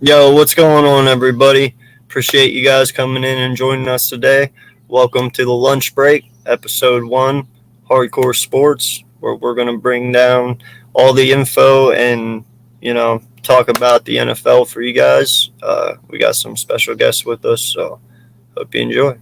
Yo, what's going on, everybody? Appreciate you guys coming in and joining us today. Welcome to the lunch break, episode 1, Hardcore Sports, where we're going to bring down all the info and, talk about the NFL for you guys. We got some special guests with us, so hope you enjoy.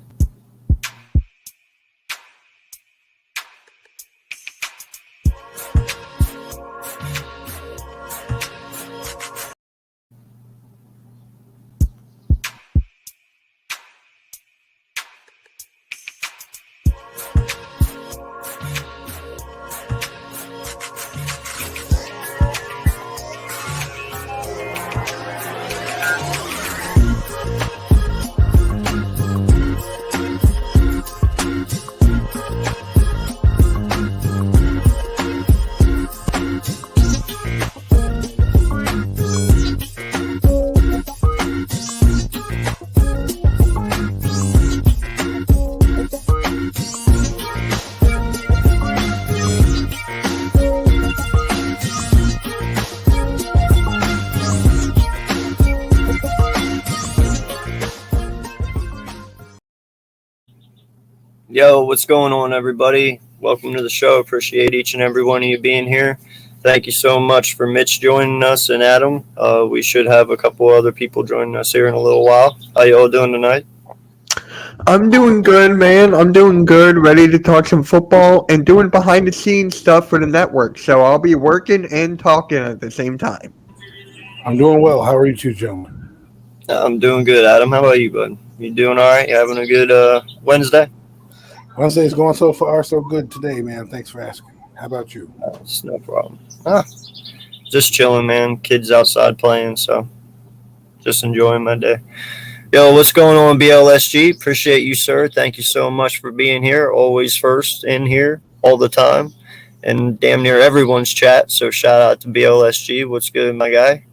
Yo, what's going on, everybody? Welcome to the show. Appreciate each and every one of you being here. Thank you so much for Mitch joining us and Adam. We should have a couple other people joining us here in a little while. How you all doing tonight? I'm doing good, man. I'm doing good. Ready to talk some football and doing behind-the-scenes stuff for the network. So I'll be working and talking at the same time. I'm doing well. How are you two, gentlemen? I'm doing good, Adam. How about you, bud? You doing all right? You having a good Wednesday? Wednesday's going so far, so good today, man. Thanks for asking. How about you? It's no problem. Just chilling, man. Kids outside playing, so just enjoying my day. Yo, what's going on, BLSG? Appreciate you, sir. Thank you so much for being here. Always first in here all the time, and damn near everyone's chat. So shout out to BLSG. What's good, my guy?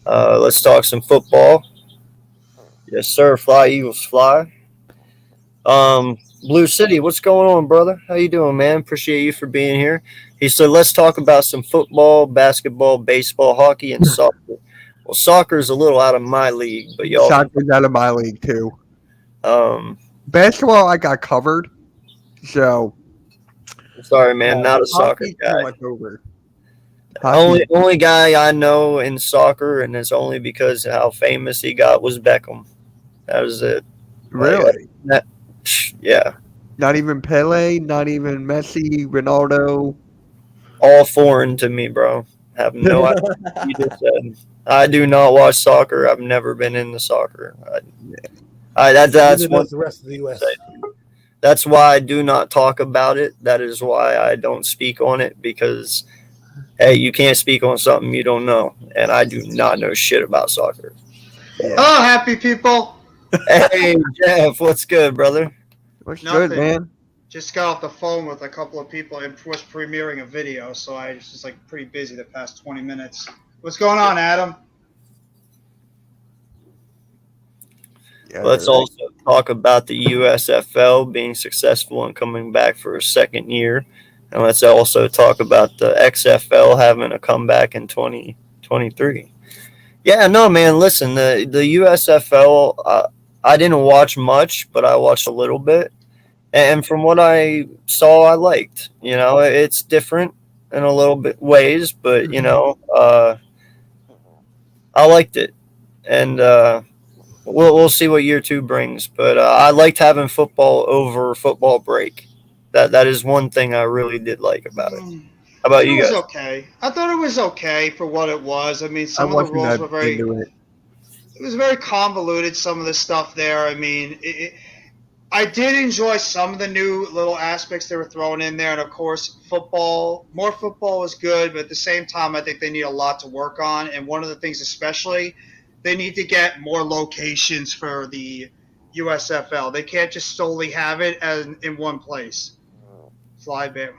Let's talk some football. Yes, sir. Fly Eagles, fly. Blue City, what's going on, brother? How you doing, man? Appreciate you for being here. He said, let's talk about some football, basketball, baseball, hockey, and soccer. Well, soccer's a little out of my league, but y'all. Soccer's out of my league, too. Basketball, I got covered. So. Sorry, man. Not a soccer guy. Only guy I know in soccer, and it's only because how famous he got was Beckham. That was it. Really? Yeah. Not even Pele, not even Messi, Ronaldo. All foreign to me, bro. Have no idea what you just said. I do not watch soccer. I've never been into soccer. That's what the rest of the U.S. That's why I do not talk about it. That is why I don't speak on it, because, hey, you can't speak on something you don't know, and I do not know shit about soccer. Yeah. Oh, happy people. Hey, Jeff, what's good, brother? What's good, man? Just got off the phone with a couple of people and was premiering a video, so I was just pretty busy the past 20 minutes. What's going on, Adam? Yeah, let's also talk about the USFL being successful and coming back for a second year. And let's also talk about the XFL having a comeback in 2023. Yeah, no, man, listen, the USFL, I didn't watch much, but I watched a little bit. And from what I saw, I liked. It's different in a little bit ways, but, I liked it. And we'll see what year 2 brings. But I liked having football over football break. That is one thing I really did like about it. How about you guys? It was okay. I thought it was okay for what it was. I mean, some of the rules were very. It was very convoluted. Some of the stuff there. I mean, I did enjoy some of the new little aspects they were throwing in there, and of course, more football was good. But at the same time, I think they need a lot to work on. And one of the things, especially, they need to get more locations for the USFL. They can't just solely have it in one place. Fly bear.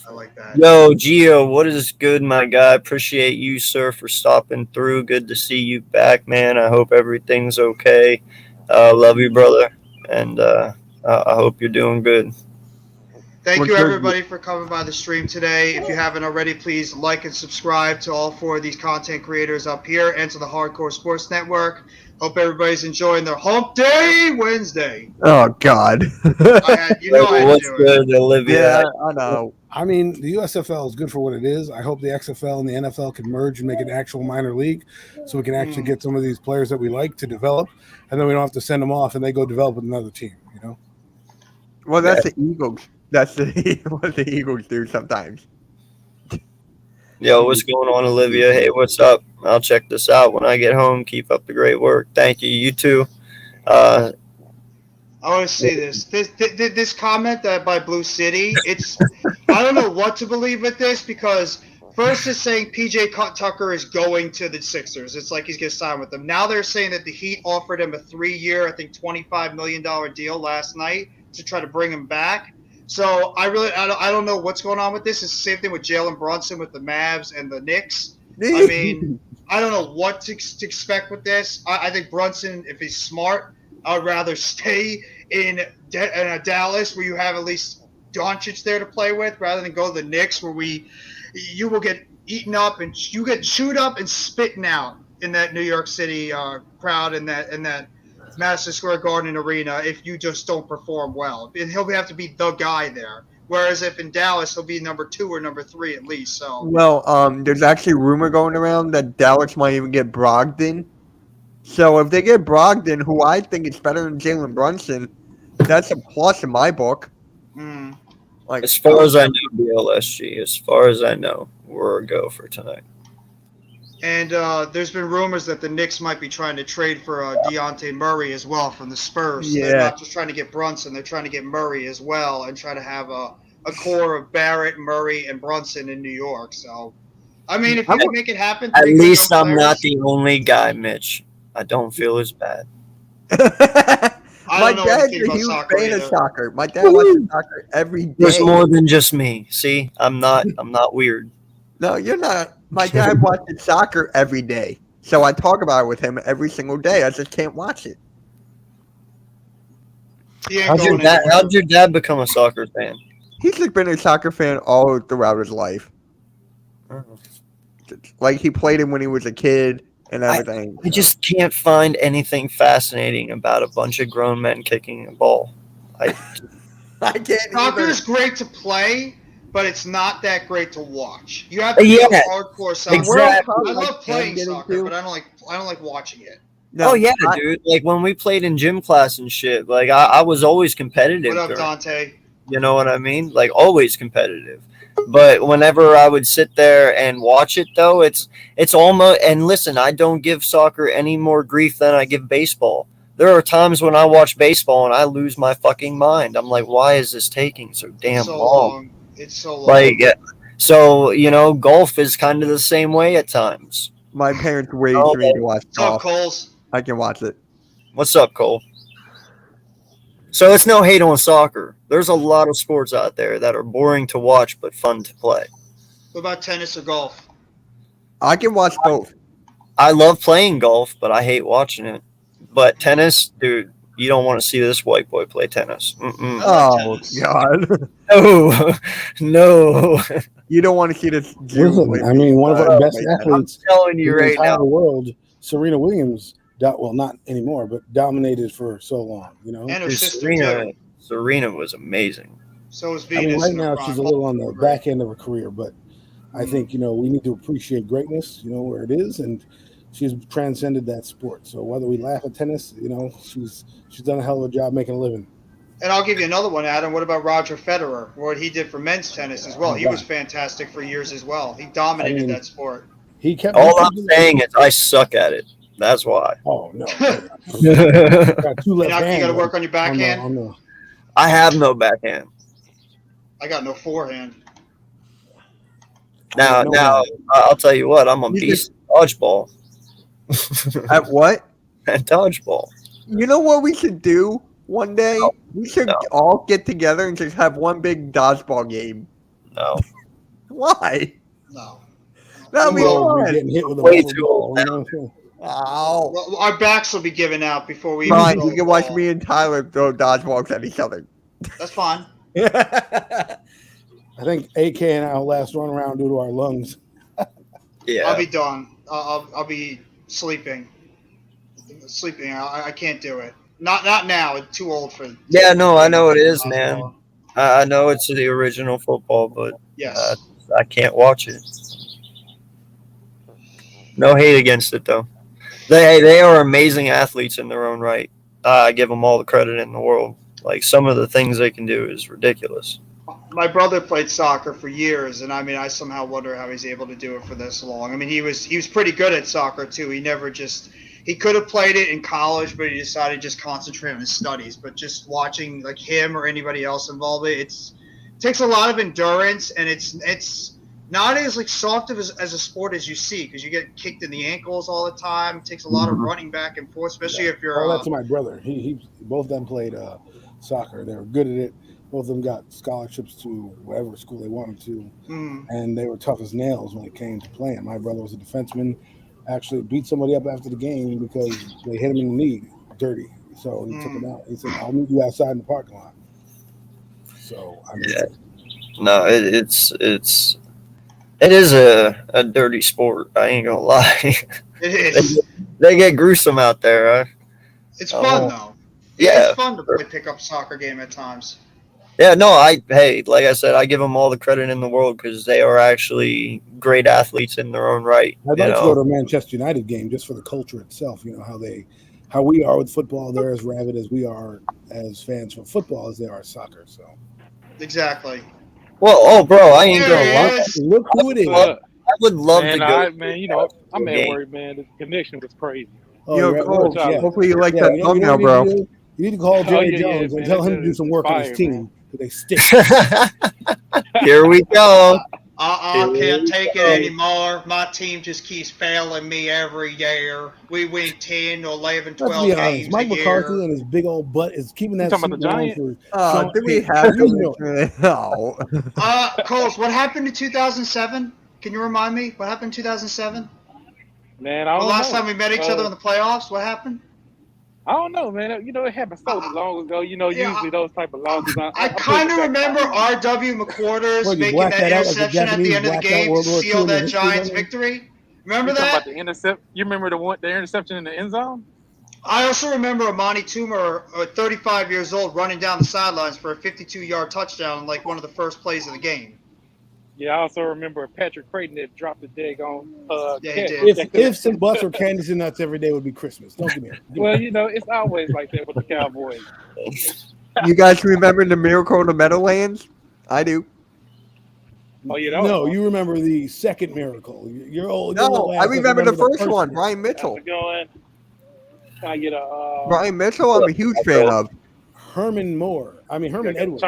I like that. Yo, Gio, what is good, my guy? Appreciate you, sir, for stopping through. Good to see you back, man. I hope everything's okay. Love you, brother, and I hope you're doing good. Thank you, everybody, for coming by the stream today. If you haven't already, please like and subscribe to all 4 of these content creators up here and to the Hardcore Sports Network. Hope everybody's enjoying their Hump Day Wednesday. Oh, God. What's good, Olivia? Yeah, I know. I mean, the USFL is good for what it is. I hope the XFL and the NFL can merge and make an actual minor league so we can actually get some of these players that we like to develop, and then we don't have to send them off and they go develop with another team, you know? Well, that's the Eagles. That's what the Eagles do sometimes. Yo, what's going on, Olivia? Hey, what's up? I'll check this out when I get home. Keep up the great work. Thank you. You too. I want to see this. This comment that by Blue City, I don't know what to believe with this, because first it's saying PJ Tucker is going to the Sixers. It's like he's going to sign with them. Now they're saying that the Heat offered him a 3-year, I think $25 million deal last night to try to bring him back. So I don't know what's going on with this. It's the same thing with Jalen Brunson with the Mavs and the Knicks. I mean, I don't know what to expect with this. I think Brunson, if he's smart, I'd rather stay in Dallas where you have at least Doncic there to play with, rather than go to the Knicks where you will get eaten up and you get chewed up and spitting out in that New York City crowd and that Madison Square Garden arena if you just don't perform well. And he'll have to be the guy there. Whereas if in Dallas, he'll be number 2 or number 3 at least. So there's actually rumor going around that Dallas might even get Brogdon. So if they get Brogdon, who I think is better than Jalen Brunson, that's a plus in my book. Like, as far as I know, BLSG, as far as I know, we're a go for tonight. And there's been rumors that the Knicks might be trying to trade for Dejounte Murray as well from the Spurs. So they're not just trying to get Brunson, they're trying to get Murray as well and try to have a core of Barrett, Murray, and Brunson in New York. So, I mean, if you can make it happen. At least I'm not the only guy, Mitch. I don't feel as bad. My dad's a huge fan of soccer. My dad watches soccer every day. There's more than just me. See, I'm not weird. No, you're not. My dad watches soccer every day. So I talk about it with him every single day. I just can't watch it. How'd your dad become a soccer fan? He's just been a soccer fan all throughout his life. Like, he played him when he was a kid and everything. I just can't find anything fascinating about a bunch of grown men kicking a ball. I can't. Soccer is great to play, but it's not that great to watch. You have to be a hardcore soccer. Exactly. I love playing soccer, but I don't like watching it. No, dude. Like, when we played in gym class and shit, like, I was always competitive. What up, Dante? You know what I mean? Like, always competitive. But whenever I would sit there and watch it, though, it's almost, and listen, I don't give soccer any more grief than I give baseball. There are times when I watch baseball and I lose my fucking mind. I'm like, why is this taking so damn long? It's so long. Like, so, you know, golf is kind of the same way at times. My parents raised me to watch golf. What's up, Coles? I can watch it. What's up, Cole? So it's no hate on soccer. There's a lot of sports out there that are boring to watch but fun to play. What about tennis or golf? I can watch both. I love playing golf, but I hate watching it. But tennis, dude, you don't want to see this white boy play tennis. Oh, God. No. You don't want to see this. I mean, one of our best athletes I'm telling you right now. In the world, Serena Williams, not anymore, but dominated for so long, you know? And her sister, Serena was amazing. So was Venus. I mean, right now she's a little on the back end of her career, but I think, you know, we need to appreciate greatness, you know, where it is, and she's transcended that sport. So whether we laugh at tennis, you know, she's done a hell of a job making a living. And I'll give you another one, Adam. What about Roger Federer? What he did for men's tennis as well. He was fantastic for years as well. He dominated that sport. All I'm saying is I suck at it. That's why. Oh, no. You got to work on your backhand? Oh, no. I have no backhand. I got no forehand. Now, I'll tell you what. I'm a beast at dodgeball. At what? At dodgeball. You know what we should do one day? We should all get together and just have one big dodgeball game. No. Why? No. That'd be fun. Getting hit with a way too ball, old. Oh. Well, our backs will be given out before we Fine, you can watch me and Tyler throw dodgeballs at each other. That's fine. I think AK and I will last run around due to our lungs. Yeah. I'll be done. I'll be sleeping. I can't do it. Not now. I'm too old for. Yeah, no, I know it is, man. I know it's the original football, but Yes. I can't watch it. No hate against it, though. They are amazing athletes in their own right. I give them all the credit in the world. Like, some of the things they can do is ridiculous. My brother played soccer for years, and I mean, I somehow wonder how he's able to do it for this long. I mean, he was pretty good at soccer too. He could have played it in college, but he decided to just concentrate on his studies. But just watching like him or anybody else involved, it takes a lot of endurance, and it's not as like soft as a sport as you see, because you get kicked in the ankles all the time. It takes a lot of running back and forth, especially if you're. All that to my brother. He both of them played soccer. They were good at it. Both of them got scholarships to whatever school they wanted to, and they were tough as nails when it came to playing. My brother was a defenseman, actually beat somebody up after the game because they hit him in the knee dirty. So he took him out. He said, "I'll meet you outside in the parking lot." So I mean, no, it is a dirty sport. I ain't gonna lie. It is. They get gruesome out there. It's fun though. Yeah, it's fun to play pickup soccer game at times. Yeah, no, like I said, I give them all the credit in the world because they are actually great athletes in their own right. I'd like to go to a Manchester United game just for the culture itself. You know how we are with football. They're as rabid as we are as fans for football as they are soccer. So exactly. Well, bro, I ain't gonna lie. Look who it is. I would love to go. I'm at work, man. The connection was crazy. Hopefully you like that thumbnail, bro. You need to call Jerry Jones and tell him to do some work on his team. They stink. Here we go. Can't take it anymore. My team just keeps failing me every year. We win 10 to 11, 12 games Mike a McCarthy year. and his big old butt is keeping that talking about the Giants? Did we have to? No. Coles, what happened in 2007? Can you remind me? What happened in 2007? Man, I don't know. The last time we met each other in the playoffs, what happened? I don't know, man. It happened so long ago. Usually those type of losses. I kind of remember R.W. McQuarters making that interception at the end of the game to seal that Giants victory. Remember that? About the you remember the interception in the end zone? I also remember Amani Toomer, 35 years old, running down the sidelines for a 52-yard touchdown, like one of the first plays of the game. Yeah, I also remember Patrick Creighton that dropped the dig on. He did. Ifs and buts or candies and nuts every day would be Christmas. Don't give me. Well, it's always like that with the Cowboys. You guys remember the Miracle in the Meadowlands? I do. Oh, No, you remember the second miracle. You're old. No, I remember the first one. Brian Mitchell. Brian Mitchell, I'm a huge fan of. Herman Edwards.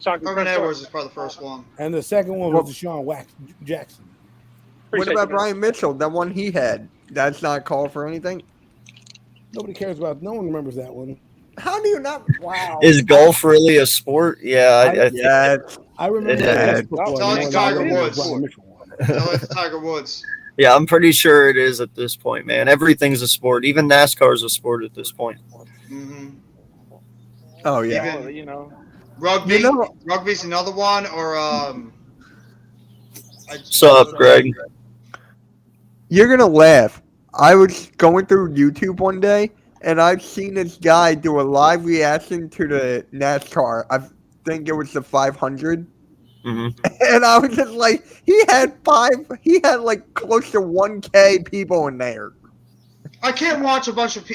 Herman Edwards is probably the first one. And the second one was Deshaun Jackson. What about Brian Mitchell? That one he had. That's not called for anything? Nobody cares about. No one remembers that one. How do you not? Wow. Is golf really a sport? Yeah, I remember. It's Tiger Woods. It's Tiger Woods. Yeah, I'm pretty sure it is at this point, man. Everything's a sport. Even NASCAR is a sport at this point. Mm-hmm. Oh yeah. Even, rugby. Rugby's another one, or What's up, Greg? You're gonna laugh. I was going through YouTube one day, and I've seen this guy do a live reaction to the NASCAR. I think it was the 500. Mm-hmm. And I was just like, he had like close to 1K people in there. I can't watch a bunch of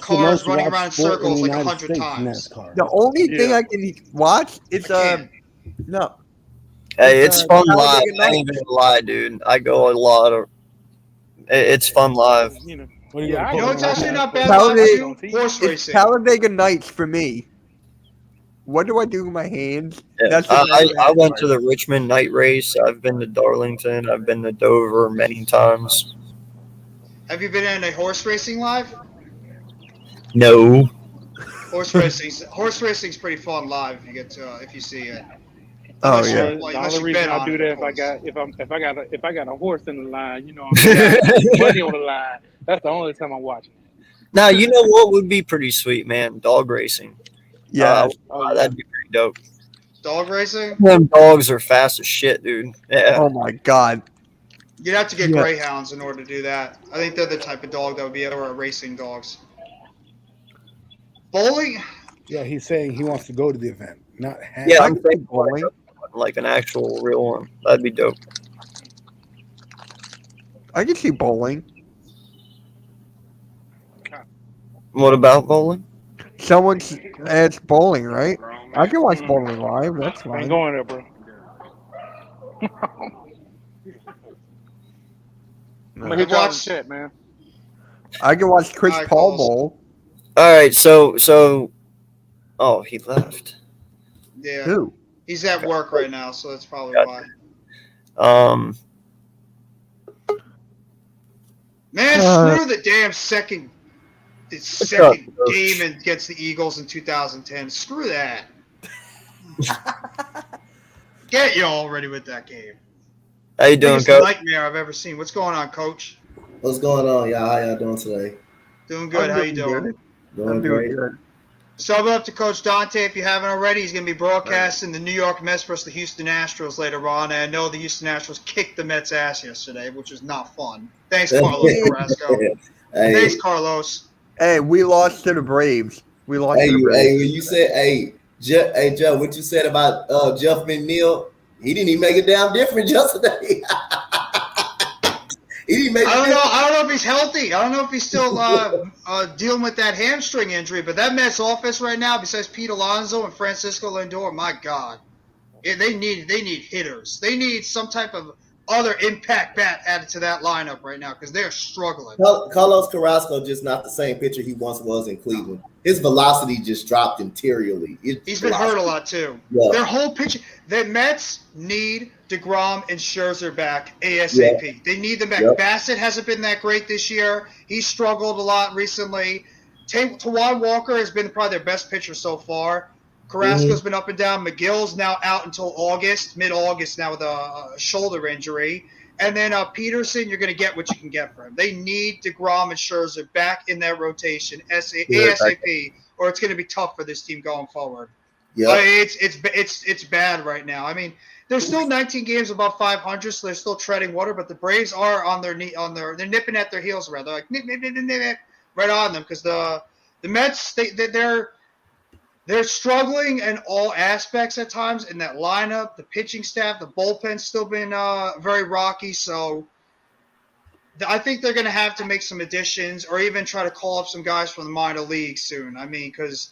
cars running around in circles like 100 times. NASCAR. The only thing I can watch is no. Hey, it's fun live. I ain't gonna lie, dude. I go a lot of. It's fun live. It's actually not bad. Horse racing. It's Talladega Nights for me. What do I do with my hands? Yeah, I went to the Richmond night race. I've been to Darlington. I've been to Dover many times. Have you been in a horse racing live? No. Horse racing's pretty fun live if you see it. Oh yeah. The only reason I do that if I got a horse in the line, money on the line. That's the only time I'm watching. Now you know what would be pretty sweet, man? Dog racing. Yeah. That'd be pretty dope. Dog racing? Them dogs are fast as shit, dude. Yeah. Oh my god. You'd have to get Yeah. greyhounds in order to do that. I think they're the type of dog that would be able to racing dogs. Bowling? Yeah, he's saying he wants to go to the event, not have. Yeah, I I'm could see thinking bowling. like an actual real one. That'd be dope. I can see bowling. What about bowling? Someone's asked bowling, right? I can watch bowling live. That's I ain't fine. going there, bro. I'm gonna hit you on the chat, man. I can watch Chris Alright, Paul calls. bowl. All right, so oh, he left. Yeah. Who? He's at work right now, so that's probably Gotcha. why. Man, Uh, screw the damn second up, game against the Eagles in 2010. Screw that. Get y'all ready with that game. How you doing, Biggest Coach? nightmare I've ever seen. What's going on, Coach? What's going on, y'all? How y'all doing today? Doing good. I'm How you doing? good. Doing I'm doing great. good. Sub up to Coach Dante if you haven't already. He's going to be broadcasting the New York Mets versus the Houston Astros later on. And I know the Houston Astros kicked the Mets' ass yesterday, which was not fun. Thanks, Carlos Carrasco. Hey, Thanks, Carlos. Hey, we lost to the Braves. We lost hey, to the you, Braves. hey, when you said, Jeff, what you said about Jeff McNeil, he didn't even make a damn difference yesterday. He didn't make. I don't know if he's healthy. I don't know if he's still dealing with that hamstring injury. But that Mets offense right now, besides Pete Alonso and Francisco Lindor, my God, they need hitters. They need some type of other impact bat added to that lineup right now because they're struggling. Carlos Carrasco just not the same pitcher he once was in Cleveland. His velocity just dropped interiorly. He's been hurt a lot too. Yeah. Their whole pitch. The Mets need DeGrom and Scherzer back ASAP. Yeah. They need them back. Yep. Bassett hasn't been that great this year. He's struggled a lot recently. Tawan Walker has been probably their best pitcher so far. Carrasco's been up and down. McGill's now out until August, mid-August now with a shoulder injury. And then Peterson, you're going to get what you can get for him. They need DeGrom and Scherzer back in that rotation ASAP, or it's going to be tough for this team going forward. Yeah. It's bad right now. I mean, there's still 19 games above 500, so they're still treading water. But the Braves are on their knee, they're nipping at their heels around. They're like nip, right on them because the Mets they're struggling in all aspects at times in that lineup. The pitching staff, the bullpen's still been very rocky. So I think they're going to have to make some additions or even try to call up some guys from the minor league soon. I mean, because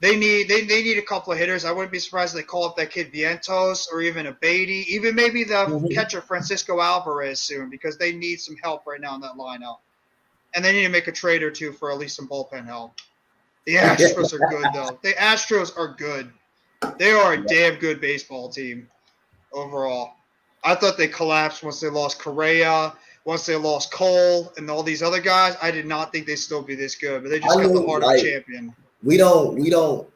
they need a couple of hitters. I wouldn't be surprised if they call up that kid Vientos or even a Beatty, even maybe the catcher Francisco Alvarez soon because they need some help right now in that lineup. And they need to make a trade or two for at least some bullpen help. The Astros are good, though. The Astros are good. They are a damn good baseball team overall. I thought they collapsed once they lost Correa, once they lost Cole, and all these other guys. I did not think they'd still be this good, but they just got the heart of a champion. We don't.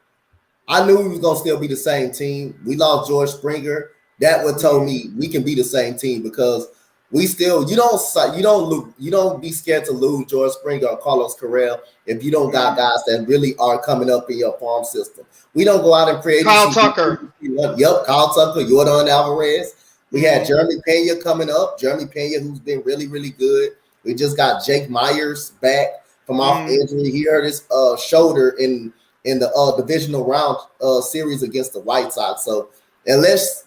I knew we was gonna still be the same team. We lost George Springer. That would told me we can be the same team because we still. You don't be scared to lose George Springer or Carlos Correa if you don't got guys that really are coming up in your farm system. We don't go out and create. Kyle Tucker. Yep, Kyle Tucker, Yordan Alvarez. We had Jeremy Pena coming up. Jeremy Pena, who's been really, really good. We just got Jake Myers back from off injury. He hurt his shoulder in the divisional round series against the White Sox. So unless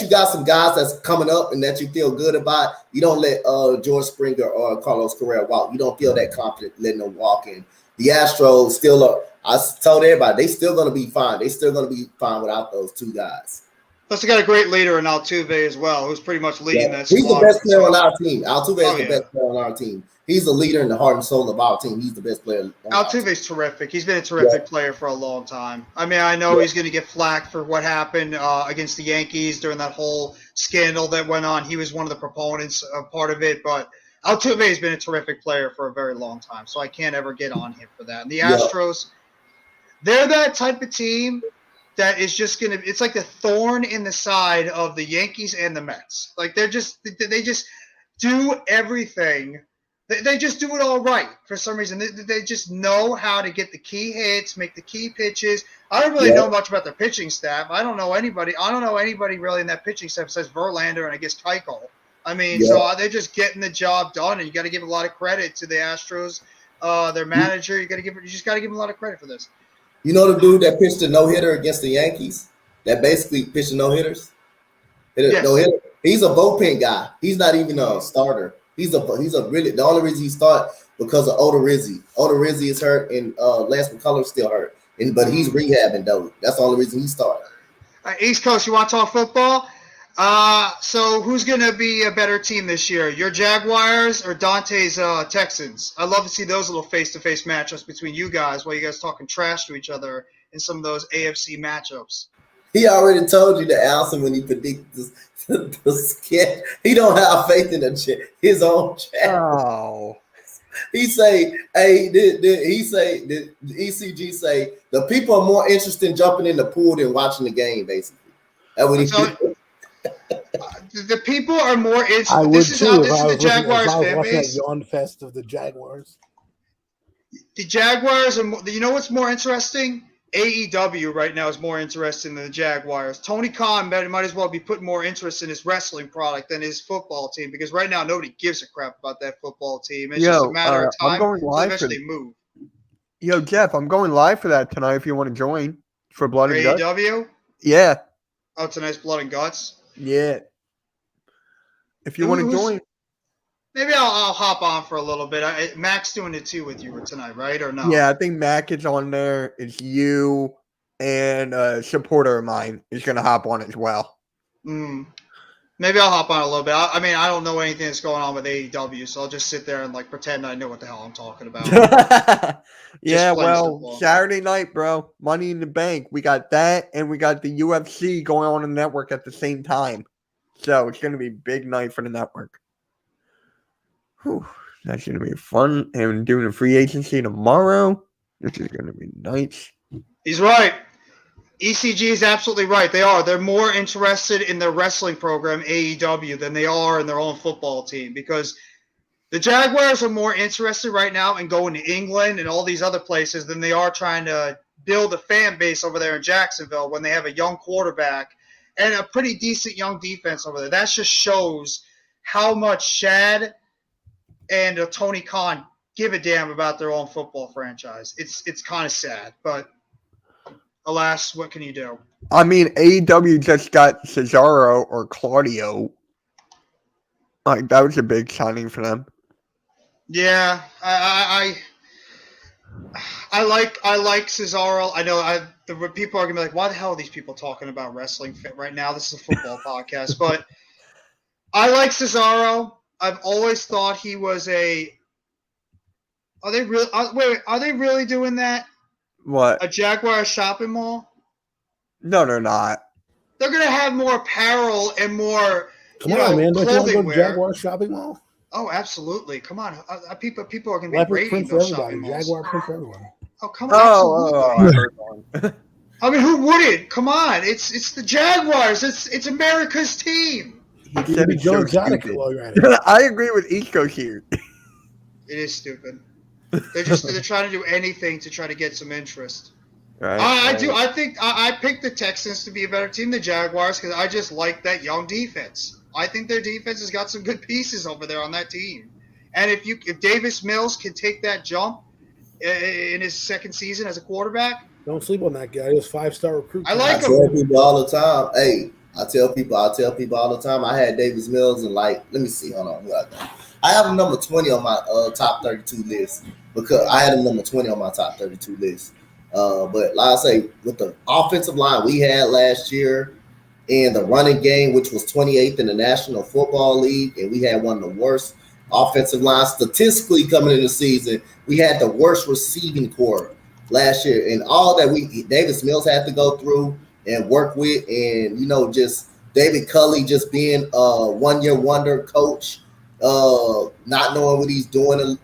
you got some guys that's coming up and that you feel good about, you don't let George Springer or Carlos Correa walk. You don't feel that confident letting them walk in. The Astros still are. I told everybody they still going to be fine. They still going to be fine without those two guys. Plus, they got a great leader in Altuve as well, who's pretty much leading that He's squad. the best player on our team. Altuve is the best player on our team. He's the leader and the heart and soul of our team. He's the best player. Altuve's terrific. He's been a terrific player for a long time. I mean, I know he's going to get flack for what happened against the Yankees during that whole scandal that went on. He was one of the proponents of part of it, but Altuve has been a terrific player for a very long time, so I can't ever get on him for that. And the Astros, they're that type of team that is just going to – it's like the thorn in the side of the Yankees and the Mets. Like they just do everything They just do it all right for some reason. They just know how to get the key hits, make the key pitches. I don't really know much about their pitching staff. I don't know anybody really in that pitching staff besides Verlander and I guess Keuchel. I mean, so they're just getting the job done, and you got to give a lot of credit to the Astros, their manager. You just got to give them a lot of credit for this. You know the dude that pitched a no-hitter against the Yankees? That basically pitched no-hitters? Yes. No-hitter? He's a bullpen guy. He's not even a starter. He's a really, the only reason he started because of Odorizzi. Odorizzi is hurt, and Lance McCullers still hurt. But he's rehabbing, though. That's the only reason he started. East Coast, you want to talk football? So who's going to be a better team this year? Your Jaguars or Dante's Texans? I'd love to see those little face-to-face matchups between you guys while you guys talking trash to each other in some of those AFC matchups. He already told you to Allison when he predicted the sketch. He don't have faith in his own chat. Oh. He say, hey, the ECG say the people are more interested in jumping in the pool than watching the game, basically. That's what he the people are more interested. I would this is the Jaguars fan watching base. that yawn fest of the Jaguars. The Jaguars are. You know what's more interesting? AEW right now is more interesting than the Jaguars. Tony Khan might as well be putting more interest in his wrestling product than his football team because right now nobody gives a crap about that football team. It's just a matter of time. I'm going live eventually move. Yo, Jeff, I'm going live for that tonight if you want to join for Blood and Guts. AEW? Yeah. Oh, tonight's Blood and Guts? Yeah. If you want to join. Maybe I'll hop on for a little bit. Mac's doing it too with you tonight, right? Or no? Yeah, I think Mac is on there. It's you and a supporter of mine is going to hop on as well. Maybe I'll hop on a little bit. I mean, I don't know anything that's going on with AEW, so I'll just sit there and pretend I know what the hell I'm talking about. Yeah, well, Saturday night, bro, Money in the Bank. We got that, and we got the UFC going on the network at the same time. So it's going to be a big night for the network. Whew, that's going to be fun. And doing a free agency tomorrow. This is going to be nice. He's right. ECG is absolutely right. They are. They're more interested in their wrestling program, AEW, than they are in their own football team because the Jaguars are more interested right now in going to England and all these other places than they are trying to build a fan base over there in Jacksonville when they have a young quarterback and a pretty decent young defense over there. That just shows how much Shad and Tony Khan give a damn about their own football franchise. It's kind of sad, but alas, what can you do? I mean, AEW just got Cesaro or Claudio. That was a big signing for them. Yeah, I like Cesaro. I know the people are gonna be like, why the hell are these people talking about wrestling fit right now? This is a football podcast, but I like Cesaro. I've always thought he was a. Are they really? Wait, are they really doing that? What? A Jaguar shopping mall? No, they're not. They're gonna have more apparel and more. Come on, man! Don't you want to go to wear. Jaguar shopping mall? Oh, absolutely! Come on, people are gonna be Leopard raiding print for those everybody. shopping malls. Jaguar print for everyone. Oh, come on! I heard one. I mean, who wouldn't? Come on! It's the Jaguars. It's America's team. He said Joe Exotic while you're at it. I agree with East Coast here. It is stupid. They're trying to do anything to try to get some interest. Right, I do. I think I picked the Texans to be a better team than the Jaguars because I just like that young defense. I think their defense has got some good pieces over there on that team. And if Davis Mills can take that jump in his second season as a quarterback, don't sleep on that guy. He was 5-star recruit. I like him. I tell people all the time. Hey, I tell people all the time. I had Davis Mills and let me see. Hold on. I have him number 20 on my top 32 list because I had him number 20 on my top 32 list. But like I say, with the offensive line we had last year and the running game, which was 28th in the National Football League, and we had one of the worst offensive lines statistically coming into the season. We had the worst receiving core last year, and all that Davis Mills had to go through and work with, and just David Culley just being a 1-year wonder coach, not knowing what he's doing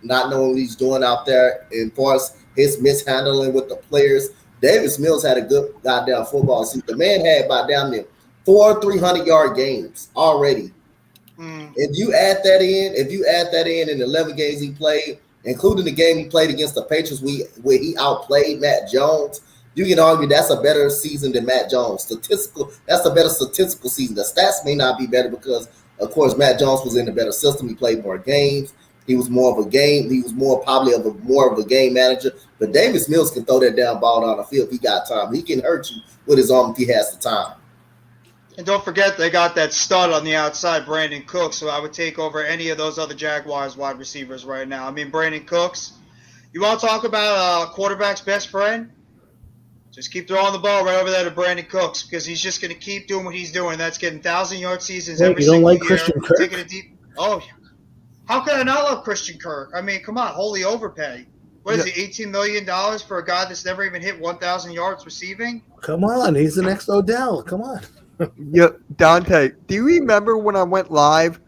out there, and as far as his mishandling with the players. Davis Mills had a good goddamn football season. The man had by down there 4 300-yard games already. If you add that in 11 games he played, including the game he played against the Patriots, where he outplayed Matt Jones, you can argue that's a better season than Matt Jones. That's a better statistical season. The stats may not be better because, of course, Matt Jones was in a better system. He played more games. He was more of a game. He was more of a game manager. But Davis Mills can throw that down ball down the field if he got time. He can hurt you with his arm if he has the time. And don't forget, they got that stud on the outside, Brandon Cooks, so I would take over any of those other Jaguars wide receivers right now. I mean, Brandon Cooks, you want to talk about a quarterback's best friend? Just keep throwing the ball right over there to Brandon Cooks because he's just going to keep doing what he's doing. That's getting 1,000-yard seasons every single year. Christian Kirk? Taking a deep. Oh, how can I not love Christian Kirk? I mean, come on, holy overpay. What is it, $18 million for a guy that's never even hit 1,000 yards receiving? Come on, he's the next Odell. Come on. Yeah, Dante, do you remember when I went live?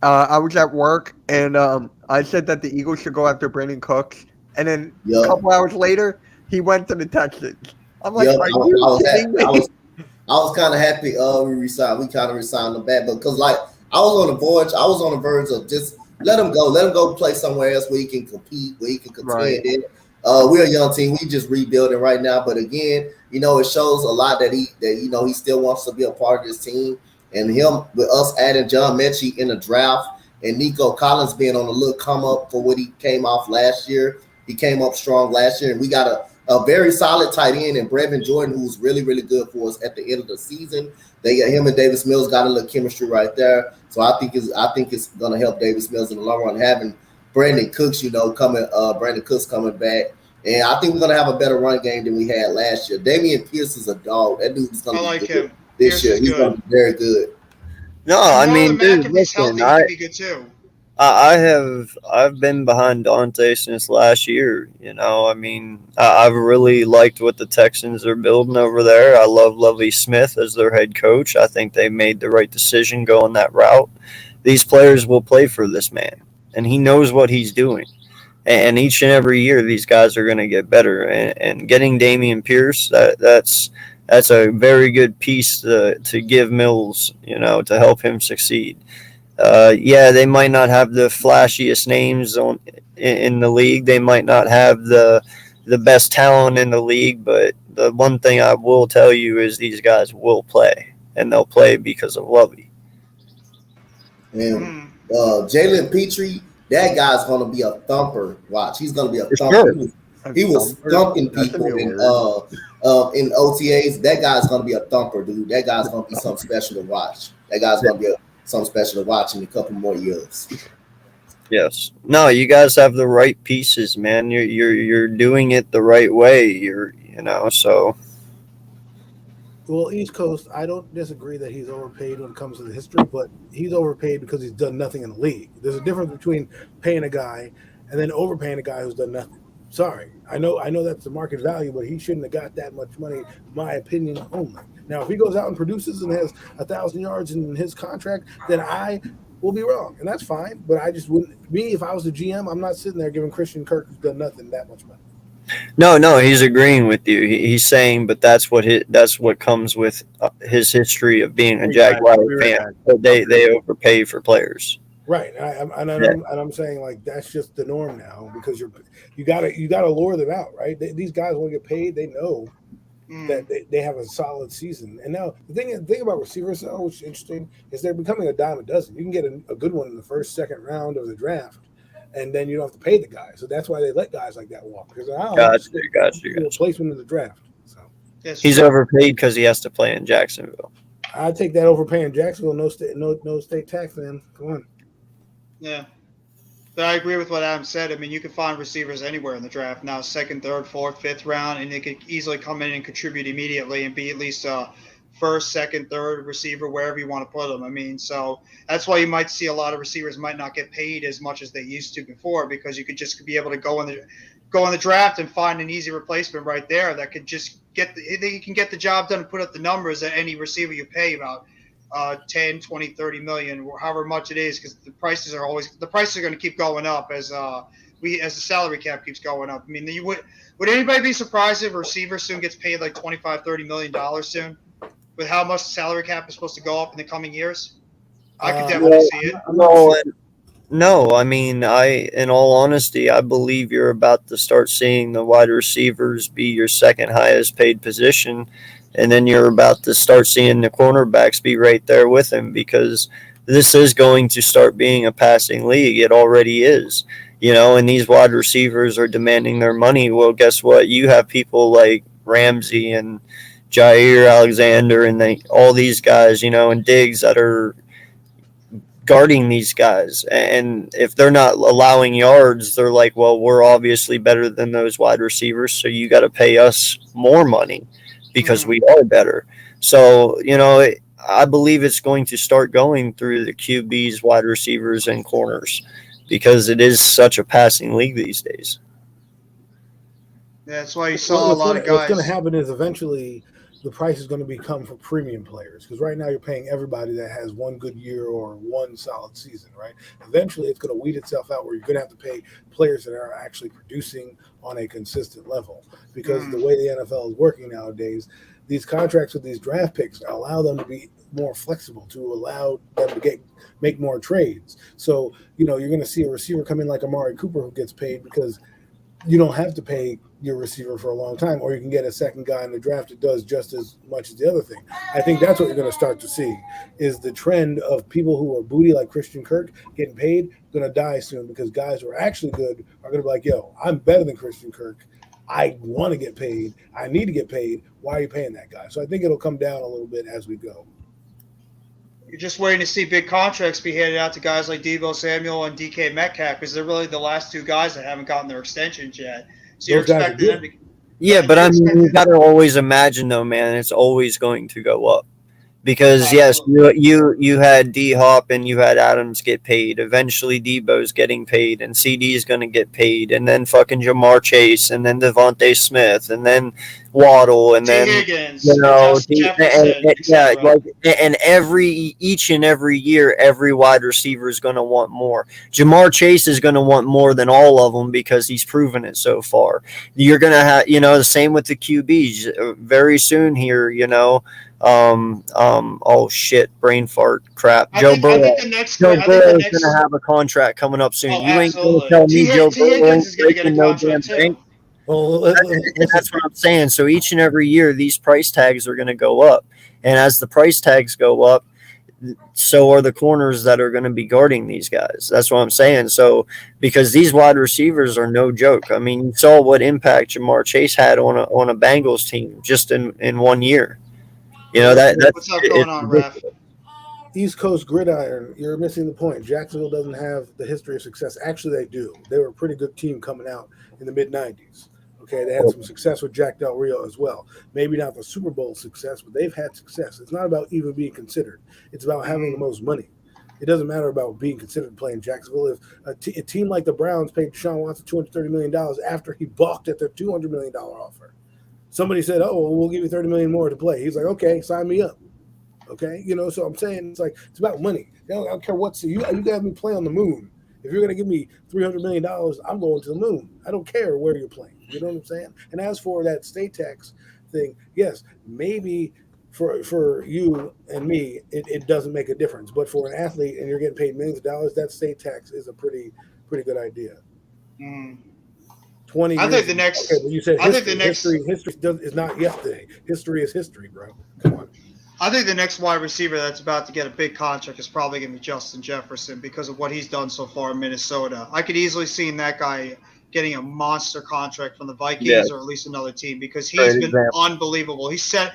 I was at work, and I said that the Eagles should go after Brandon Cooks, and then a couple hours later, he went to the Texans. I'm like, are you kidding me? I was kind of happy we kind of resigned him back, but because I was on the verge of just let him go play somewhere else where he can compete, where he can contend. Right. We're a young team. We just rebuilding right now. But again, it shows a lot that he still wants to be a part of this team. And him with us adding John Mechie in the draft and Nico Collins being on a little come up for what he came off last year. He came up strong last year, and we got a very solid tight end and Brevin Jordan, who's really, really good for us at the end of the season. They got him and Davis Mills got a little chemistry right there. So I think it's gonna help Davis Mills in the long run having Brandon Cooks, Brandon Cooks coming back. And I think we're going to have a better run game than we had last year. Dameon Pierce is a dog. That dude's going to be good this year. He's going to be very good. No, I mean, dude, listen, be good too. I've been behind Dante since last year. I mean, I've really liked what the Texans are building over there. I love Lovie Smith as their head coach. I think they made the right decision going that route. These players will play for this man, and he knows what he's doing. And each and every year, these guys are going to get better. And getting Dameon Pierce, that's a very good piece to give Mills, to help him succeed. They might not have the flashiest names in the league. They might not have the best talent in the league. But the one thing I will tell you is these guys will play, and they'll play because of Lovie. And Jalen Petrie. That guy's going to be a thumper. Watch. He's going to be a thumper. Sure. He was thumping people in OTAs. That guy's going to be a thumper, dude. That guy's going to be something special to watch. That guy's going to be something special to watch in a couple more years. Yes. No, you guys have the right pieces, man. You're doing it the right way. So. Well, East Coast, I don't disagree that he's overpaid when it comes to the history, but he's overpaid because he's done nothing in the league. There's a difference between paying a guy and then overpaying a guy who's done nothing. Sorry. I know that's the market value, but he shouldn't have got that much money, my opinion only. Now, if he goes out and produces and has 1,000 yards in his contract, then I will be wrong, and that's fine. But I just wouldn't. Me, if I was the GM, I'm not sitting there giving Christian Kirk, who's done nothing, that much money. No, he's agreeing with you. He's saying, but that's what comes with his history of being a Jaguar fan. They overpay for players. Right, I'm saying like that's just the norm now because you gotta lure them out, right? These guys want to get paid. They know that they have a solid season. And now the thing about receivers, though, which is interesting, is they're becoming a dime a dozen. You can get a good one in the first, second round of the draft. And then you don't have to pay the guy, so that's why they let guys like that walk. Because Gotcha. Placement in the draft. So he's overpaid because he has to play in Jacksonville. I take that overpaying Jacksonville. No state tax, man. Come on. Yeah, but I agree with what Adam said. I mean, you can find receivers anywhere in the draft now, second, third, fourth, fifth round, and they could easily come in and contribute immediately and be at least first, second, third receiver, wherever you want to put them. I mean, so that's why you might see a lot of receivers might not get paid as much as they used to before because you could just be able to go in the draft and find an easy replacement right there that could just they can get the job done and put up the numbers that any receiver you pay about 10, 20, 30 million, or however much it is, because the prices are going to keep going up as the salary cap keeps going up. I mean, would anybody be surprised if a receiver soon gets paid like $25, $30 million soon? With how much the salary cap is supposed to go up in the coming years? I could definitely see it. No, I mean, in all honesty, I believe you're about to start seeing the wide receivers be your second highest paid position, and then you're about to start seeing the cornerbacks be right there with him, because this is going to start being a passing league. It already is, and these wide receivers are demanding their money. Well, guess what? You have people like Ramsey and Jair Alexander and all these guys, and Diggs that are guarding these guys, and if they're not allowing yards, they're like, well, we're obviously better than those wide receivers, so you got to pay us more money because we are better. So I believe it's going to start going through the QBs, wide receivers, and corners, because it is such a passing league these days. Yeah, that's why you saw a lot of guys. What's going to happen is eventually the price is going to become for premium players, because right now you're paying everybody that has one good year or one solid season, right? Eventually it's going to weed itself out where you're going to have to pay players that are actually producing on a consistent level, because the way the NFL is working nowadays, these contracts with these draft picks allow them to be more flexible, to allow them to make more trades. So, you're going to see a receiver come in like Amari Cooper who gets paid because you don't have to pay your receiver for a long time, or you can get a second guy in the draft that does just as much as the other thing. I think that's what you're going to start to see, is the trend of people who are booty like Christian Kirk getting paid going to die soon, because guys who are actually good are going to be like, yo, I'm better than Christian Kirk. I want to get paid. I need to get paid. Why are you paying that guy? So I think it'll come down a little bit as we go. You're just waiting to see big contracts be handed out to guys like Deebo Samuel and DK Metcalf, because they're really the last two guys that haven't gotten their extensions yet. So you're expecting them to. Yeah, but I mean, you got to always imagine, though, man, it's always going to go up. Because, yes, you had D-Hop and you had Adams get paid. Eventually, Debo's getting paid, and CD's going to get paid. And then fucking Jamar Chase, and then Devontae Smith, and then Waddle, and then Higgins, Jefferson, and each and every year, every wide receiver is going to want more. Jamar Chase is going to want more than all of them because he's proven it so far. You're going to have, the same with the QBs. Very soon here, oh shit, brain fart crap. Joe Burrow is gonna have a contract coming up soon. You ain't gonna tell me Joe Burrow ain't breaking no damn thing. Well, that's what I'm saying. So each and every year, these price tags are going to go up, and as the price tags go up, so are the corners that are going to be guarding these guys. That's what I'm saying. So because these wide receivers are no joke. I mean, you saw what impact Jamar Chase had on a Bengals team just in 1 year. That's what's up going on, Raf? East Coast gridiron, you're missing the point. Jacksonville doesn't have the history of success. Actually, they do. They were a pretty good team coming out in the mid-'90s. Okay, they had some success with Jack Del Rio as well. Maybe not the Super Bowl success, but they've had success. It's not about even being considered. It's about having the most money. It doesn't matter about being considered playing Jacksonville. If a team like the Browns paid Deshaun Watson $230 million after he balked at their $200 million offer, somebody said, oh, well, we'll give you $30 million more to play. He's like, okay, sign me up. Okay, so I'm saying it's about money. I don't care you got me play on the moon. If you're going to give me $300 million, I'm going to the moon. I don't care where you're playing. You know what I'm saying? And as for that state tax thing, yes, maybe for you and me, it doesn't make a difference. But for an athlete and you're getting paid millions of dollars, that state tax is a pretty good idea. 20 I think the next. Okay, but you said history is not yesterday. History is history, bro. Come on. I think the next wide receiver that's about to get a big contract is probably going to be Justin Jefferson because of what he's done so far in Minnesota. I could easily see that guy getting a monster contract from the Vikings or at least another team because he's been unbelievable. He set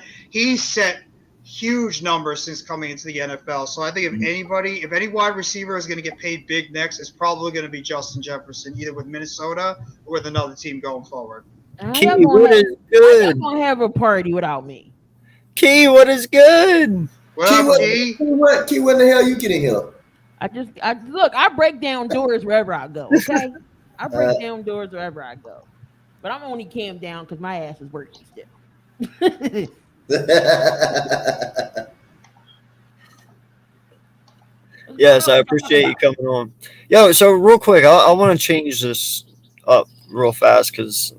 huge numbers since coming into the NFL. So I think if any wide receiver is going to get paid big next, it's probably going to be Justin Jefferson, either with Minnesota or with another team going forward. Key, what is good? You're going to have a party without me. Key, what is good? Key, when the hell you getting here? I break down doors wherever I go, okay? I break down doors wherever I go. But I'm only camped down because my ass is working still. Yes, I appreciate you coming on. Yo, so real quick, I want to change this up real fast because,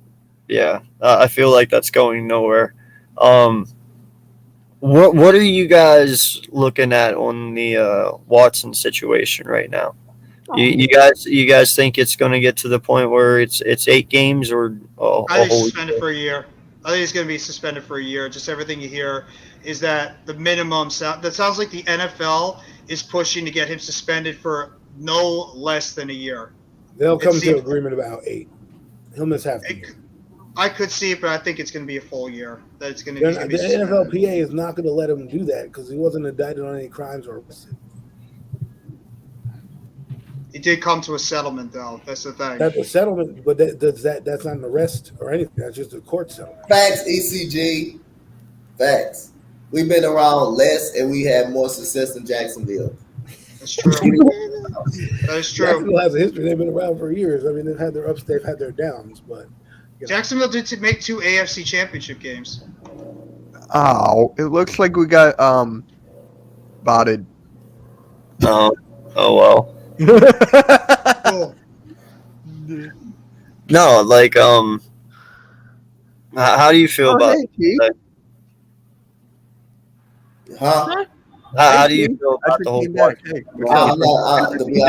I feel like that's going nowhere. What are you guys looking at on the Watson situation right now? You guys think it's going to get to the point where it's 8 games or I think whole suspended for a year. I think it's going to be suspended for a year. Just everything you hear is that the minimum that sounds like the NFL is pushing to get him suspended for no less than a year. They'll come to an agreement about 8. He'll miss half the year. I could see it, but I think it's going to be a full year. That it's going to be. The NFLPA is not going to let him do that because he wasn't indicted on any crimes or arrested. He did come to a settlement, though. That's the thing. That's a settlement, but that's not an arrest or anything. That's just a court settlement. Facts, ECG. Facts. We've been around less, and we have more success than Jacksonville. That's true. That is true. Jacksonville has a history. They've been around for years. I mean, they've had their ups, they've had their downs, but Jacksonville did make 2 AFC Championship games. Oh, it looks like we got botted. Oh well. Cool. No, like how do you feel about that? Huh? How do you feel about the whole To be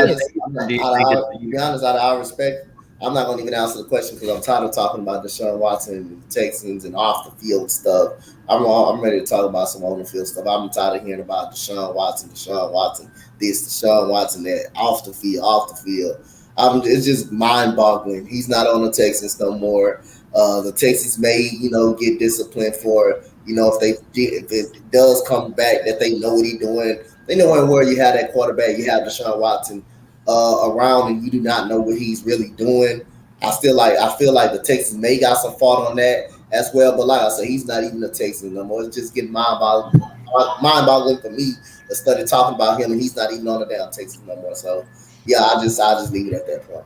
honest, out of our respect, I'm not going to even answer the question because I'm tired of talking about Deshaun Watson and the Texans and off the field stuff. I'm ready to talk about some on the field stuff. I'm tired of hearing about Deshaun Watson, this, Deshaun Watson, that, off the field. It's just mind-boggling. He's not on the Texans no more. The Texans may, get disciplined for, if it does come back, that they know what he's doing. They know where you have that quarterback, you have Deshaun Watson around, and you do not know what he's really doing. I feel like the Texans may got some fault on that as well. But like I said, he's not even a Texan no more. It's just getting mind-boggling for me to study talking about him, and he's not even on the damn Texans no more. So yeah, I just leave it at that point.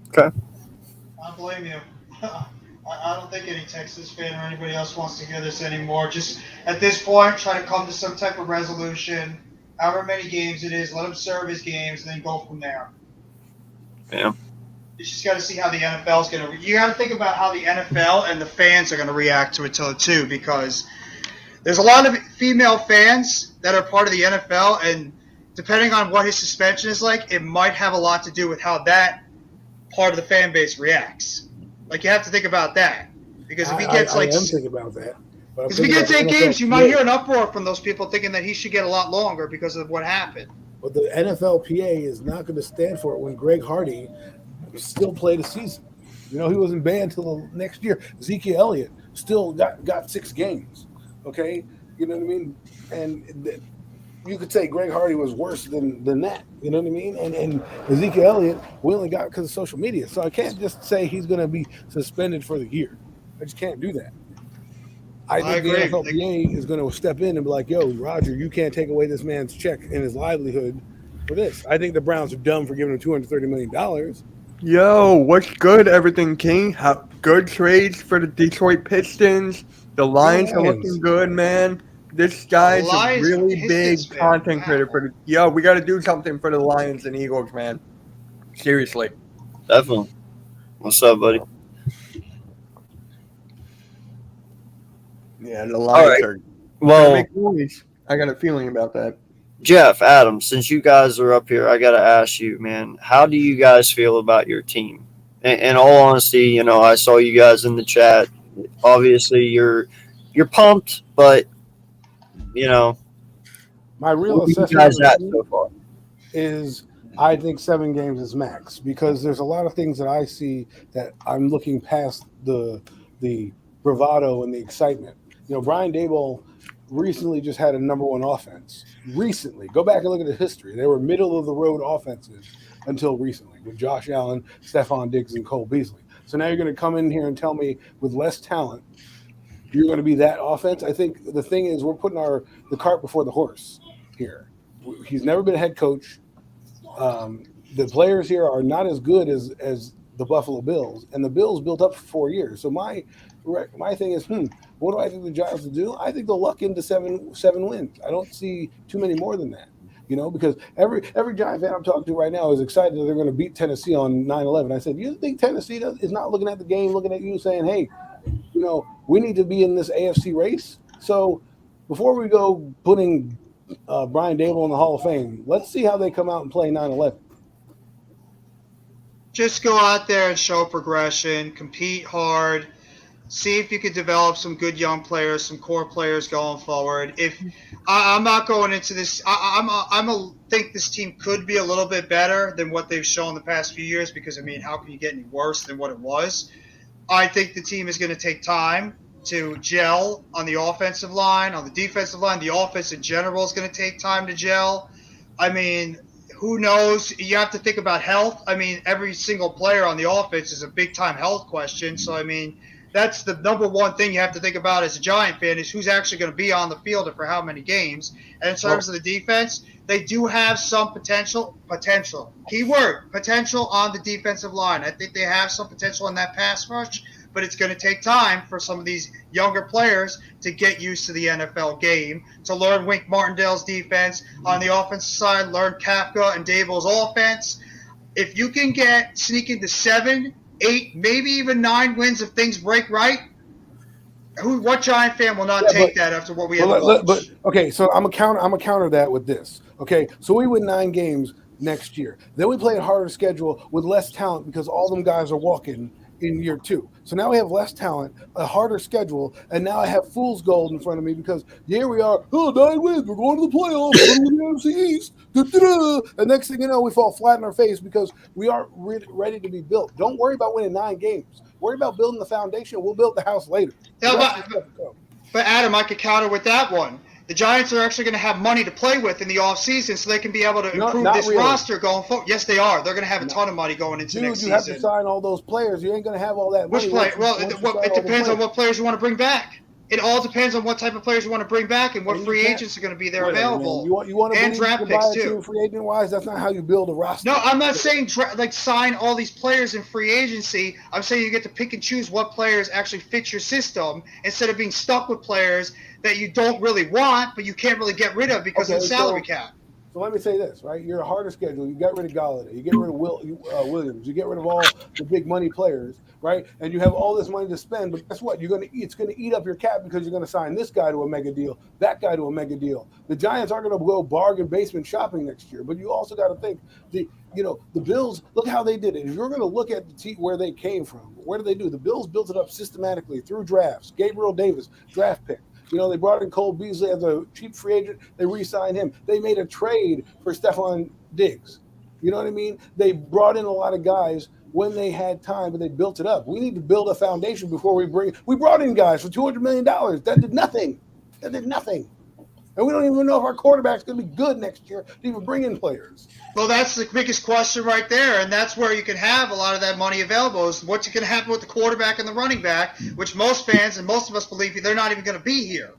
Okay. I don't blame you. I don't think any Texas fan or anybody else wants to hear this anymore. Just at this point, try to come to some type of resolution. However many games it is, let him serve his games and then go from there. Yeah. You just got to see how the NFL is going to. You got to think about how the NFL and the fans are going to react to it too, because there's a lot of female fans that are part of the NFL, and depending on what his suspension is like, it might have a lot to do with how that part of the fan base reacts. Like, you have to think about that, because if he gets I am thinking about that. Because if he gets 8 games, you might hear an uproar from those people thinking that he should get a lot longer because of what happened. But the NFLPA is not going to stand for it when Greg Hardy still played a season. He wasn't banned until the next year. Ezekiel Elliott still got 6 games. Okay? You know what I mean? And you could say Greg Hardy was worse than that. You know what I mean? And Ezekiel Elliott, we only got because of social media. So I can't just say he's going to be suspended for the year. I just can't do that. I think the NFLPA is going to step in and be like, yo, Roger, you can't take away this man's check and his livelihood for this. I think the Browns are dumb for giving him $230 million. Yo, what's good, Everything King? Good trades for the Detroit Pistons. The Lions are looking good, man. This guy's a really big content creator for the. Yo, we got to do something for the Lions and Eagles, man. Seriously. Definitely. What's up, buddy? Yeah, the Lions are. Well, I got a feeling about that. Jeff, Adam, since you guys are up here, I got to ask you, man, how do you guys feel about your team? In all honesty, I saw you guys in the chat. Obviously, you're pumped, but my real assessment so far is I think 7 games is max, because there's a lot of things that I see that I'm looking past the bravado and the excitement. Brian Daboll recently just had a number 1 offense. Recently, go back and look at the history. They were middle of the road offenses until recently with Josh Allen, Stephon Diggs, and Cole Beasley. So now you're going to come in here and tell me with less talent you're going to be that offense. I think the thing is we're putting the cart before the horse here. He's never been a head coach. The players here are not as good as the Buffalo Bills, and the Bills built up for 4 years. So my thing is, what do I think the Giants will do? I think they'll luck into seven wins. I don't see too many more than that, because every Giant fan I'm talking to right now is excited that they're going to beat Tennessee on 9/11. I said, you think Tennessee is not looking at the game, looking at you saying, hey, we need to be in this AFC race. So before we go putting Brian Dable in the Hall of Fame, let's see how they come out and play 9/11. Just go out there and show progression, compete hard, see if you could develop some good young players, some core players going forward. If I'm not going into this, I think this team could be a little bit better than what they've shown the past few years, because, I mean, how can you get any worse than what it was? I think the team is going to take time to gel on the offensive line, on the defensive line. The offense in general is going to take time to gel. I mean, who knows? You have to think about health. I mean, every single player on the offense is a big-time health question. So, I mean, that's the number one thing you have to think about as a Giant fan, is who's actually going to be on the field and for how many games. And in terms of the defense, they do have some potential, keyword, potential on the defensive line. I think they have some potential in that pass rush, but it's going to take time for some of these younger players to get used to the NFL game, to learn Wink Martindale's defense. On the offensive side, learn Kafka and Dable's offense. If you can sneak into 7, 8, maybe even 9 wins if things break right, what Giant fan will not take that after what we have watched? But okay, so I'm a counter that with this. Okay, so we win 9 games next year. Then we play a harder schedule with less talent because all them guys are walking in year 2. So now we have less talent, a harder schedule, and now I have fool's gold in front of me because here we are, 9 wins, we're going to the playoffs, we're going to the NFC East, and next thing you know, we fall flat in our face because we aren't ready to be built. Don't worry about winning 9 games. Worry about building the foundation. We'll build the house later. Yeah, but Adam, I could counter with that one. The Giants are actually going to have money to play with in the offseason, so they can be able to improve this roster going forward. Yes, they are. They're going to have a ton of money going into next season. You have to sign all those players. You ain't going to have all that money. Which player? Well, it depends on what players you want to bring back. It all depends on what type of players you want to bring back and what free agents are going to be there available. You want to and draft picks too. Free agent wise, that's not how you build a roster. No, I'm not saying sign all these players in free agency. I'm saying you get to pick and choose what players actually fit your system instead of being stuck with players that you don't really want, but you can't really get rid of because of the salary cap. So let me say this, right? You're a harder schedule. You got rid of Galladay. You get rid of Williams. You get rid of all the big money players, right? And you have all this money to spend, but guess what? It's going to eat up your cap because you're going to sign this guy to a mega deal, that guy to a mega deal. The Giants aren't going to go bargain basement shopping next year, but you also got to think the Bills. Look how they did it. If you're going to look at the team where they came from, what did they do? The Bills built it up systematically through drafts. Gabriel Davis, draft pick. They brought in Cole Beasley as a cheap free agent. They re-signed him. They made a trade for Stephon Diggs. You know what I mean? They brought in a lot of guys when they had time, but they built it up. We need to build a foundation before we brought in guys for $200 million. That did nothing. And we don't even know if our quarterback's going to be good next year to even bring in players. Well, that's the biggest question right there, and that's where you can have a lot of that money available is what's going to happen with the quarterback and the running back, which most fans and most of us believe they're not even going to be here.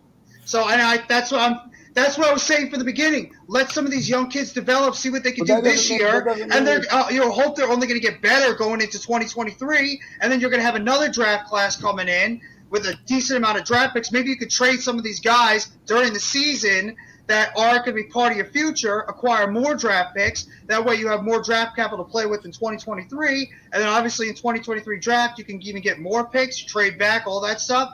So, that's what I was saying from the beginning. Let some of these young kids develop, see what they can do this year, and hope they're only going to get better going into 2023, and then you're going to have another draft class coming in with a decent amount of draft picks. Maybe you could trade some of these guys during the season that are going to be part of your future, acquire more draft picks. That way you have more draft capital to play with in 2023. And then obviously in 2023 draft, you can even get more picks, trade back, all that stuff.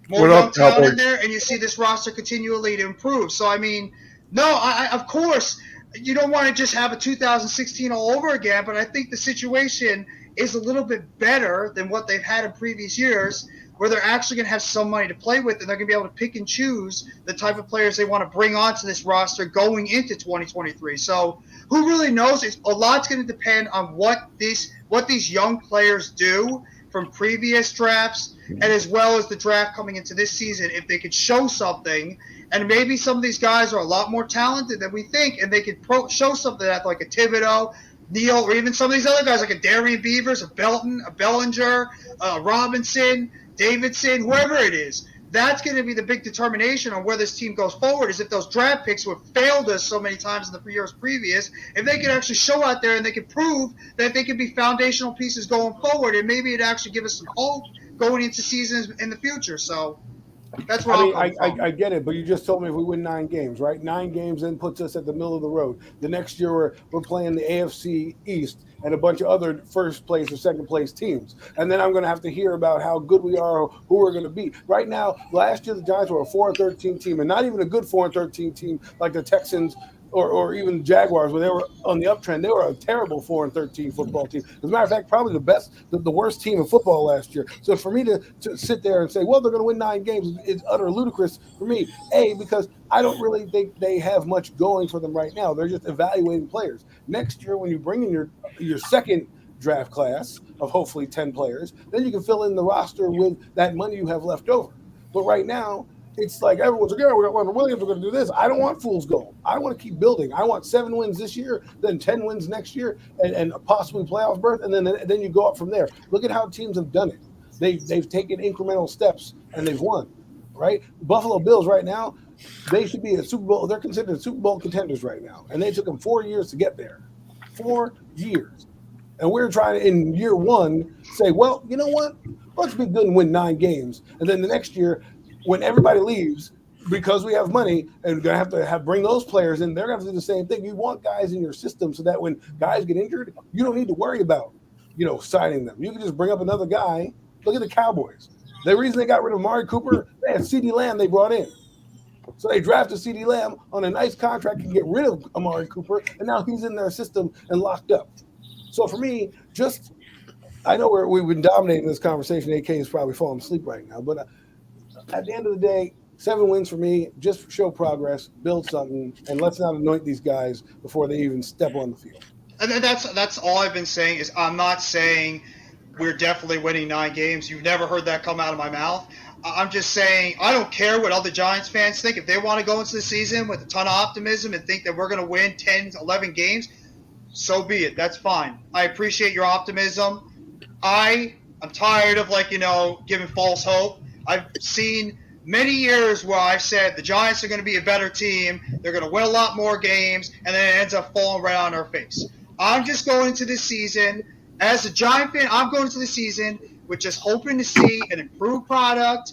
More young talent in there, and you see this roster continually to improve. So, I mean, of course, you don't want to just have a 2016 all over again, but I think the situation is a little bit better than what they've had in previous years, where they're actually going to have some money to play with, and they're going to be able to pick and choose the type of players they want to bring onto this roster going into 2023. So who really knows? A lot's going to depend on what these young players do from previous drafts and as well as the draft coming into this season. If they could show something, and maybe some of these guys are a lot more talented than we think, and they could show something that like a Thibodeau, Neal, or even some of these other guys like a Darian Beavers, a Belton, a Bellinger, Robinson, Davidson, whoever it is. That's going to be the big determination on where this team goes forward, is if those draft picks who have failed us so many times in the years previous, if they can actually show out there and they can prove that they can be foundational pieces going forward, and maybe it actually give us some hope going into seasons in the future. So, That's where I get it, but you just told me if we win 9 games, right? 9 games then puts us at the middle of the road. The next year we're playing the AFC East and a bunch of other first place or second place teams, and then I'm going to have to hear about how good we are, who we're going to beat. Right now, last year the Giants were a 4-13 team, and not even a good 4-13 team like the Texans. Or even Jaguars, where they were on the uptrend. They were a terrible 4-13 football team. As a matter of fact, probably the worst team in football last year. So for me to sit there and say, well, they're going to win 9 games, it's utter ludicrous for me. Because I don't really think they have much going for them right now. They're just evaluating players. Next year, when you bring in your second draft class of hopefully 10 players, then you can fill in the roster with that money you have left over. But right now, it's like everyone's like, yeah, we got Leonard Williams, we're going to do this. I don't want fool's gold. I want to keep building. I want 7 wins this year, then 10 wins next year, and possibly playoff berth, and then you go up from there. Look at how teams have done it. They've taken incremental steps, and they've won, right? Buffalo Bills right now, they should be a Super Bowl. They're considered Super Bowl contenders right now, and they took them 4 years to get there. 4 years. And we're trying to, in year 1, say, well, you know what? Let's be good and win 9 games. And then the next year, when everybody leaves, because we have money and we're going to have bring those players in, they're going to do the same thing. You want guys in your system so that when guys get injured, you don't need to worry about, signing them. You can just bring up another guy. Look at the Cowboys. The reason they got rid of Amari Cooper, they had CeeDee Lamb they brought in. So they drafted CeeDee Lamb on a nice contract and get rid of Amari Cooper, and now he's in their system and locked up. So for me, I know we've been dominating this conversation. AK is probably falling asleep right now, but at the end of the day, 7 wins for me. Just show progress, build something, and let's not anoint these guys before they even step on the field. And that's all I've been saying is I'm not saying we're definitely winning 9 games. You've never heard that come out of my mouth. I'm just saying I don't care what other Giants fans think. If they want to go into the season with a ton of optimism and think that we're going to win 10, 11 games, so be it. That's fine. I appreciate your optimism. I'm tired of giving false hope. I've seen many years where I've said the Giants are going to be a better team, they're going to win a lot more games, and then it ends up falling right on our face. I'm just going into this season, as a Giant fan, I'm going into the season with just hoping to see an improved product,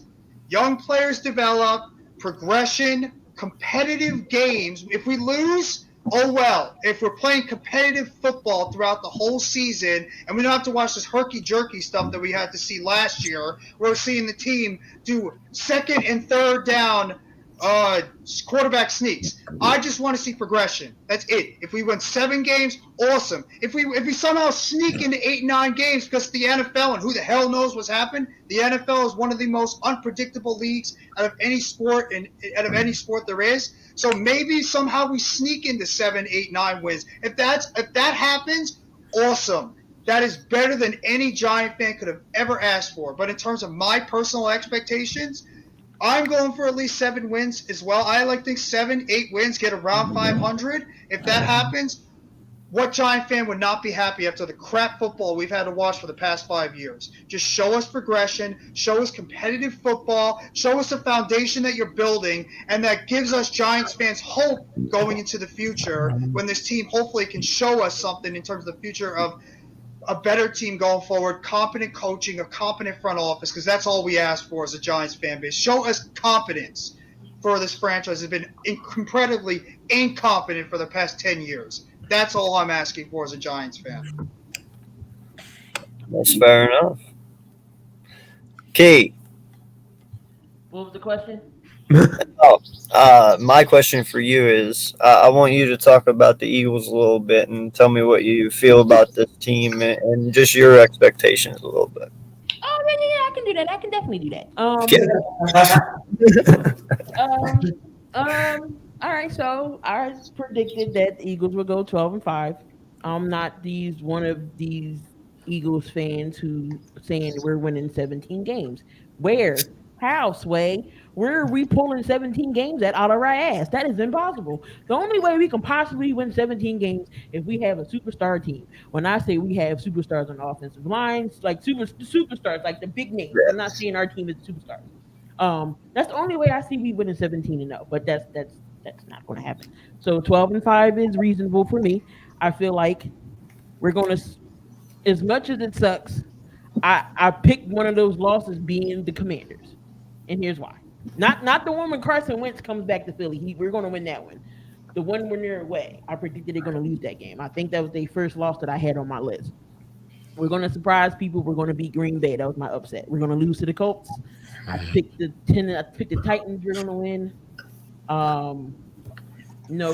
young players develop, progression, competitive games. If we lose, oh well. If we're playing competitive football throughout the whole season and we don't have to watch this herky-jerky stuff that we had to see last year, where we're seeing the team do second and third down quarterback sneaks. I just want to see progression. That's it. If we win 7 games, awesome. If we somehow sneak into 8, 9 games because of the NFL and who the hell knows what's happened, the NFL is one of the most unpredictable leagues out of any sport there is. So maybe somehow we sneak into 7, 8, 9 wins. If that happens, awesome. That is better than any Giant fan could have ever asked for. But in terms of my personal expectations, I'm going for at least 7 wins as well. I like to think 7, 8 wins, get around 500. If that happens, what Giant fan would not be happy after the crap football we've had to watch for the past 5 years? Just show us progression, show us competitive football, show us a foundation that you're building, and that gives us Giants fans hope going into the future when this team hopefully can show us something in terms of the future of a better team going forward, competent coaching, a competent front office, because that's all we ask for as a Giants fan base. Show us competence, for this franchise has been incredibly incompetent for the past 10 years. That's all I'm asking for as a Giants fan. That's fair enough. Kate. What was the question? My question for you is, I want you to talk about the Eagles a little bit and tell me what you feel about this team and just your expectations a little bit. Oh, yeah, I can do that. I can definitely do that. All right, so I predicted that the Eagles would go 12-5. I'm not one of these Eagles fans who saying we're winning 17 games. Where? How, Sway? Where are we pulling 17 games out of our ass? That is impossible. The only way we can possibly win 17 games if we have a superstar team. When I say we have superstars on the offensive lines, like superstars, like the big names. I'm not saying our team is superstars. That's the only way I see we winning 17-0. But that's not going to happen. So 12-5 is reasonable for me. I feel like we're going to, as much as it sucks, I picked one of those losses being the Commanders. And here's why. Not the one when Carson Wentz comes back to Philly. We're going to win that one. The one when they're away, I predicted they're going to lose that game. I think that was their first loss that I had on my list. We're going to surprise people. We're going to beat Green Bay. That was my upset. We're going to lose to the Colts. I picked the Titans. We're going to win.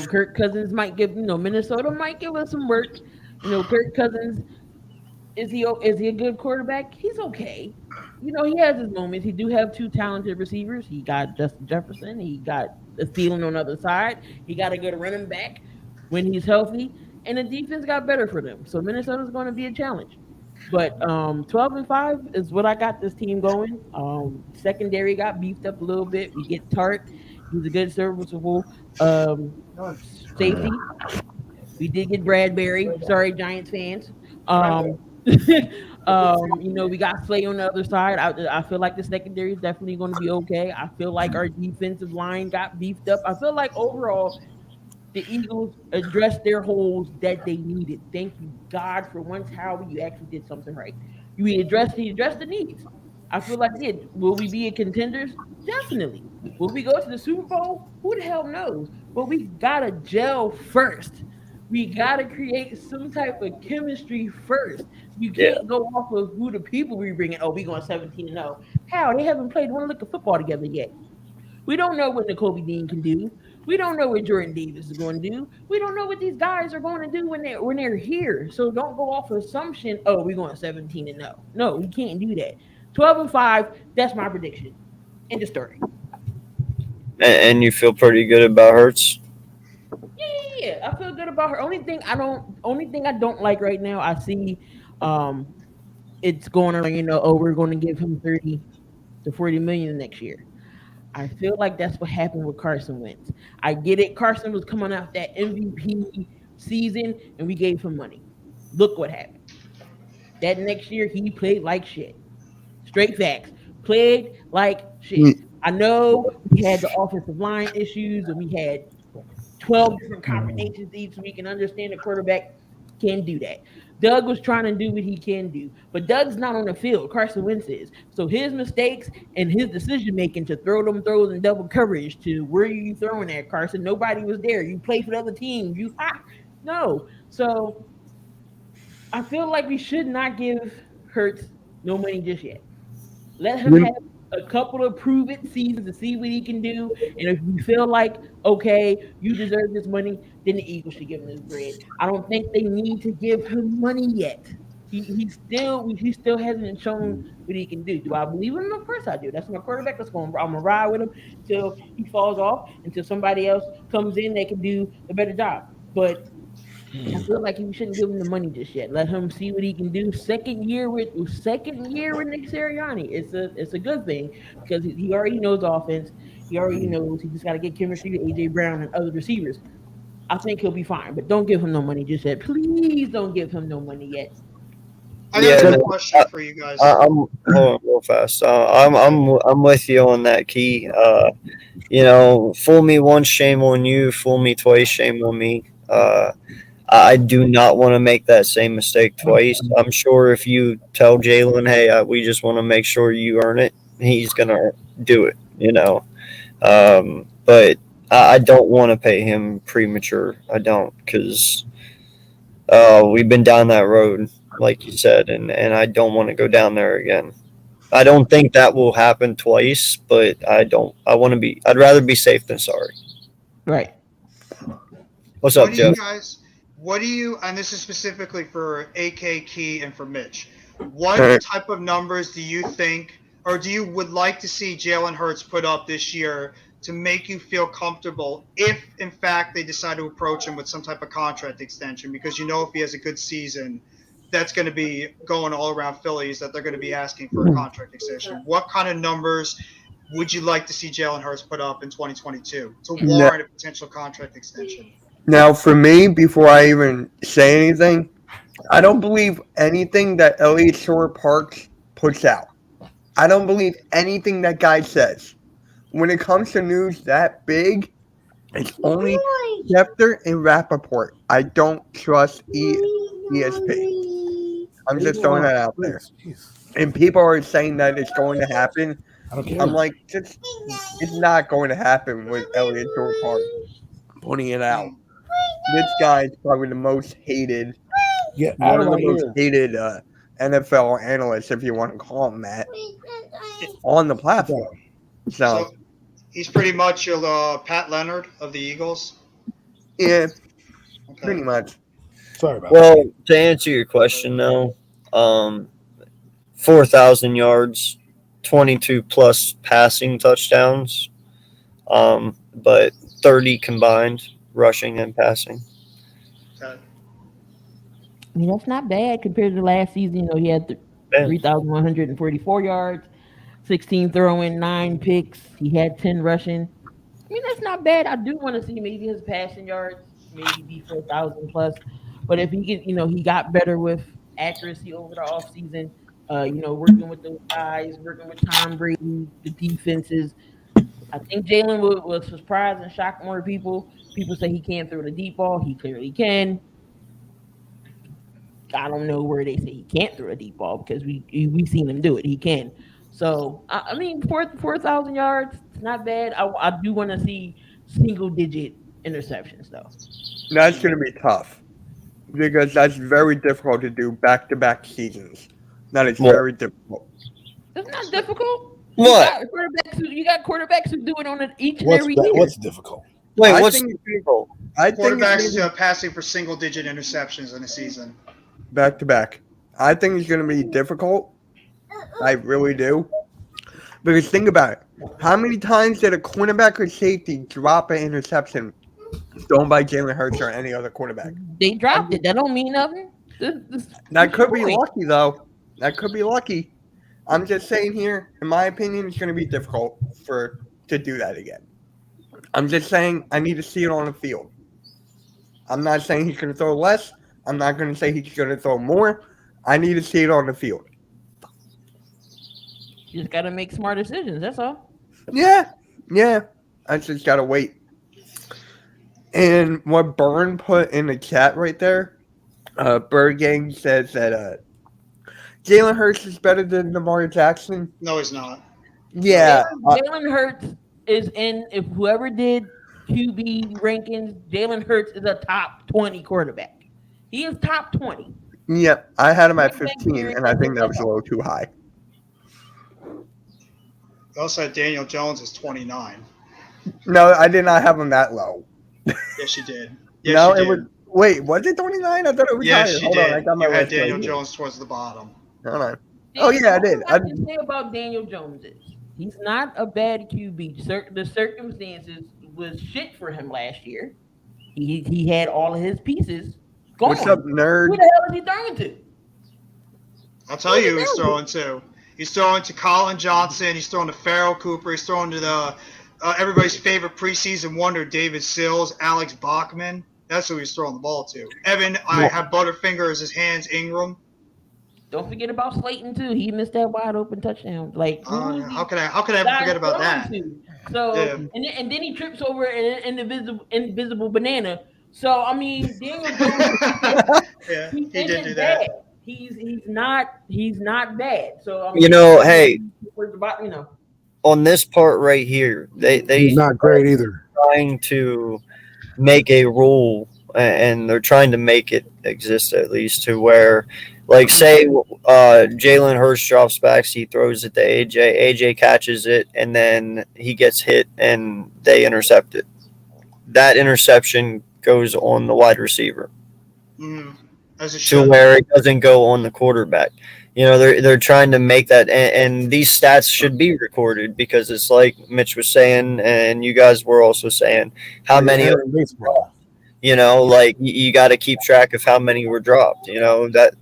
Kirk Cousins might give. Minnesota might give us some work. Kirk Cousins, is he a good quarterback? He's okay. He has his moments. He do have two talented receivers. He got Justin Jefferson. He got a Thielen on the other side. He got a good running back when he's healthy. And the defense got better for them. So Minnesota's going to be a challenge. But 12-5 is what I got this team going. Secondary got beefed up a little bit. We get Tart. He's a good serviceable safety. We did get Bradbury. Sorry, Giants fans. We got Slay on the other side. I feel like the secondary is definitely going to be okay. I feel like our defensive line got beefed up. I feel like overall the Eagles addressed their holes that they needed. Thank you, God, for once, Howie, you actually did something right. You addressed the needs. I feel like they did. Will we be a contenders? Definitely. Will we go to the Super Bowl? Who the hell knows? But we gotta gel first. We gotta create some type of chemistry first. You can't go off of who the people we bringing. Oh, we going 17-0. How? They haven't played one lick of football together yet. We don't know what Nakobe Dean can do. We don't know what Jordan Davis is going to do. We don't know what these guys are going to do when they're here. So don't go off of assumption. Oh, we're going 17-0. No, we can't do that. 12-5. That's my prediction. End of story. And you feel pretty good about Hurts? Yeah, I feel good about her. Only thing I don't like right now, I see it's going on, we're going to give him 30 to 40 million next year. I feel like that's what happened with Carson Wentz. I get it. Carson was coming out that MVP season, and we gave him money. Look what happened. That next year, he played like shit. Straight facts. Played like shit. I know we had the offensive line issues, and we had 12 different combinations each week, and understand the quarterback can do that. Doug was trying to do what he can do, but Doug's not on the field. Carson Wentz is. So his mistakes and his decision-making to throw them throws in double coverage to where are you throwing at, Carson? Nobody was there. You played for the other team. No. So I feel like we should not give Hurts no money just yet. Let him have a couple of prove-it seasons to see what he can do. And if you feel like, okay, you deserve this money, then the Eagles should give him his bread. I don't think they need to give him money yet. He still hasn't shown what he can do. Do I believe in him? Of course I do. That's my quarterback. I'm gonna ride with him until he falls off, until somebody else comes in that can do a better job. But I feel like you shouldn't give him the money just yet. Let him see what he can do. Second year with Nick Sirianni. It's a good thing because he already knows offense. He already knows. He just got to get chemistry to AJ Brown and other receivers. I think he'll be fine, but don't give him no money just yet. Please don't give him no money yet. I got a question for you guys. Hold on real fast. I'm with you on that, Key. Fool me once, shame on you. Fool me twice, shame on me. I do not want to make that same mistake twice. I'm sure if you tell Jalen, hey, we just want to make sure you earn it, he's going to do it, But I don't want to pay him premature. I don't, because we've been down that road, like you said, and I don't want to go down there again. I don't think that will happen twice, but I'd rather be safe than sorry. Right. What's up, Jeff? What do you, and this is specifically for AK, Key, and for Mitch, what type of numbers do you think, or would like to see Jalen Hurts put up this year to make you feel comfortable if, in fact, they decide to approach him with some type of contract extension? Because if he has a good season, that's going to be going all around Phillies that they're going to be asking for a contract extension. What kind of numbers would you like to see Jalen Hurts put up in 2022 to warrant a potential contract extension? Now, for me, before I even say anything, I don't believe anything that Elliot Shore-Parks puts out. I don't believe anything that guy says. When it comes to news that big, it's only Schefter and Rappaport. I don't trust ESP. I'm just throwing that out there. And people are saying that it's going to happen. I don't care. I'm like, it's not going to happen with Elliot George pointing it out. This guy is probably the most hated, Get one out of of the my most ear. hated NFL analysts, if you want to call him that, on the platform. So he's pretty much your Pat Leonard of the Eagles. yeah, Okay. pretty much. Sorry about Well, to answer your question, though, 4,000 yards, 22 plus passing touchdowns, but 30 combined rushing and passing. Okay. I mean, that's not bad compared to last season. You know, he had 3,144 yards, 16 throwing, 9 picks. He had 10 rushing. I mean, that's not bad. I do want to see maybe his passing yards maybe be 4,000 plus. But if he get, he got better with accuracy over the offseason, working with those guys, working with Tom Brady, the defenses. I think Jalen will surprise and shock more people. People say he can't throw the deep ball. He clearly can. I don't know where they say he can't throw a deep ball because we've seen him do it. He can. So I mean, 4,000 yards, it's not bad. I do want to see single digit interceptions though. That's going to be tough because that's very difficult to do back-to-back seasons. That is very difficult. It's not difficult. What? You got quarterbacks who do it on each and every year. What's difficult? Wait, I what's think difficult? Quarterbacks passing for single digit interceptions in a season. Back to back. I think it's going to be difficult. I really do. Because think about it. How many times did a cornerback or safety drop an interception thrown by Jalen Hurts or any other quarterback? They dropped it. That don't mean nothing. That could be lucky, though. That could be lucky. I'm just saying here, in my opinion, it's going to be difficult to do that again. I'm just saying I need to see it on the field. I'm not saying he's going to throw less. I'm not going to say he's going to throw more. I need to see it on the field. You just got to make smart decisions. That's all. Yeah. I just got to wait. And what Byrne put in the chat right there, Bird Gang says that Jalen Hurts is better than Lamar Jackson. No, he's not. Yeah. Jalen Hurts is in, if whoever did QB rankings, Jalen Hurts is a top 20 quarterback. He is top 20. Yep, I had him at 15, and I think that was a little too high. You also had Daniel Jones as 29. No, I did not have him that low. Yes, you did. Was. Wait, was it 29? I thought it was higher. Yes, you Hold did. on, I got my you had list right Daniel here. Jones towards the bottom. Hold on. Oh yeah, I did. What I can say about Daniel Jones is he's not a bad QB. The circumstances was shit for him last year. He had all of his pieces going. What's up, nerd? Who the hell is he throwing to? I'll tell you who he's throwing to. He's throwing to Colin Johnson. He's throwing to Farrell Cooper. He's throwing to the everybody's favorite preseason wonder, David Sills, Alex Bachman. That's who he's throwing the ball to. Evan, I have Butterfinger as his hands. Ingram. Don't forget about Slayton too. He missed that wide open touchdown. Like how can I ever forget about that? So and then he trips over an invisible banana. So I mean, Daniel Jones, he did do that. Bad. He's not bad. So I mean, hey, on this part right here, he's not great either. Trying to make a rule, and they're trying to make it exist at least to where, like, say Jalen Hurts drops back, he throws it to AJ catches it, and then he gets hit and they intercept it. That interception goes on the wide receiver. To where it doesn't go on the quarterback. They're trying to make that, and these stats should be recorded because it's like Mitch was saying, and you guys were also saying how many. You got to keep track of how many were dropped. That.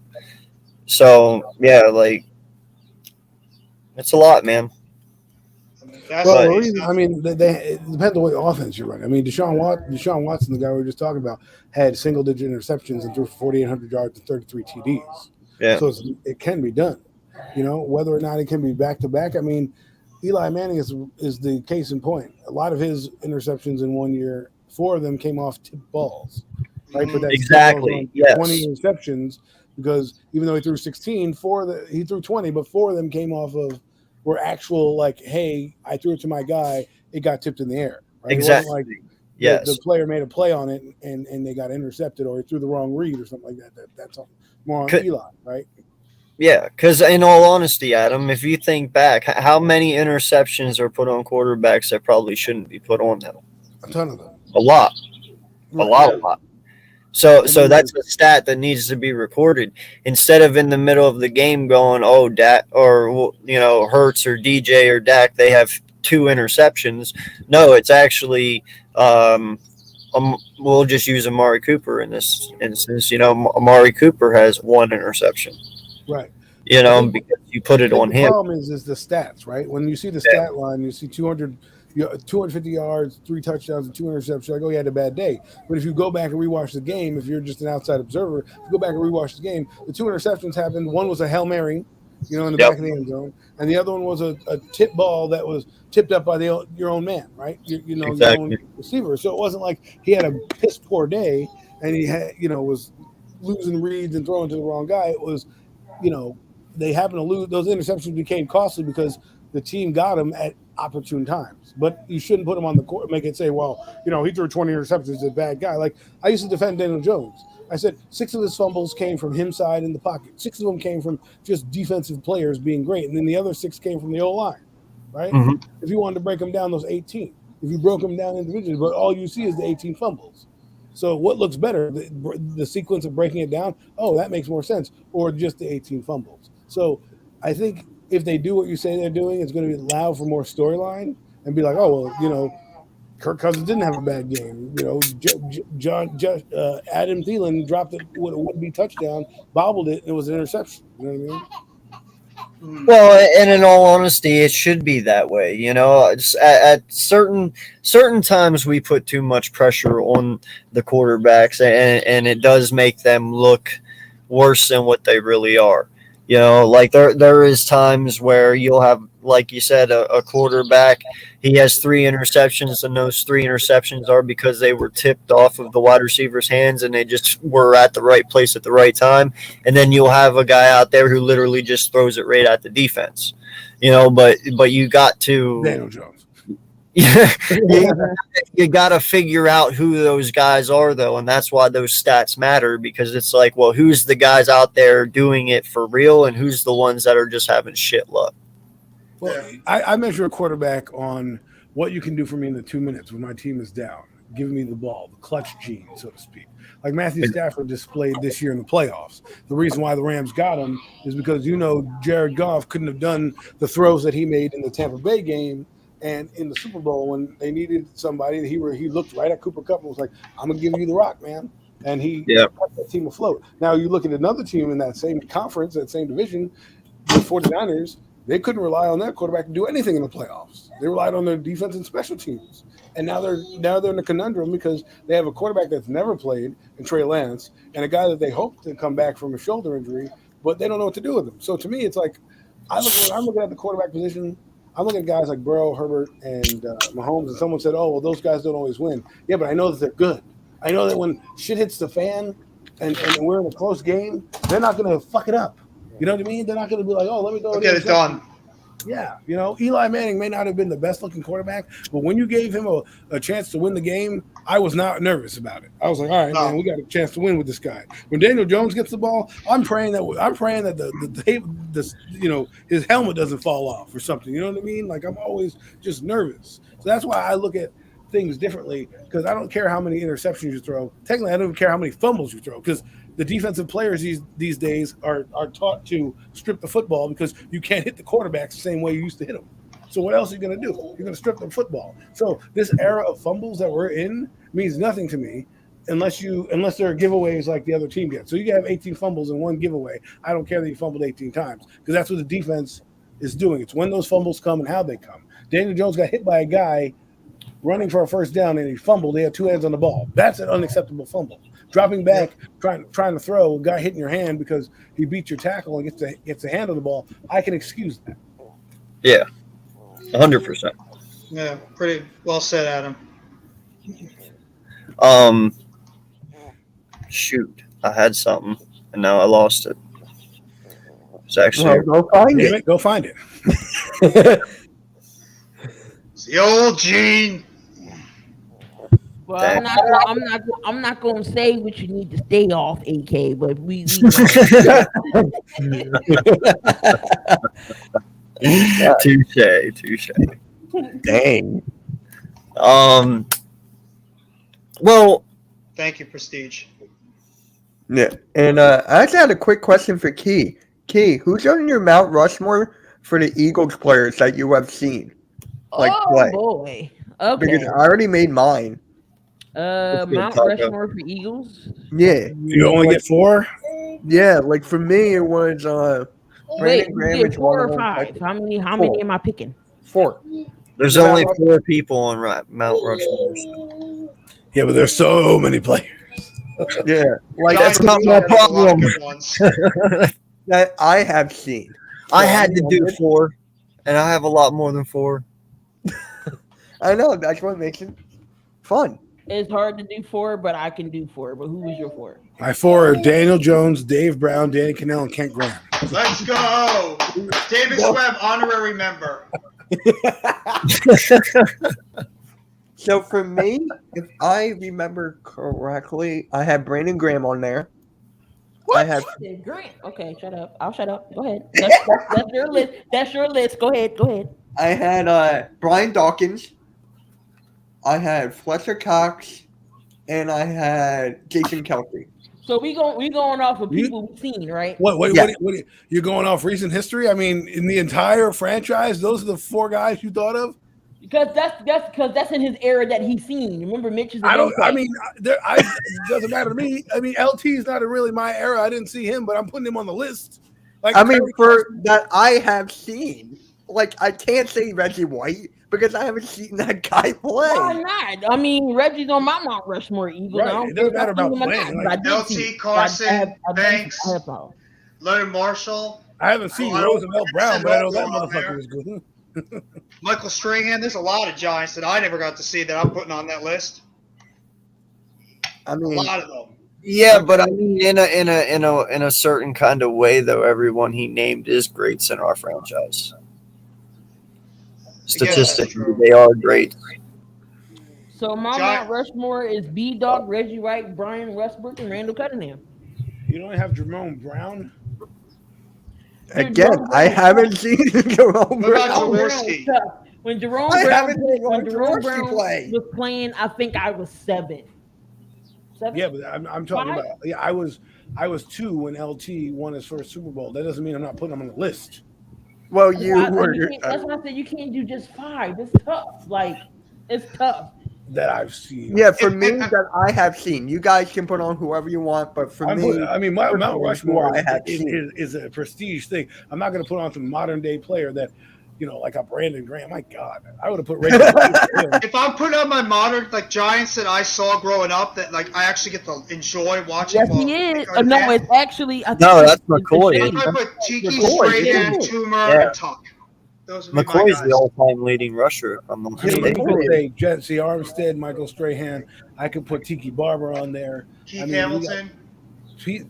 So yeah, like it's a lot, man. Well, I mean, it depends on what offense you're running. I mean, Deshaun Watson, the guy we were just talking about, had single-digit interceptions and threw 4,800 yards and 33 TDs. Yeah. So it can be done. Whether or not it can be back-to-back. I mean, Eli Manning is the case in point. A lot of his interceptions in 1 year, 4 of them came off tip balls. Right? But that's exactly. Yes. 20 interceptions because even though he threw 16, he threw 20, but 4 of them came off of were actual like, hey, I threw it to my guy, it got tipped in the air. Right? Exactly. It wasn't like yes. the player made a play on it and they got intercepted or he threw the wrong read or something like that. That's more on Eli, right? Yeah, because in all honesty, Adam, if you think back, how many interceptions are put on quarterbacks that probably shouldn't be put on them? A ton of them. A lot. Right. A lot. So that's a stat that needs to be recorded instead of in the middle of the game going, oh, Dak or Hurts or DJ or Dak, they have 2 interceptions. No, it's actually we'll just use Amari Cooper in this instance. Amari Cooper has 1 interception. Right. Because you put it on him. The problem is the stats, right? When you see the stat line, you see 250 yards, 3 touchdowns, and 2 interceptions. Like, oh, he had a bad day. But if you go back and rewatch the game, if you're just an outside observer, if you go back and rewatch the game, the 2 interceptions happened. One was a Hail Mary, in the back of the end zone, and the other one was a tip ball that was tipped up by your own man, right? Your own receiver. So it wasn't like he had a piss poor day and he had was losing reads and throwing to the wrong guy. It was they happened to lose. Those interceptions became costly because the team got him at opportune times. But you shouldn't put him on the court, make it say, well, he threw 20 interceptions, he's a bad guy. Like, I used to defend Daniel Jones. I said 6 of his fumbles came from him side in the pocket. 6 of them came from just defensive players being great. And then the other 6 came from the O-line, right? Mm-hmm. If you wanted to break them down, those 18. If you broke them down individually, but all you see is the 18 fumbles. So what looks better, the sequence of breaking it down? Oh, that makes more sense. Or just the 18 fumbles. So I think if they do what you say they're doing, it's going to be allowed for more storyline and be like, oh, well, Kirk Cousins didn't have a bad game. Adam Thielen dropped it with a would-be touchdown, bobbled it, and it was an interception. You know what I mean? Well, and in all honesty, it should be that way. At certain times we put too much pressure on the quarterbacks, and it does make them look worse than what they really are. Like there is times where you'll have, like you said, a quarterback, he has 3 interceptions, and those 3 interceptions are because they were tipped off of the wide receiver's hands and they just were at the right place at the right time. And then you'll have a guy out there who literally just throws it right at the defense. But you got to Daniel Jones. You got to figure out who those guys are, though, and that's why those stats matter, because it's like, well, who's the guys out there doing it for real, and who's the ones that are just having shit luck? Well, I measure a quarterback on what you can do for me in the 2 minutes when my team is down, giving me the ball, the clutch gene, so to speak. Like Matthew Stafford displayed this year in the playoffs. The reason why the Rams got him is because Jared Goff couldn't have done the throws that he made in the Tampa Bay game. And in the Super Bowl, when they needed somebody, he looked right at Cooper Kupp and was like, I'm going to give you the rock, man. And he kept that team afloat. Now, you look at another team in that same conference, that same division, the 49ers, they couldn't rely on their quarterback to do anything in the playoffs. They relied on their defense and special teams. And now they're in a conundrum because they have a quarterback that's never played in Trey Lance and a guy that they hope to come back from a shoulder injury, but they don't know what to do with him. So to me, it's like I'm looking at the quarterback position. I'm looking at guys like Burrow, Herbert, and Mahomes, and someone said, oh, well, those guys don't always win. Yeah, but I know that they're good. I know that when shit hits the fan and we're in a close game, they're not going to fuck it up. You know what I mean? They're not going to be like, oh, let me go get it done. Yeah, Eli Manning may not have been the best-looking quarterback, but when you gave him a chance to win the game, I was not nervous about it. I was like, all right, man, we got a chance to win with this guy. When Daniel Jones gets the ball, I'm praying that his helmet doesn't fall off or something. You know what I mean? Like, I'm always just nervous. So that's why I look at things differently, because I don't care how many interceptions you throw. Technically, I don't even care how many fumbles you throw, because the defensive players these days are taught to strip the football because you can't hit the quarterbacks the same way you used to hit them. So what else are you going to do? You're going to strip the football. So this era of fumbles that we're in means nothing to me unless there are giveaways like the other team gets. So you can have 18 fumbles in one giveaway. I don't care that you fumbled 18 times, because that's what the defense is doing. It's when those fumbles come and how they come. Daniel Jones got hit by a guy running for a first down and he fumbled. He had 2 hands on the ball. That's an unacceptable fumble. Dropping back, trying to throw, a guy hitting your hand because he beat your tackle and gets a hand on the ball, I can excuse that. Yeah, 100%. Yeah, pretty well said, Adam. Shoot, I had something and now I lost it. It's actually go find it. Go find it. It's the old Gene. Well, Damn. I'm not going to say what you need to stay off, AK. But we Touche. Dang. Well, Thank you, Prestige. Yeah. And I actually had a quick question for Key. Key, who's on your Mount Rushmore for the Eagles players that you have seen? Like play? boy. Okay. Because I already made mine. good, Mount Taco. Rushmore for Eagles. Yeah. You only get 4? Yeah, like for me it was Wait, Brandon Graham you is get 4 one or of them. 5? How many Four. am I picking? 4. there's Yeah, only Rush- 4 people on Mount Rushmore. Yeah, but there's so many players. Yeah. Like That's Giants not my have a lot of problem. good ones. that I have seen. I So, had to do mean, 4, and I have a lot more than 4. I know, that's what makes it fun. It's hard to do 4, but I can do 4. But who was your 4? My 4 are Daniel Jones, Dave Brown, Danny Cannell, and Kent Graham. Let's go. David Webb, honorary member. So for me, if I remember correctly, I had Brandon Graham on there. I have Grant. Okay, shut up. I'll shut up. Go ahead. That's your list. That's your list. Go ahead. I had Brian Dawkins. I had Fletcher Cox, and I had Jason Kelsey. So we going off of people we've seen, right? What, Yeah. what you're going off recent history? I mean, in the entire franchise, those are the 4 guys you thought of? Because that's in his era that he's seen. Remember, Mitch is. It doesn't matter to me. I mean, LT is not really my era. I didn't see him, but I'm putting him on the list. Like, I mean, for that I have seen. Like, I can't say Reggie White because I haven't seen that guy play. Why not? I mean, Reggie's on my Mount Rushmore Eagle. Right, I don't it doesn't care if matter I about seen him or playing, not, like, but I did LT, see him. Carson, I Banks. have followed. Leonard Marshall, I haven't seen Oh, I don't- Roosevelt Brown, but I know that Going on motherfucker there. was good. Michael Strahan. There's a lot of Giants that I never got to see that I'm putting on that list. I A mean, lot of them. Yeah, but I mean, in a certain kind of way, though, everyone he named is greats in our franchise. Statistically, true. they are great. So my Giant- Mount Rushmore is B Dog, Reggie White, Brian Westbrook, and Randall Cunningham. You don't have Jerome Brown? again, I haven't seen Jerome What about Brown. Jaworski? When Jerome I Brown, haven't seen when Jerome Jaworski Brown play. was playing, I think I was 7. 7? Yeah, but I'm talking Five? about. Yeah, I was 2 when LT won his first Super Bowl. That doesn't mean I'm not putting him on the list. Well, That's you why- were. that's why I said you can't do just 5. It's tough. Like, it's tough. That I've seen. Yeah, for me, that I have seen. You guys can put on whoever you want, but for me, My Mount personally, Rushmore who I have seen. is a prestige thing. I'm not going to put on some modern day player that, like a Brandon Graham. My God, I would have put Reggie. If I'm putting on my modern Giants that I saw growing up, that I actually get to enjoy watching. Yes, while he is. they go to No, bed, it's actually. I No, think that's it's McCoy. Shady. I put Tiki, McCoy, Strahan, yeah. Toomer, Yeah. and Tuck. Those would be my McCoy's guys. the all-time leading rusher. If I'm not I mean, mistaken. you could say Jesse Armstead, Michael Strahan. I could put Tiki Barber on there. Keith I mean, Hamilton.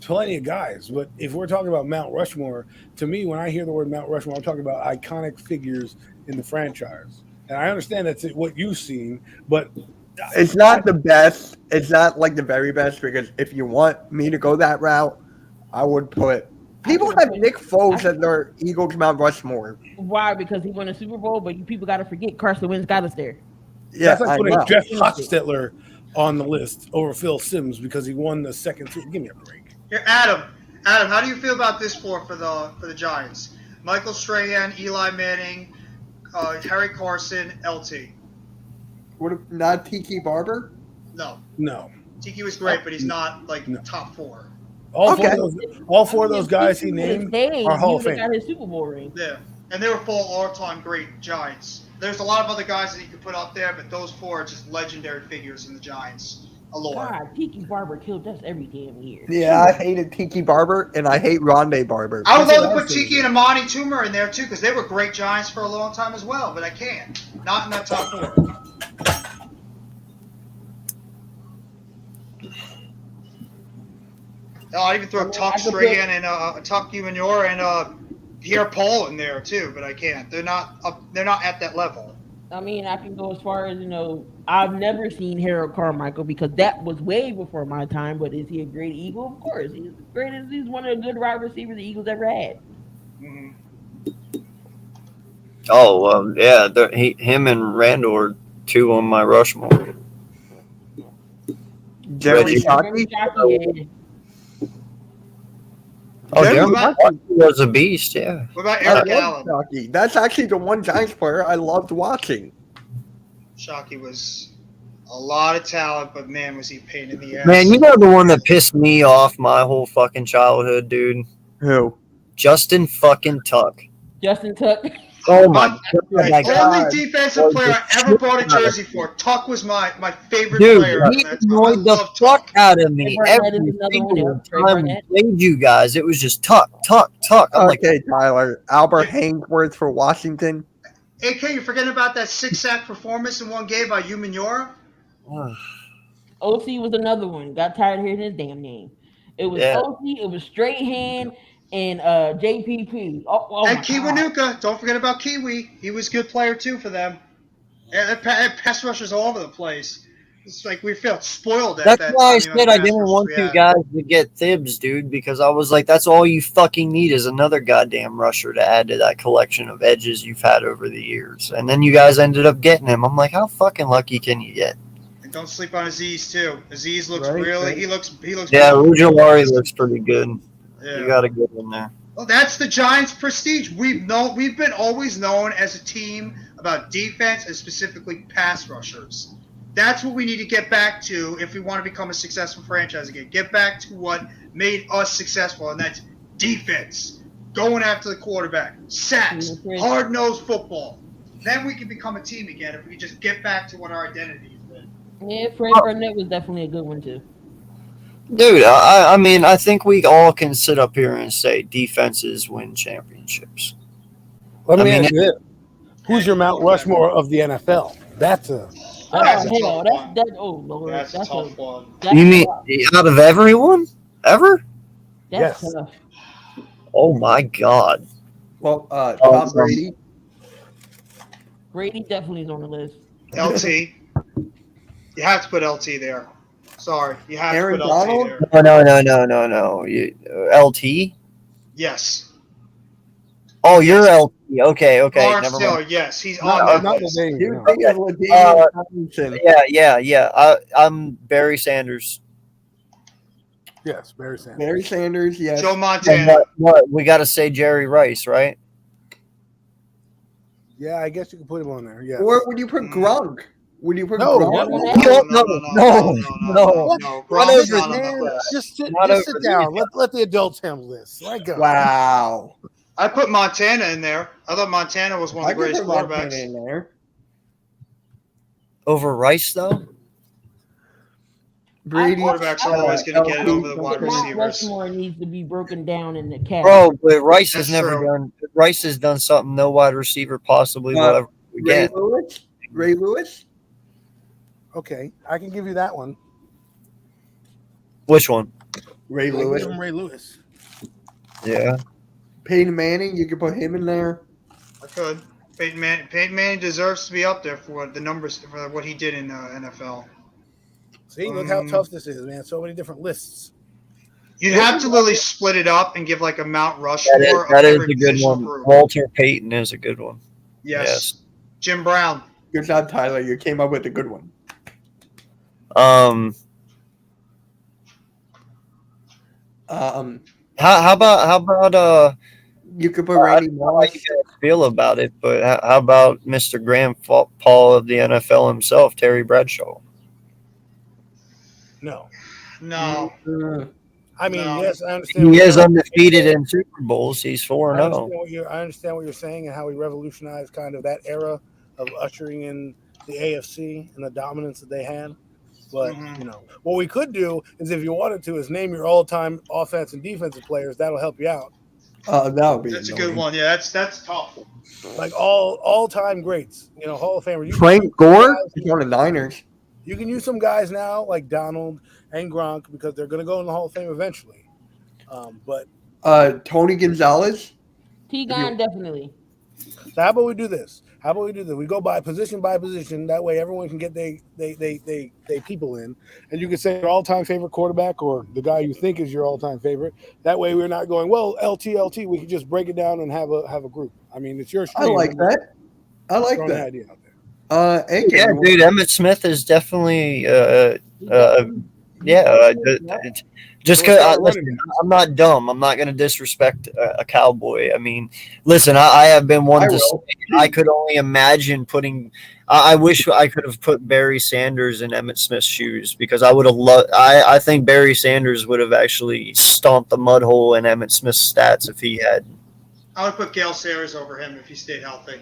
Plenty of guys. But if we're talking about Mount Rushmore, to me, when I hear the word Mount Rushmore, I'm talking about iconic figures in the franchise. And I understand that's what you've seen, but it's not the best. It's not like the very best because if you want me to go that route, I would put. People have Nick Foles as their Eagles Mount Rushmore. Why? Because he won a Super Bowl, but you people got to forget Carson Wentz got us there. Yeah, that's like I putting know. Jeff Hostetler on the list over Phil Simms because he won the second. Give me a break. Here, Adam, how do you feel about this for the Giants? Michael Strahan, Eli Manning, Harry Carson, LT. Not Tiki Barber? No. Tiki was great, but he's not No. top 4. All Okay. four of those guys he named are Hall of He Fame. got his Super Bowl ring. Yeah, and they were 4 all-time great Giants. There's a lot of other guys that you could put up there, but those 4 are just legendary figures in the Giants. Alone. God, Tiki Barber killed us every damn year. Yeah, I hated Tiki Barber and I hate Rondé Barber. I would That's love to what put I Tiki and Amani Toomer in there too, because they were great Giants for a long time as well, but I can't. Not in that top 4. I'll even throw Tuck Strahan and Tuck Umanor and hear Paul in there too, but I can't. They're not up. They're not at that level. I mean, I can go as far as, I've never seen Harold Carmichael because that was way before my time. But is he a great Eagle? Of course, he's great. He's one of the good wide receivers the Eagles ever had. Mm-hmm. Oh, yeah, him and Randall are two on my Rushmore. Jeremy Shockey, Shockey? yeah. Oh, Jeremy Jeremy Shockey was a beast, yeah. What about I Eric love Allen? Shockey. That's actually the one Giants player I loved watching. Shockey was a lot of talent, but man, was he a pain in the ass. Man, you know the one that pissed me off my whole fucking childhood, dude? Who? Justin fucking Tuck. Justin Tuck. Oh my god. my God. Only defensive player I ever bought a jersey for. Tuck was my favorite Dude, player. he That's why I annoyed the love fuck Tuck. out of me Trey Barnett every is another single one, yeah. Trey time we Barnett. played you guys. It was just Tuck. I'm like, Okay, Tyler. Albert Hainsworth for Washington. AK, you're forgetting about that 6-sack performance in one game by Hugh Manura? OC was another one. Got tired of hearing his damn name. It was Yeah. OC, it was Strahan, and JPP. Oh And my God. Kiwanuka. Don't forget about Kiwi. He was a good player, too, for them. And pass rushers all over the place. It's like we felt spoiled at that's that why I time, said I pass didn't rushers want we you had. guys to get Thibs, dude, because I was like, that's all you fucking need is another goddamn rusher to add to that collection of edges you've had over the years. And then you guys ended up getting him. I'm like, how fucking lucky can you get? And don't sleep on Aziz, too. Aziz looks Right, really right. he looks Yeah, good. Ujulari looks pretty good. Yeah. You got a good one there. Well, that's the Giants' prestige. We've been always known as a team about defense and specifically pass rushers. That's what we need to get back to if we want to become a successful franchise again. Get back to what made us successful, and that's defense. Going after the quarterback, sacks, Mhm. hard-nosed football. Then we can become a team again if we just get back to what our identity has been. Yeah, Fred Burnett was definitely a good one too. Dude, I mean, I think we all can sit up here and say defenses win championships. Let me I mean, ask you this: who's your Mount Rushmore of the NFL? That's a That's a hell, tough that's oh Lord, That's a tough one. that's You mean tough. out of everyone? Ever? That's Yes. tough. Oh my god. Well, Oh, Tom Brady. Brady definitely is on the list. LT. You have to put LT there. Sorry, you have Aaron to put LT Donald? there. No. LT? Yes. Oh, you're LT. Okay. Lawrence Never Taylor, mind. yes, he's not, on that not list. the name. You're No. thinking of LaDainian Tomlinson. Yeah. I'm Barry Sanders. Yes, Barry Sanders. Barry Sanders, yes. Joe And Montana. what? We got to say Jerry Rice, right? Yeah, I guess you could put him on there. Yeah. Or would you put Gronk? Would you put No, Gronk? No. Gronk's over not on the there. list. Just sit Not over down. Let the adults handle this. Let go. Wow. I put Montana in there. I thought Montana was one of I the could greatest put Montana quarterbacks. in there. Over Rice, though? Brady. Quarterbacks are always going to get it over the wide Mount receivers. Rushmore needs to be broken down in the category. Bro, but Rice has That's never true. done. Rice has done something no wide receiver possibly will ever Ray get. Lewis? Ray Lewis? Okay, I can give you that one. Which one? Ray I can Lewis. give him Ray Lewis. Yeah. Peyton Manning, you could put him in there. I could. Peyton Manning deserves to be up there for the numbers for what he did in NFL. See, look how tough this is, man. So many different lists. You'd have to literally split it up and give like a Mount Rushmore. That of is every a good positional one. group. Walter Payton is a good one. Yes. Jim Brown. Good job, Tyler. You came up with a good one. How about You could put I Randy don't know how Moss. you guys feel about it, but how about Mr. Graham Paul of the NFL himself, Terry Bradshaw? No. No. I mean, No. yes, I understand. He what is you're- undefeated in Super Bowls. He's 4-0. I understand what you're saying and how he revolutionized kind of that era of ushering in the AFC and the dominance that they had. But, Mhm. what we could do is if you wanted to is name your all-time offense and defensive players. That'll help you out. That would be That's a annoying. good one. Yeah, that's tough. Like all-time greats, Hall of Famer. Frank Gore? He's on the Niners. You can use some guys now like Donald and Gronk because they're going to go in the Hall of Fame eventually. But Tony Gonzalez? T-Gon, definitely. So how about we do this? We go by position. That way everyone can get they people in. And you can say your all-time favorite quarterback or the guy you think is your all-time favorite. That way we're not going, well, LT. We can just break it down and have a group. I mean, it's your stream. I like that. Idea out there. Yeah, dude, Emmitt Smith is definitely just because I'm not dumb. I'm not going to disrespect a Cowboy. I mean, listen, I have been one to say I could only imagine putting. I wish I could have put Barry Sanders in Emmitt Smith's shoes because I would have loved. I think Barry Sanders would have actually stomped the mud hole in Emmitt Smith's stats if he had. I would put Gale Sayers over him if he stayed healthy.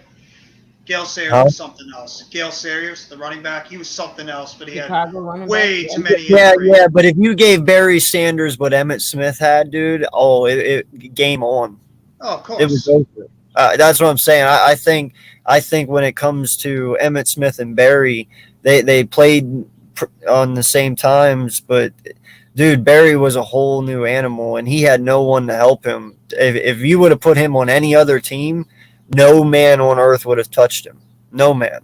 Gale Sayers was something else. Gale Sayers, the running back, he was something else, but he had way too many injuries. Yeah, but if you gave Barry Sanders what Emmitt Smith had, dude, it game on. Oh, of course. It was over. That's what I'm saying. I think when it comes to Emmitt Smith and Barry, they played on the same times, but dude, Barry was a whole new animal, and he had no one to help him. If you would have put him on any other team, no man on earth would have touched him. No man.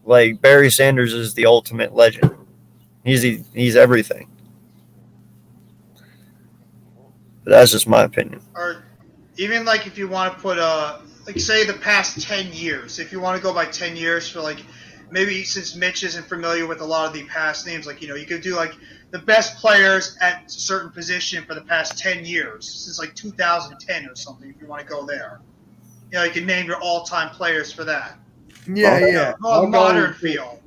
Like, Barry Sanders is the ultimate legend. He's everything. But that's just my opinion. Or even, like, if you want to put like, say the past 10 years. If you want to go by 10 years for, like, maybe since Mitch isn't familiar with a lot of the past names, like, you could do, like, the best players at a certain position for the past 10 years, since, like, 2010 or something, if you want to go there. You can name your all-time players for that. Yeah. Modern feel.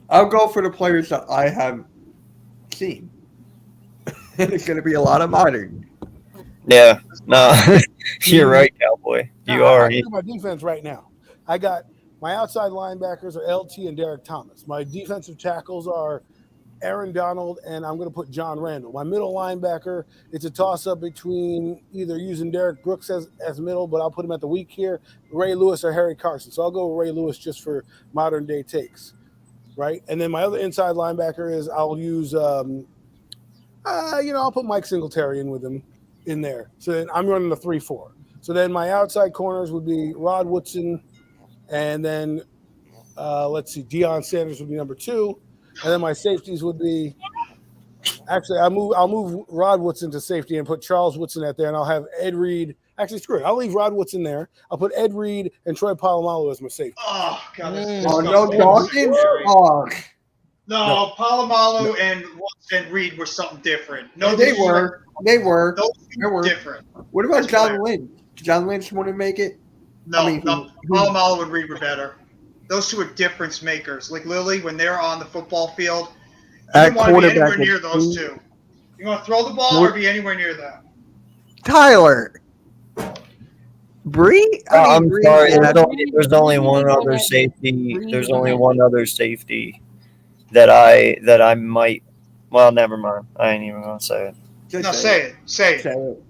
I'll go for the players that I have seen. It's going to be a lot of modern. Yeah. No, you're right, Cowboy. You are. I my defense right now. I got my outside linebackers are LT and Derek Thomas. My defensive tackles are Aaron Donald, and I'm going to put John Randall. My middle linebacker, it's a toss-up between either using Derek Brooks as middle, but I'll put him at the weak here, Ray Lewis or Harry Carson. So I'll go with Ray Lewis just for modern-day takes, right? And then my other inside linebacker is I'll use, I'll put Mike Singletary in with him in there. So then I'm running the 3-4. So then my outside corners would be Rod Woodson, and then, Deion Sanders would be number 2. And then my safeties would be actually I'll move Rod Woodson to safety and put Charles Woodson at there, and I'll have Ed Reed. Actually, screw it. I'll leave Rod Woodson there. I'll put Ed Reed and Troy Polamalu as my safety. Oh God! No Dawkins. No, Polamalu and Reed were something different. No, they were. They were different. What about John Lynch? Did John Lynch want to make it? No, Polamalu and Reed were better. Those two are difference makers. Like Lily, when they're on the football field, you don't want to be anywhere near those two. You want to throw the ball or be anywhere near them? Tyler. Bree? I'm sorry. There's only one other safety. There's only one other safety that I might. Well, never mind. I ain't even gonna say it. No, say it.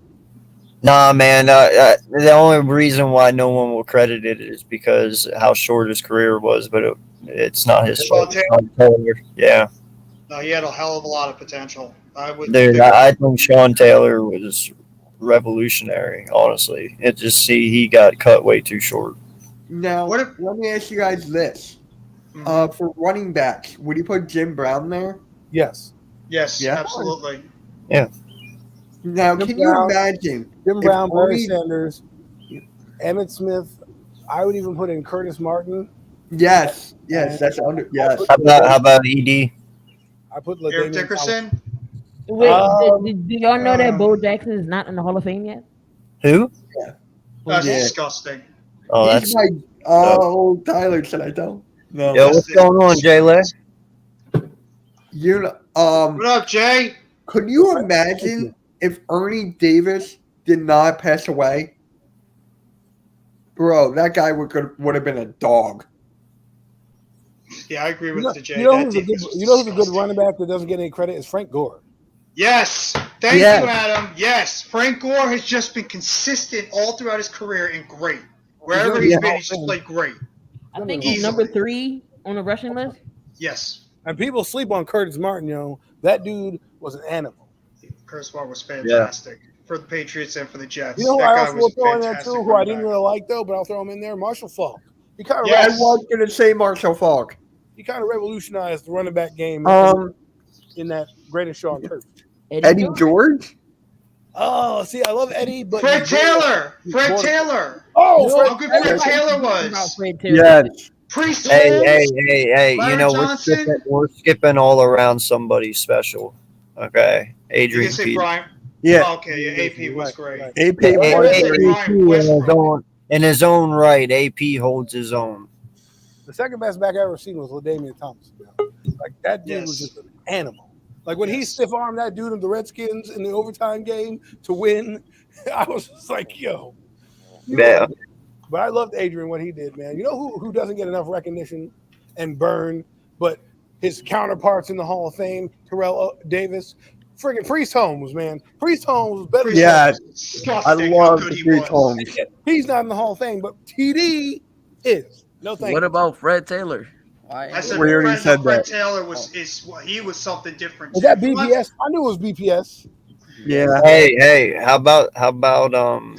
Nah, man. The only reason why no one will credit it is because how short his career was, but it's not his fault. Yeah. No, he had a hell of a lot of potential. I think Sean Taylor was revolutionary. Honestly, he got cut way too short. Now, let me ask you guys this: for running backs, would you put Jim Brown there? Yes. Yes. Yeah. Absolutely. Yeah. Now, can you imagine Jim Brown, Barry Sanders, Emmitt Smith? I would even put in Curtis Martin. Yes, that's under. Yes. How about ED? I put Eric Dickerson. Wait, do y'all know that Bo Jackson is not in the Hall of Fame yet? Who? Yeah. That's disgusting. Oh, that's Tyler said I don't. No. Yo, what's going on, Jay Lay? What up, Jay? Could you imagine if Ernie Davis did not pass away? Bro, that guy would have been a dog. Yeah, I agree with the Jay. You know who's a good running back that doesn't get any credit is Frank Gore. Yes. Thank you, Adam. Yes. Frank Gore has just been consistent all throughout his career and great. Wherever he's been, he's just played great. I think he's number 3 on the rushing list. Yes. And people sleep on Curtis Martin, That dude was an animal. Curtis Martin was fantastic. for the Patriots and for the Jets. You know who That I guy also was will throw in there fantastic too, who I running didn't back. really like though, but I'll throw him in there. Marshall Faulk. He kind of Yes. I was gonna say Marshall Faulk. revolutionized the running back game in that greatest show on turf. Eddie George. Oh, see, I love Eddie, but Fred Taylor. Fred Taylor. Oh, How good Fred Taylor was. Yes. Priest Hey, Holmes. hey! Larry You know Johnson. we're skipping all around somebody special. Okay, You Adrian can say Peterson. Brian. Yeah. Oh, okay, yeah, AP was great. AP Hey, was hey, great. AP in his own right, AP holds his own. The second best back I ever seen was LaDainian Thompson. Like that dude was just an animal. Like when he stiff armed that dude in the Redskins in the overtime game to win, I was just like, yo. Yeah. But I loved Adrian, what he did, man. You know who doesn't get enough recognition and burn, but his counterparts in the Hall of Fame, Terrell Davis, friggin' Priest Holmes, man. Priest Holmes was better. Yeah, I love good he Priest Holmes. He's not in the Hall of Fame, but TD is. No thank What you. about Fred Taylor? I said We already said Fred that. Taylor he was something different. Was too. that BPS? I knew it was BPS. Yeah. Hey, how about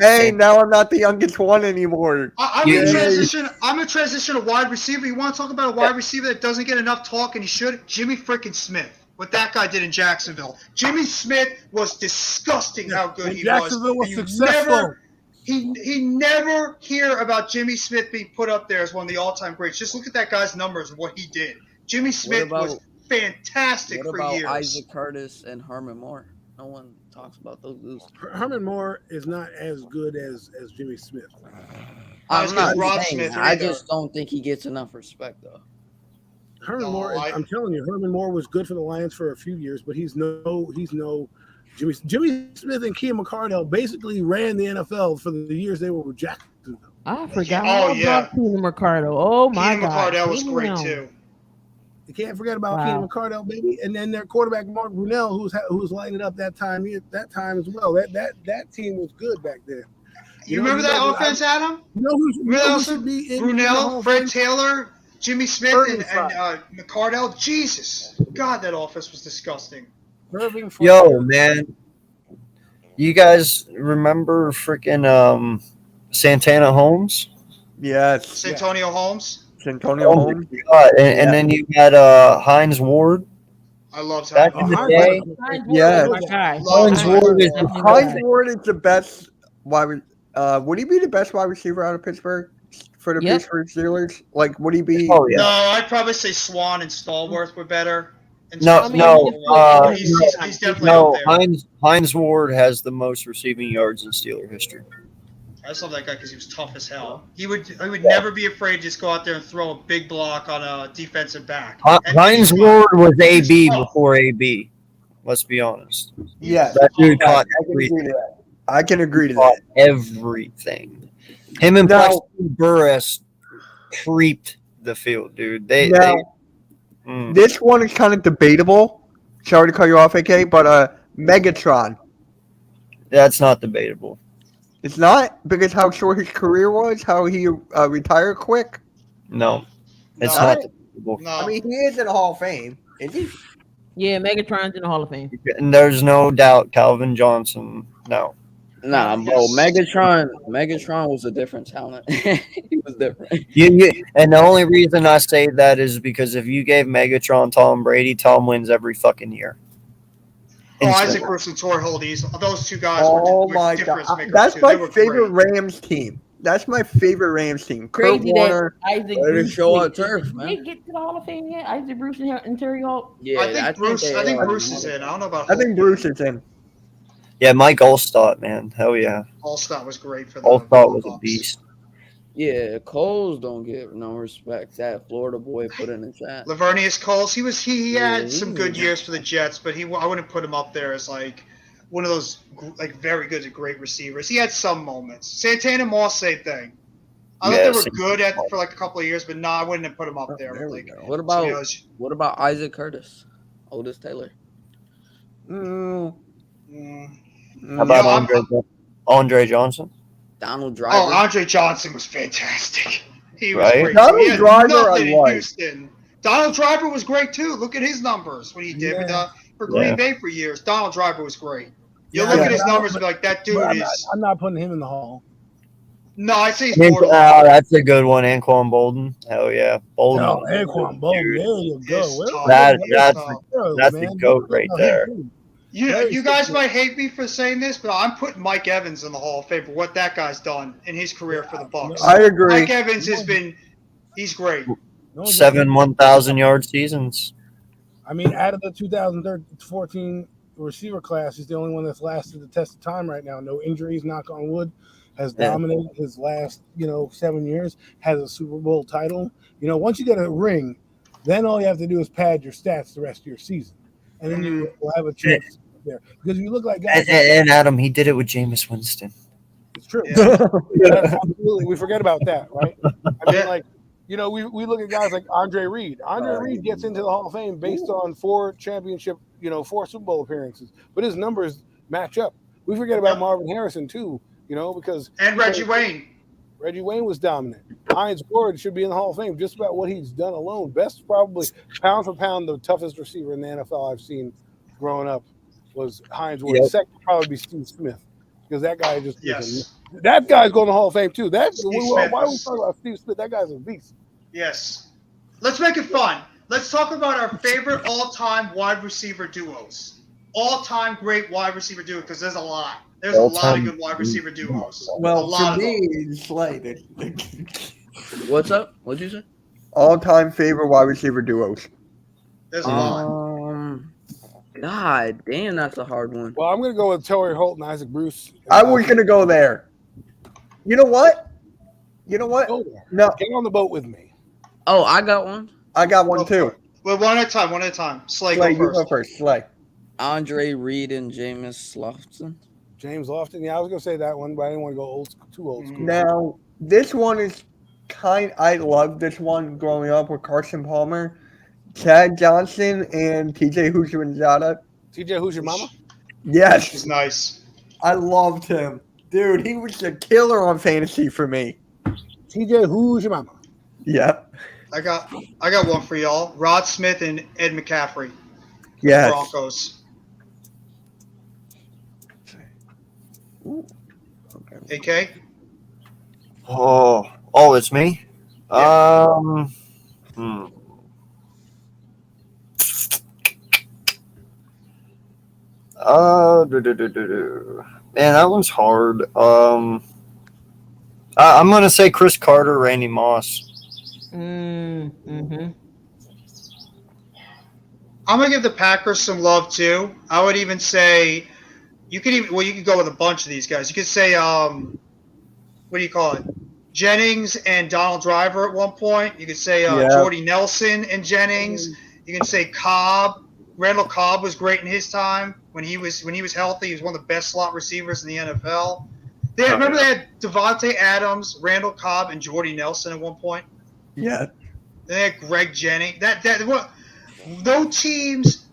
Hey, now I'm not the youngest one anymore. I'm gonna transition to wide receiver. You want to talk about a wide receiver that doesn't get enough talk, and he should? Jimmy freaking Smith. What that guy did in Jacksonville. Jimmy Smith was disgusting. How good he Jacksonville was successful. He never hear about Jimmy Smith being put up there as one of the all-time greats. Just look at that guy's numbers and what he did. Jimmy Smith was fantastic for years. What about Isaac Curtis and Herman Moore? No one talks about those dudes. Herman Moore is not as good as Jimmy Smith. I'm not Rob saying Smith that. I either. just don't think he gets enough respect, though. Herman Moore, I'm telling you, Herman Moore was good for the Lions for a few years, but he's no Jimmy Smith and Kean McCardell basically ran the NFL for the years they were with Jacksonville. I forgot all about Keenan McCardell. Oh my God, McCardell was great too. You can't forget about Keenan McCardell, baby, and then their quarterback Mark Brunell, who was lighting it up that time as well. That team was good back then. You remember that offense, Adam? Brunell, Fred Taylor, Jimmy Smith, and McCardell. Jesus, God, that offense was disgusting. Yo, man, you guys remember freaking Santana Holmes? Yes. Santonio Holmes. Santonio Holmes. God. And then you had Hines Ward. I love back in the day. Hines Ward is the best wide. Would he be the best wide receiver out of Pittsburgh for the Pittsburgh Steelers? Like, would he be? Oh, yeah. No, I'd probably say Swan and Stallworth were better. He's definitely up there. Hines Ward has the most receiving yards in Steeler history. I just love that guy because he was tough as hell. He would never be afraid to just go out there and throw a big block on a defensive back. Hines Ward was AB before AB. Let's be honest. Yeah, that dude caught everything. I can agree to that. Everything. Him and Preston Burress creeped the field, dude. This one is kind of debatable. Sorry to cut you off, AK, but Megatron. That's not debatable. It's not because how short his career was, how he retired quick. No, it's not debatable. No. I mean, he is in the Hall of Fame, is he? Yeah, Megatron's in the Hall of Fame. And there's no doubt Calvin Johnson. No. Nah, bro. Megatron was a different talent. He was different. And the only reason I say that is because if you gave Megatron Tom Brady, Tom wins every fucking year. Isaac Bruce and Torrey Holt, those two guys were my difference makers. That's too. my favorite Rams team. That's my favorite Rams team. Kurt Warner. Isaac Bruce show on turf, man. Did they get to the Hall of Fame yet? Isaac Bruce and Terry Holt? Yeah, I think Bruce is in. I don't know about Holt. I think Bruce is in. Yeah, Mike Allstott, man. Hell yeah. Allstott was great for them. Allstott was a beast. Yeah, Coles don't get no respect. That Florida boy put in the chat. Lavernius Coles, he had some good years for the Jets, but I wouldn't put him up there as like one of those like very good to great receivers. He had some moments. Santana Moss, same thing. I thought they were good for like a couple of years, but I wouldn't have put him up there. What about Isaac Curtis, Otis Taylor? How about Andre Johnson? Donald Driver. Oh, Andre Johnson was fantastic. He was great. Donald Driver, I like. Houston. Donald Driver was great too. Look at his numbers when he did for Green Bay for years. Donald Driver was great. You'll look at his numbers and be like, that dude is. I'm not putting him in the hall. No, I say he's borderline. That's a good one. Anquan Bolden. Hell yeah. Bolden. No, Anquan Bolden. There you go. That's a goat right there. You guys might hate me for saying this, but I'm putting Mike Evans in the Hall of Fame for what that guy's done in his career for the Bucs. I agree. Mike Evans he's great. 7 1,000-yard seasons. I mean, out of the 2014 receiver class, he's the only one that's lasted the test of time right now. No injuries, knock on wood. Has dominated his last, 7 years. Has a Super Bowl title. Once you get a ring, then all you have to do is pad your stats the rest of your season, and then you will have a chance there. Because you look like guys. And Adam, he did it with Jameis Winston. It's true. Yeah, absolutely. We forget about that, right? I mean, we look at guys like Andre Reed. Andre Reed gets into the Hall of Fame based on 4 championship, 4 Super Bowl appearances, but his numbers match up. We forget about Marvin Harrison too, because Reggie Wayne. Reggie Wayne was dominant. Hines Ward should be in the Hall of Fame just about what he's done alone. Best, probably pound for pound, the toughest receiver in the NFL I've seen growing up was Hines Ward. Yep. Second would probably be Steve Smith, because that guy just that guy's going to the Hall of Fame too. Why are we talking about Steve Smith? That guy's a beast. Yes. Let's make it fun. Let's talk about our favorite all-time wide receiver duos. All-time great wide receiver duo, because there's a lot. There's a lot of good wide receiver duos. Well, to me, it's like what's up? What'd you say? All-time favorite wide receiver duos. There's a lot. God damn, that's a hard one. Well, I'm gonna go with Torrey Holt and Isaac Bruce. I was gonna go there. You know what? No, get on the boat with me. Oh, I got one. I got one too. Well, one at a time. Slay, go first. Slay. Andre Reed and James Lofton. James Lofton. Yeah, I was gonna say that one, but I didn't want to go too old school. Now, this one is I loved this one growing up with Carson Palmer, Chad Johnson, and TJ Houshmandzadeh. TJ Houshmandzadeh? Yes. He's nice. I loved him. Dude, he was a killer on fantasy for me. TJ Houshmandzadeh. Yep. I got one for y'all. Rod Smith and Ed McCaffrey. Yes. Broncos. Okay. AK? Oh, it's me? Yeah. Man, that one's hard. I'm gonna say Chris Carter, Randy Moss. Mm-hmm. I'm gonna give the Packers some love too. I would even say you could go with a bunch of these guys. You could say what do you call it? Jennings and Donald Driver at one point. You could say Jordy Nelson and Jennings. You can say Cobb. Randall Cobb was great in his time when he was healthy. He was one of the best slot receivers in the NFL. They had Devontae Adams, Randall Cobb, and Jordy Nelson at one point. Yeah. They had Greg Jennings. No teams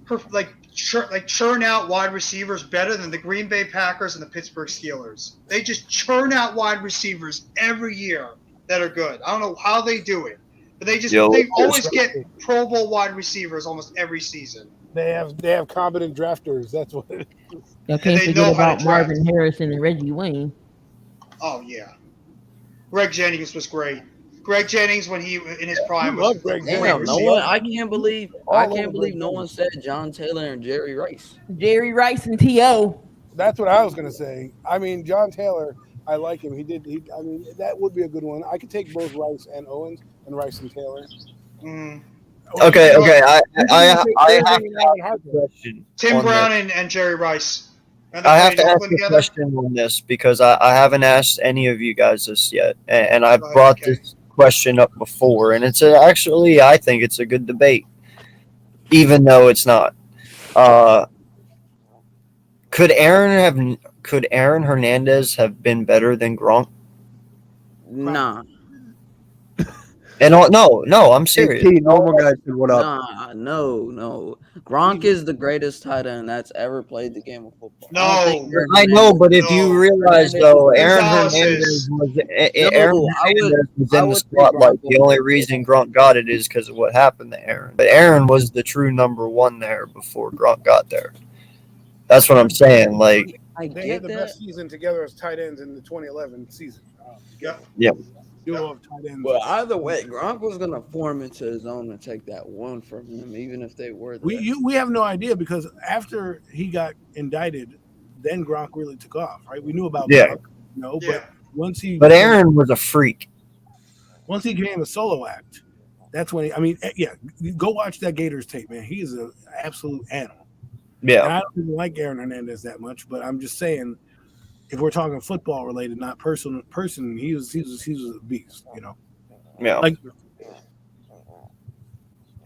churn out wide receivers better than the Green Bay Packers and the Pittsburgh Steelers. They just churn out wide receivers every year that are good. I don't know how they do it, but they always get Pro Bowl wide receivers almost every season. They have competent drafters. That's what it is. Y'all can't forget about Marvin Harrison and Reggie Wayne. Oh yeah, Greg Jennings was great. Greg Jennings when he in his prime was Greg Jennings. I can't believe no one said John Taylor and Jerry Rice. Jerry Rice and T.O. That's what I was gonna say. I mean, John Taylor, I like him. I mean, that would be a good one. I could take both Rice and Owens and Rice and Taylor. Okay. I have to ask a question. Tim Brown and Jerry Rice. I have to ask a question on this because I haven't asked any of you guys this yet, and I've brought this question up before, and it's actually I think it's a good debate, even though it's not. Could Aaron Hernandez have been better than Gronk? Nah. And no, I'm serious. Normal guys said what up? Nah, no. Gronk is the greatest tight end that's ever played the game of football. No, I know, but if you realize though, Aaron Hernandez was in the spotlight. The only reason Gronk got it is because of what happened to Aaron. But Aaron was the true number one there before Gronk got there. That's what I'm saying. Like, I They get had the that. best season together as tight ends in the 2011 season. Yep. Duo of tight ends. Well, either way, Gronk was gonna form into his own and take that one from him, even if they were there. We have no idea because after he got indicted, then Gronk really took off, right? We knew about Yeah. Gronk, but once he Aaron was a freak. Once he became a solo act, that's when go watch that Gators tape, man. He is an absolute animal. Yeah. And I don't even like Aaron Hernandez that much, but I'm just saying, if we're talking football related, not person, he was a beast, you know. Yeah. Like,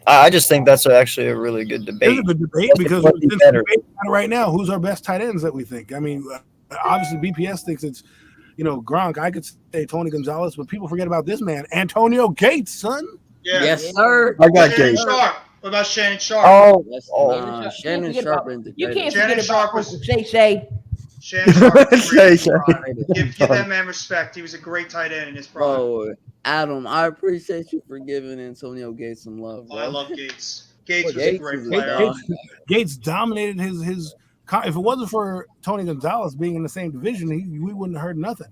I just think that's actually a really good debate. it's a good debate because What's since better? we're debating right now, who's our best tight ends that we think? I mean, obviously BPS thinks it's, Gronk. I could say Tony Gonzalez, but people forget about this man, Antonio Gates, son. Yeah. Yes, sir. I got Shannon Gates. Sharp. What about Shannon Sharp? Oh, Shannon Sharp. You can't Shannon forget Sharp about was- Shay. Shannon Sharp. was Shay, great. Shay. Give that man respect. He was a great tight end in his prime. Bro, Adam, I appreciate you for giving Antonio Gates some love. Bro. I love Gates. Gates was Gates a great is a player. dog. Gates dominated his. If it wasn't for Tony Gonzalez being in the same division, we wouldn't have heard nothing.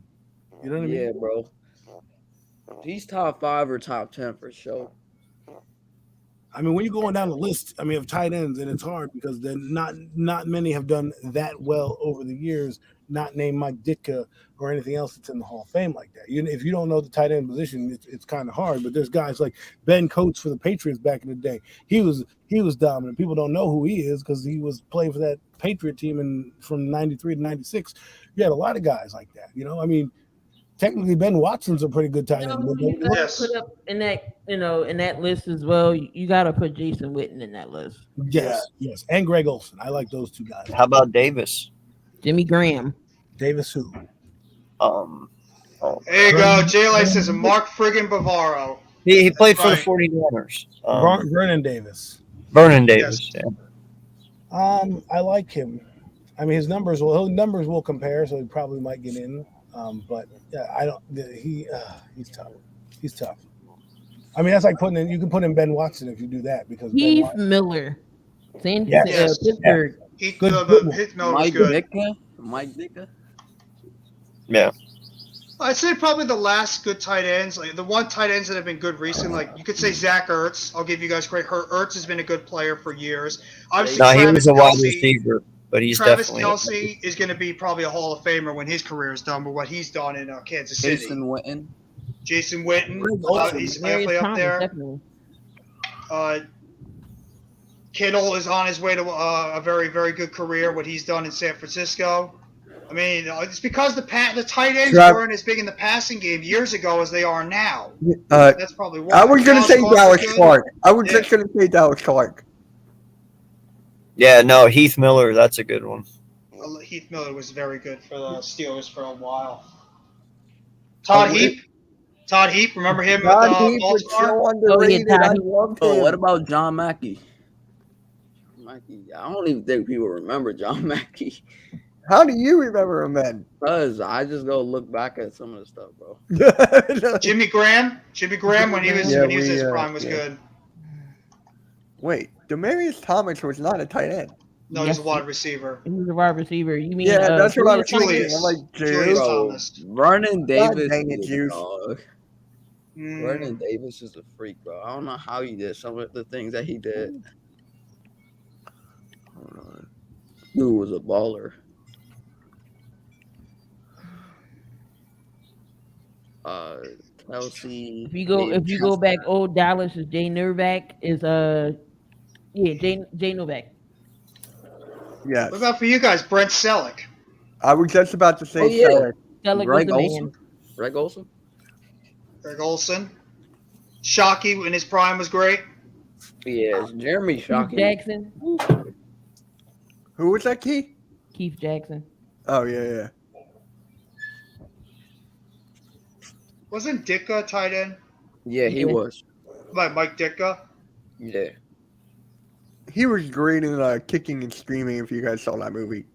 You know what I mean? Yeah, bro. He's top 5 or top 10 for sure. I mean, when you're going down the list, of tight ends, and it's hard because then not many have done that well over the years. Not named Mike Ditka or anything else that's in the Hall of Fame like that. If you don't know the tight end position, it's kind of hard. But there's guys like Ben Coates for the Patriots back in the day. He was dominant. People don't know who he is because he was playing for that Patriot team from '93 to '96. You had a lot of guys like that. Technically, Ben Watson's a pretty good tight end. You gotta put up in that list as well. You got to put Jason Witten in that list. Yes, and Greg Olson. I like those two guys. How about Davis? Jimmy Graham. Davis who? There you go. J-Light says Mark friggin' Bavaro. He played for Right. the 49ers. Vernon Davis. Vernon Davis. Yes. Yeah. I like him. His numbers will compare, so he probably might get in. But I don't. He's tough. He's tough. That's like you can put in Ben Watson if you do that because Heath Miller. Yes. Pittsburgh. Heath Good. Miller was Mike good. Ditka. Yeah. I'd say probably the last good tight ends, like the one tight ends that have been good recently. Like you could say Zach Ertz. I'll give you guys credit. Ertz has been a good player for years. Obviously, No, he Travis was a wide Kelce- receiver, but he's Travis definitely. Kelce is going to be probably a Hall of Famer when his career is done. But what he's done in Kansas City, Jason Witten. Jason Witten, Awesome. he's Marius definitely up Thomas, there. definitely. Kittle is on his way to a very, very good career. What he's done in San Francisco. It's because the tight ends weren't as big in the passing game years ago as they are now. That's probably why. I was going to say Dallas Clark. I was just going to say Dallas Clark. Yeah, no, Heath Miller, that's a good one. Heath Miller was very good for the Steelers for a while. Todd Heap, remember him with Baltimore? So underrated. I loved him. What about John Mackey? I don't even think people remember John Mackey. How do you remember him then? Because I just go look back at some of the stuff, bro. Jimmy Graham when he was in his prime was good. Wait, Demaryius Thomas was not a tight end. No, he's a wide receiver. He was a wide receiver. You mean? That's what I was thinking. Julius. I'm like, Julius dude. Thomas. Vernon Davis dang it, is a Juice. dog. Vernon Davis is a freak, bro. I don't know how he did some of the things that he did. Dude was a baller. Kelsey. If you go back, old Dallas is Jay Novak Jay Novak. Yes. What about for you guys, Brent Selleck? I was just about to say Selleck. Selleck. Greg Olson. Greg Olson. Greg Olson. Shockey in his prime was great. Yes, Jeremy Shockey. Jackson. Who was that, Keith? Keith Jackson. Oh, yeah. Wasn't Ditka tight end? Yeah, he was. Like Mike Ditka? Yeah. He was great in Kicking and Screaming, if you guys saw that movie.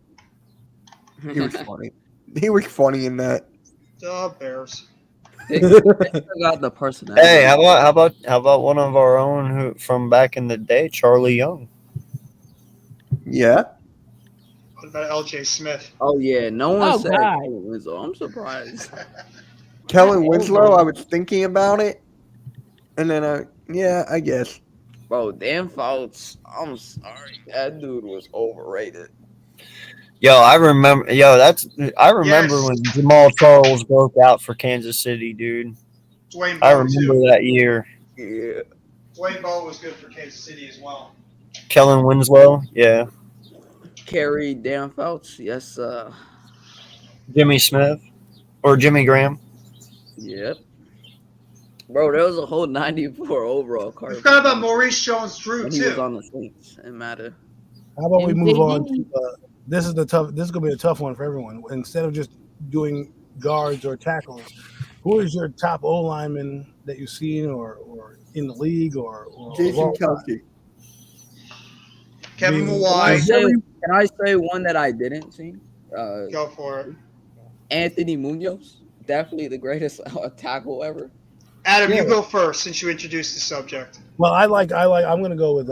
He was funny. He was funny in that. The Bears. They got the personality. Hey, how about one of our own who from back in the day, Charlie Young? Yeah. What about L.J. Smith? Oh yeah, no one Oh, said God. Kellen Winslow. I'm surprised. Kellen Winslow, I was thinking about it, and then I guess. Bro, Dan Fouts, I'm sorry. That dude was overrated. Yo, I remember Yes. when Jamal Charles broke out for Kansas City, dude. Dwayne I Bowe, remember too. that year. Yeah. Dwayne Bowe was good for Kansas City as well. Kellen Winslow, yeah. Kerry Dan Fouts, yes, Jimmy Smith or Jimmy Graham. yep. Bro, there was a whole 94 overall We card. forgot about Maurice Jones-Drew, when he was too. on the Saints. It mattered. How about we move on? MJD. This is gonna be a tough one for everyone. Instead of just doing guards or tackles, who is your top O lineman that you've seen or in the league or Jason of all time? Kelsey. Kevin Being- Mawai. Can I say one that I didn't see? Go for it. Anthony Munoz, definitely the greatest tackle ever. Adam, Yeah. you go first since you introduced the subject. Well, I'm gonna go with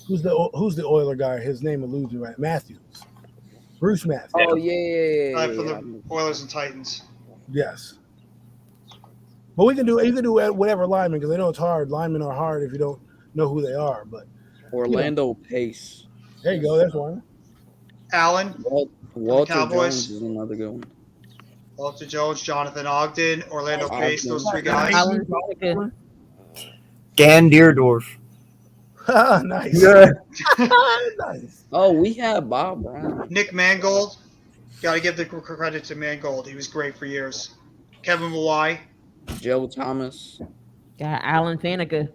who's the Oiler guy? His name eludes me right. Matthews. Bruce Matthews. Oh yeah. For the Oilers and Titans. Yes. But you can do whatever lineman because I know it's hard. Linemen are hard if you don't know who they are. But Orlando Pace. there you go. That's one. Allen, Walter Cowboys. Jones is another good one. Walter Jones, Jonathan Ogden, Orlando Ogden. Pace, those three guys. Alan Faneca. Dan Deerdorf. Nice. Yeah. Nice. Oh, we had Bob Brown. Nick Mangold. Got to give the credit to Mangold. He was great for years. Kevin Mawai. Joe Thomas. Got Alan Faneca.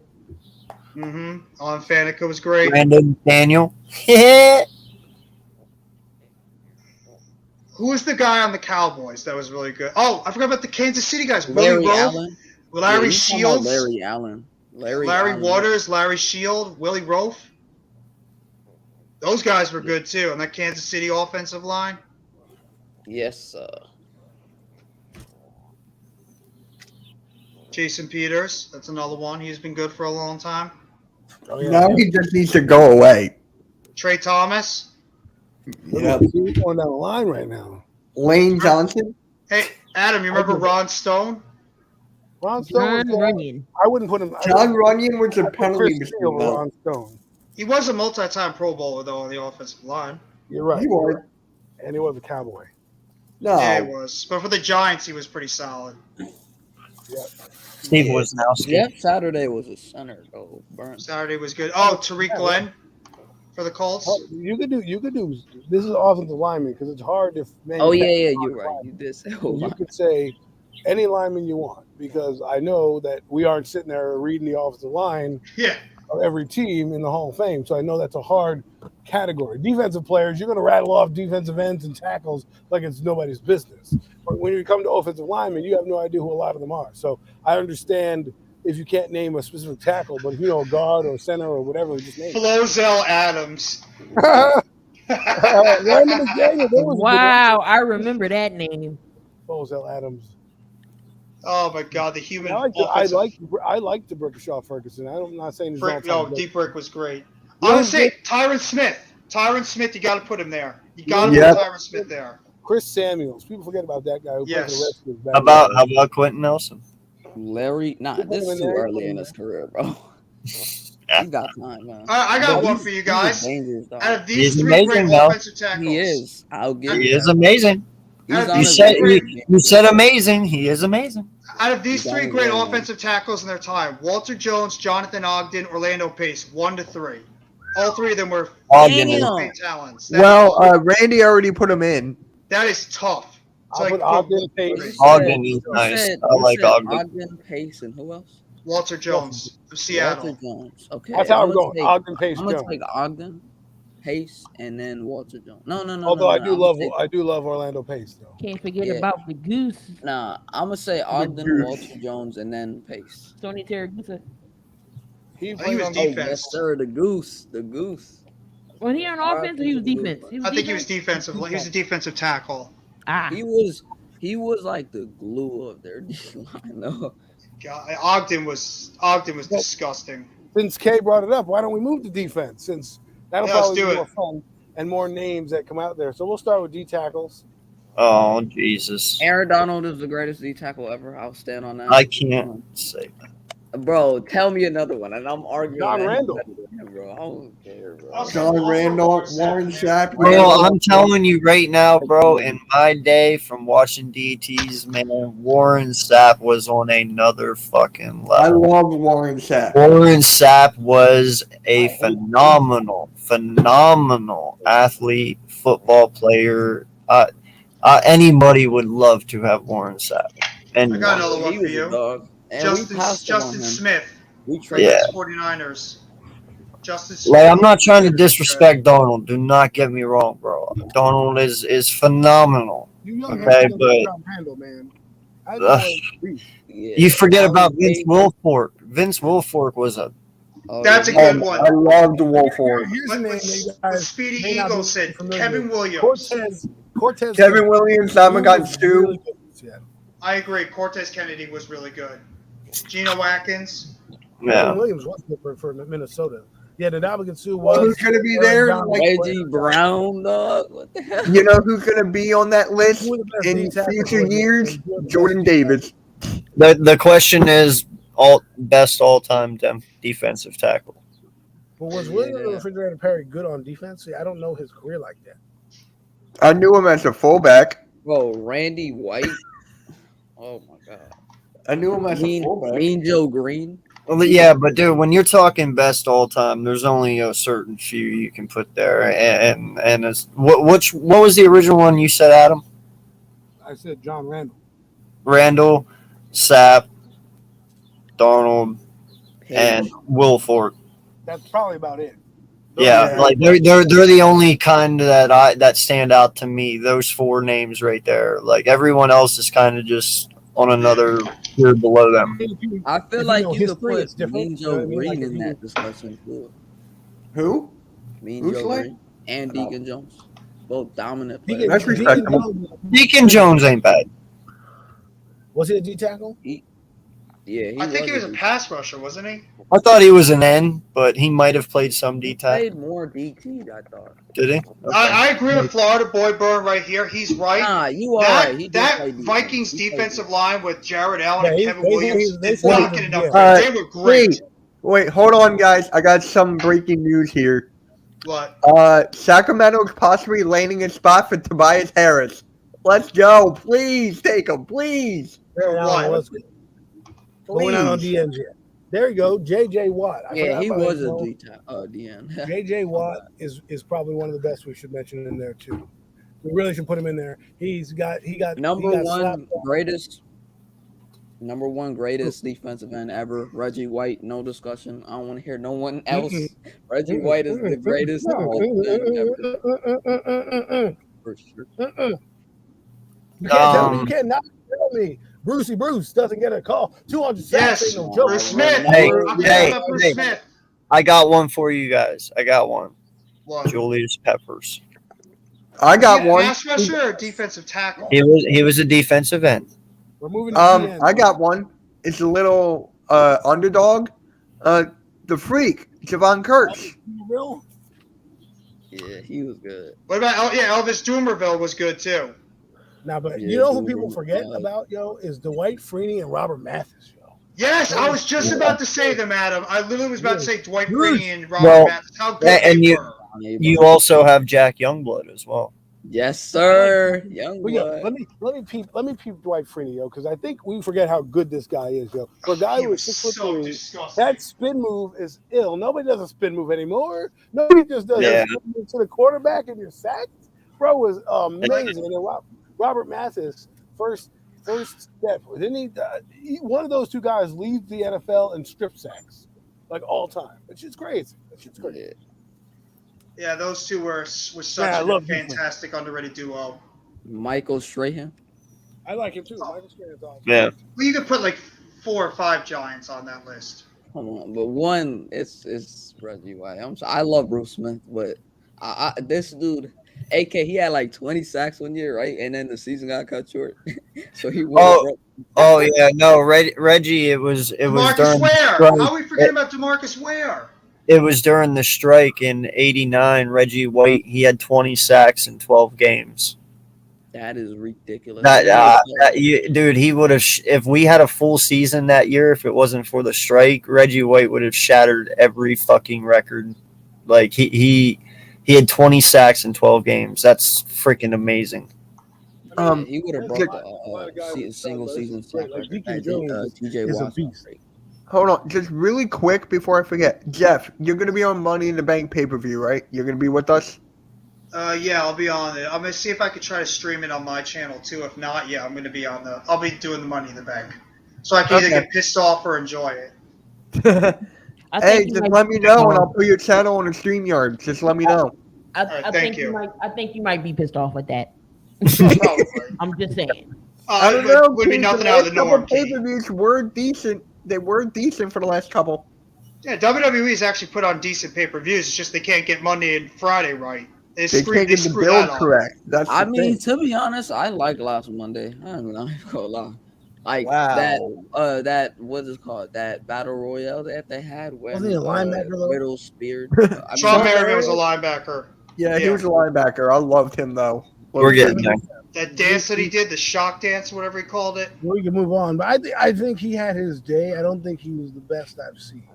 Alan Faneca was great. Brandon Daniel. Who was the guy on the Cowboys that was really good? Oh, I forgot about the Kansas City guys. Larry Willie Rowe, Allen. Larry Yeah, you talking about Shields, Larry Allen. Larry Allen. Waters, Larry Shield, Willie Rowe. Those guys were good too on that Kansas City offensive line. Yes, Jason Peters, that's another one. He's been good for a long time. Oh, yeah. Now he just needs to go away. Trey Thomas. Yeah. He's going down the line right now. Lane Johnson. Hey, Adam, you remember Ron Stone? Ron Stone. John Runyon. I wouldn't put him. John Runyon was a I'd put penalty Chris machine. over though. Ron Stone. He was a multi-time Pro Bowler though on the offensive line. You're right. He was. And he was a Cowboy. No. Yeah, he was. But for the Giants, he was pretty solid. Steve Wisnowski. Jeff Saturday was a center though. Burns. Saturday was good. Oh, Tariq Glenn for the Colts. You could do. This is offensive lineman because it's hard to. Oh yeah, you're right. You did say You could say any lineman you want because I know that we aren't sitting there reading the offensive line Yeah. of every team in the Hall of Fame. So I know that's a hard category. Defensive players, you're going to rattle off defensive ends and tackles like it's nobody's business. But when you come to offensive linemen, you have no idea who a lot of them are. So I understand if you can't name a specific tackle, but if you know a guard or center or whatever, just name it. Flozell Adams. Landon McDaniel, there was a good Wow, I remember that name. one. Flozell Adams. Oh my God, the human. I offensive- like the Brickashaw Ferguson. I'm not saying he's Brick, all no, time, Deep Brick was great. Yeah, I would say Tyron Smith. Tyron Smith, you got to put him there. You got to Yep. put Tyron Smith there. Chris Samuels. People forget about that guy who played for the Yes. Redskins back How about Quentin Nelson? Larry. Nah, this is too early in his career, bro. He got time, man. I got But one he's- for you he's guys. dangerous, dog. Out of these He's three amazing, great though. offensive tackles, He is. I'll give He you is that. amazing. He's You on You his said way. you said amazing. He is amazing. Out of these You got three it, great man. offensive tackles in their time, Walter Jones, Jonathan Ogden, Orlando Pace, 1 to 3. All three of them were Ogden is Damn. great talents. Well, Randy already put him in. That is tough. It's I'll like put Ogden, Pace. Ogden is You nice. said- I you like said Ogden. Ogden, Pace, and who else? Walter Jones of Seattle. Walter Jones. Okay. That's how I'm gonna going. take- Ogden, Pace, I'm gonna Jones. take Ogden, Pace, and then Walter Jones. No. Although no, I no, do I'm love gonna take- Orlando Pace though. Can't forget Yeah. about the goose, Nah, I'm gonna say Ogden, Goose. Walter Jones, and then Pace. Tony Terragusa. He was played on defense. Yes, sir. The goose. The goose. Was he on offense or he was defense? I think he was defensive. He was a defensive tackle. Ah, He was like the glue of their D line, though. God, Ogden was disgusting. Since Kay brought it up, why don't we move to defense? Since that'll Yeah, let's probably do be it. more fun. and more names that come out there. So we'll start with D tackles. Oh Jesus! Aaron Donald is the greatest D tackle ever. I'll stand on that. I can't say that. Bro, tell me another one, and I'm arguing. John Randall. Bro, I don't care, bro. John Randall, Warren Sapp. Bro, I'm telling you right now, bro. In my day, from watching DTs, man, Warren Sapp was on another fucking I level. love Warren Sapp. Warren Sapp was a phenomenal athlete, football player. Anybody would love to have Warren Sapp. And I got another one He for was a you. dog. And we passed him on Justin him. Smith, We for traded. Yeah. the 49ers. Justin Smith. like, I'm not trying to disrespect Donald. Do not get me wrong, bro. Donald is phenomenal. You young Okay, man, but- John Randall, man. I Ugh. know. Yeah. You forget about Alvin Vince Kamara. Wilfork. Vince Wilfork was a Oh, That's a yeah. good one. I loved Wolford. Here's a What, name what, that you what guys Speedy may not be Eagle said, familiar Kevin with. Williams. Cortez. Kevin Williams, Simon got Stu. Really good. Yeah. I agree. Cortez Kennedy was really good. Geno Watkins. yeah. Kevin Williams was good for Minnesota. Yeah, the Dominican Sue was. Who's going to be there? Like, Reggie Brown, dog. What the hell? you know who's going to be on that list Who the best in D tackle future was? years? Jordan Davis. The question is best all time defensive tackle. But was William Yeah. the Refrigerator Perry good on defense? See, I don't know his career like that. I knew him as a fullback. Bro, Randy White. Oh my god. I knew him as a fullback. Mean Joe Green. Well, yeah, but dude, when you're talking best all time, there's only a certain few you can put there, and it's what was the original one you said, Adam? I said John Randall. Randall, Sapp, Darnold, and Wilfork. That's probably about it. Yeah, like they're the only kind that stand out to me. Those four names right there. Like everyone else is kind of just on another tier below them. I feel If like know you could history, it's put different. Mean You know Joe what I mean? Green Like, if in you- that discussion too. Who? Mean Who's Joe like? Green and Deacon Jones. Both dominant Deacon- players. That's Deacon respectable. Jones- Deacon Jones ain't bad. Was he a D tackle? Yeah, I think he was a decent. pass rusher, wasn't he? I thought he was an N, but he might have played some D He tackle. played more DT, I thought. Did he? I agree with Florida Boy Burn right here. He's right. Nah, you are That, right. He did that play defense. Vikings He played defensive line with Jared Allen Yeah, and he- Kevin they- Williams they did said not he get was- enough yeah. credit. They were great. Wait, hold on, guys. I got some breaking news here. What? Sacramento's possibly landing a spot for Tobias Harris. Let's go. Please take him. Please. Jared What? Allen was good. Going out on Please. DNJ. There you go. JJ Watt. I Yeah, forgot he about was him, a bro. DN. JJ Watt is probably one of the best we should mention in there too. We really should put him in there. He got Number he got one slapped off. greatest defensive end ever. Reggie White, no discussion. I don't want to hear no one else. Reggie White is the greatest defensive end ever. For sure. You can't tell me. Um, You cannot tell me. Bruce doesn't get a call. 200 sacks Yes, ain't no joke. Bruce Smith. Hey, I'm talking hey, about Bruce hey. Smith. I got one for you guys. I got one. What? Julius Peppers. I got one. Pass rusher or defensive tackle? He was a defensive end. We're moving to DN. I got one. It's a little underdog. The freak, Javon Kurtz. Real? Yeah, he was good. What about Elvis Dumerville was good too. Now, but Yeah, you know who dude, people forget yeah. about, is Dwight Freeney and Robert Mathis, yo. Yes, I was just about to say them, Adam. I literally was about to say Dwight Bruce. Freeney and Robert Well, Mathis. How good and they you- were. You also have Jack Youngblood as well. Yes, sir. Young But boy. let me peep Dwight Freeney, yo, because I think we forget how good this guy is, yo. For a guy He who was is so 6'3", disgusting. that spin move is ill. Nobody does a spin move anymore. Nobody just does Yeah. a spin move to the quarterback and you're sacked. Bro was amazing. And then Robert Mathis, first step, didn't he? One of those two guys leads the NFL in strip sacks, like all time. It's just crazy. It's just crazy. Yeah. Yeah, those two were such Yeah, I a love defense. fantastic underrated duo. Michael Strahan. I like him too. Michael Strahan's awesome. Yeah. Well, you could put like 4 or 5 Giants on that list. Come on, but one, it's Reggie White. I love Bruce Smith, but this dude, AK, he had like 20 sacks one year, right? And then the season got cut short, so he won. Oh yeah, no, Reggie. It was Demarcus during. Ware. during- How are we forgetting about Demarcus Ware? it was during the strike in '89. Reggie White, he had 20 sacks in 12 games. That is ridiculous. Dude, he would have if we had a full season that year. If it wasn't for the strike, Reggie White would have shattered every fucking record. Like he had 20 sacks in 12 games. That's freaking amazing. He would have broke the single season sack record. TJ Watt. Hold on, just really quick before I forget. Jeff, you're gonna be on Money in the Bank pay-per-view, right? You're gonna be with us. Yeah, I'll be on it. I'm gonna see if I could try to stream it on my channel too. If not, yeah, I'm gonna be on the. I'll be doing the Money in the Bank, so I can either get pissed off or enjoy it. Hey, just let me know, and I'll put your channel on the StreamYard. Just let me know. I think you might be pissed off with that. I'm just saying. I don't know. Would be nothing out of the norm. Pay-per-views were decent. They were decent for the last couple. Yeah, WWE's actually put on decent pay-per-views. It's just they can't get Monday and Friday right. They can't get the build correct. That's I mean, to be honest, I like last Monday. I'm not gonna lie. Like that what is it called? That battle royale that they had where wasn't he a linebacker? Riddle speared. Sean Merriman was a linebacker. Yeah, he was a linebacker. I loved him though. We're getting there. That dance that he did, the shock dance, whatever he called it. We can move on, but I think he had his day. I don't think he was the best I've seen.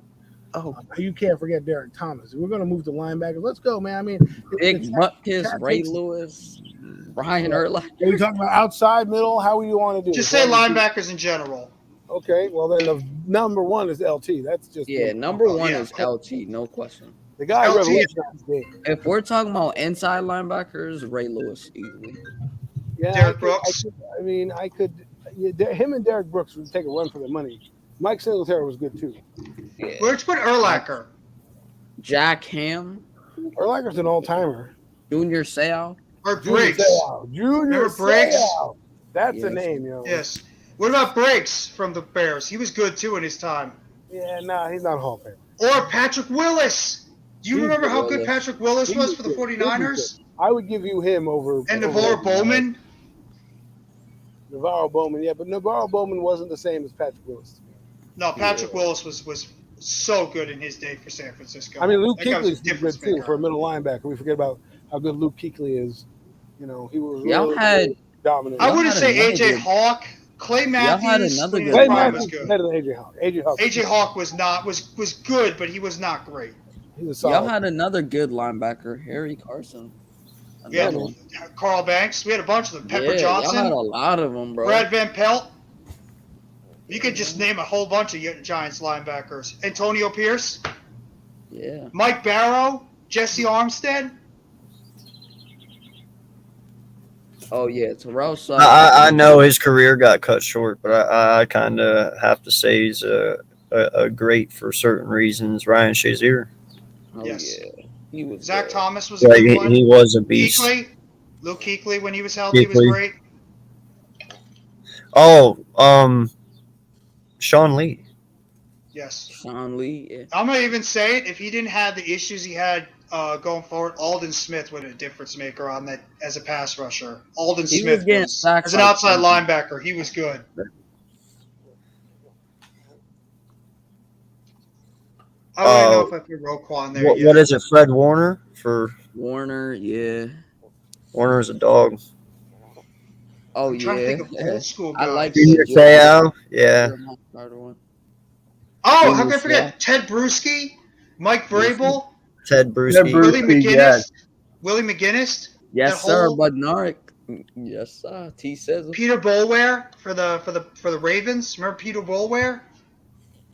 Oh, you can't forget Derek Thomas. We're going to move to linebackers. Let's go, man. I mean, Big Butkus, Ray Lewis, Brian Urlacher. Are we talking about outside, middle? How do you want to do? Just say linebackers in general. Okay, well then the number one is LT. That's just number one is LT, no question. The guy if we're talking about inside linebackers, Ray Lewis easily. Yeah, Derek Brooks. I could. Him and Derek Brooks would take a run for their money. Mike Singletary was good too. Yeah. Where'd you put Urlacher? Jack Ham. Urlacher's an all-timer. Junior Seau. Or Briggs. Junior Briggs. That's a name, yo. Yes. What about Briggs from the Bears? He was good too in his time. Yeah, no, he's not Hall of Fame. Or Patrick Willis. Do you remember how good Patrick Willis was for the 49ers? I would give you him over. And Navarro Bowman. Navarro Bowman, yeah, but Navarro Bowman wasn't the same as Patrick Willis. No, Patrick Willis was so good in his day for San Francisco. I mean, Luke Kuechly's good too for a middle linebacker. We forget about how good Luke Kuechly is. You know, he was really dominant. I wouldn't say AJ Hawk. Clay Matthews. Clay Matthews was better than AJ Hawk. AJ Hawk was good, but he was not great. He was solid. Y'all had another good linebacker, Harry Carson. Yeah, Carl Banks. We had a bunch of them. Pepper Johnson. Y'all had a lot of them, bro. Brad Van Pelt. You could just name a whole bunch of Giants linebackers. Antonio Pierce. Yeah. Mike Barrow. Jesse Armstead. Oh yeah, Terrell Suggs. I know his career got cut short, but I kind of have to say he's a great for certain reasons. Ryan Shazier. Oh, yes. Yeah. He was Zach Thomas was a good one. He was a beast. Luke Kuechly, when he was healthy, was great. Oh, Sean Lee. Yes. Sean Lee. Yeah. I'm gonna even say it. If he didn't have the issues he had going forward, Aldon Smith would have a difference maker on that as a pass rusher. Aldon Smith was as an outside linebacker, he was good. I don't know if I put Roquan there. What is it? Fred Warner for Warner? Yeah. Warner's a dog. Oh I'm trying to think of old school guys. I like Seau. Yeah. Oh, how can I forget Ted Bruschi, Mike Vrabel, Ted Bruschi, Willie McGinnis, yes. Willie McGinnis. Yes, sir. Bednarik. Yes, sir. T says Peter Boulware for the Ravens. Remember Peter Boulware?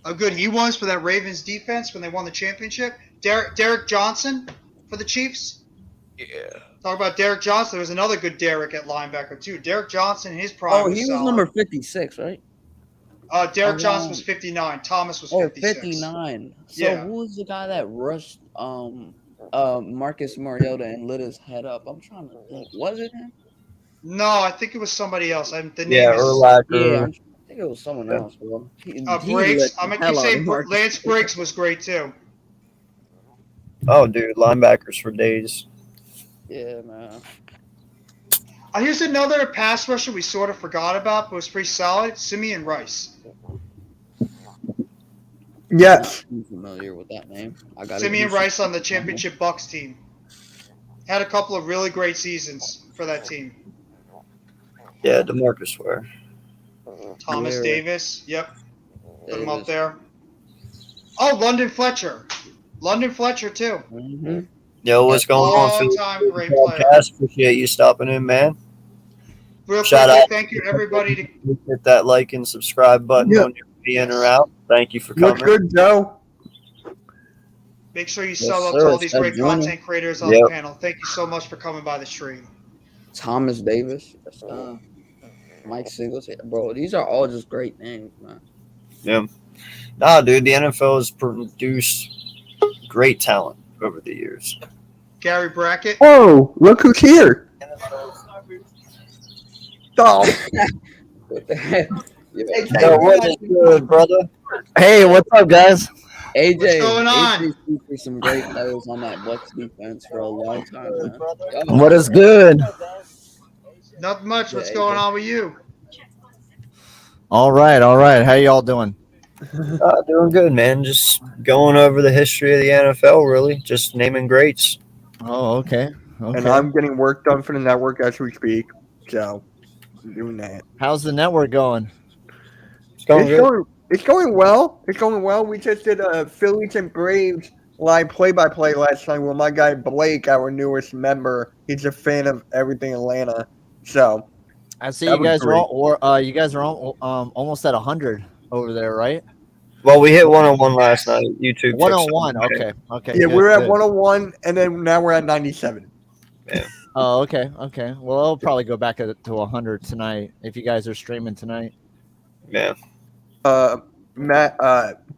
How good he was for that Ravens defense when they won the championship. Derek Johnson for the Chiefs. Yeah. Talk about Derek Johnson. There was another good Derek at linebacker too. Derek Johnson, his prime. Oh, he was number 56, right? Derek Johnson was 59. Thomas was 56. 59. So who was the guy that rushed Marcus Mariota and lit his head up? I'm trying to think. Was it him? No, I think it was somebody else. Urlacher. Yeah, I think it was someone else, bro. Briggs. I'm gonna keep saying Lance Briggs was great too. Oh, dude, linebackers for days. Yeah, man. Here's another pass rusher we sort of forgot about, but was pretty solid. Simeon Rice. Yes. I'm familiar with that name. I got Simeon Rice on the championship Bucks team. Had a couple of really great seasons for that team. Yeah, DeMarcus Ware. Thomas Yeah. Davis. Yep. Put him up Davis. there. Oh, London Fletcher. London Fletcher, too. Mm-hmm. Yo, what's going on, Phil? All-time great player. Podcast. Appreciate you stopping in, man. Real Shout quickly, out. thank you, everybody. To Hit that like and subscribe button Yeah. when you're in or out. Thank you for What's coming. good, Joe? make sure you Yes, sell out sir. to all these Steph great Jr. content creators on Yep. the panel. Thank you so much for coming by the stream. Thomas Davis. Mike Singletary. Bro, these are all just great names, man. Yeah. Nah, dude, the NFL has produced great talent over the years. Gary Brackett. Oh, look who's here. Oh, What the heck? Yeah. Yo, what is good, brother? Hey, what's up, guys? AJ, What's going on? AJ featured some great players on that Bucks defense for a long time, man. Yo, What is good? Nothing much. What's Yeah, going AJ. on with you? All right. How y'all doing? Doing good, man. Just going over the history of the NFL, really. Just naming greats. Oh, okay. and I'm getting work done for the network as we speak. So, I'm doing that. How's the network going? It's going good. It's going well. It's going well. We just did a Phillies and Braves live play-by-play last night with my guy Blake, our newest member. He's a fan of everything Atlanta. So I see That you was guys great. you guys are almost at 100 over there, right? Well, we hit 101 last night. YouTube. took 101. some- Okay. yeah, good, we're at good. 101, and then now we're at 97. Oh, okay. Well, I'll probably go back to 100 tonight if you guys are streaming tonight. Yeah. Matt,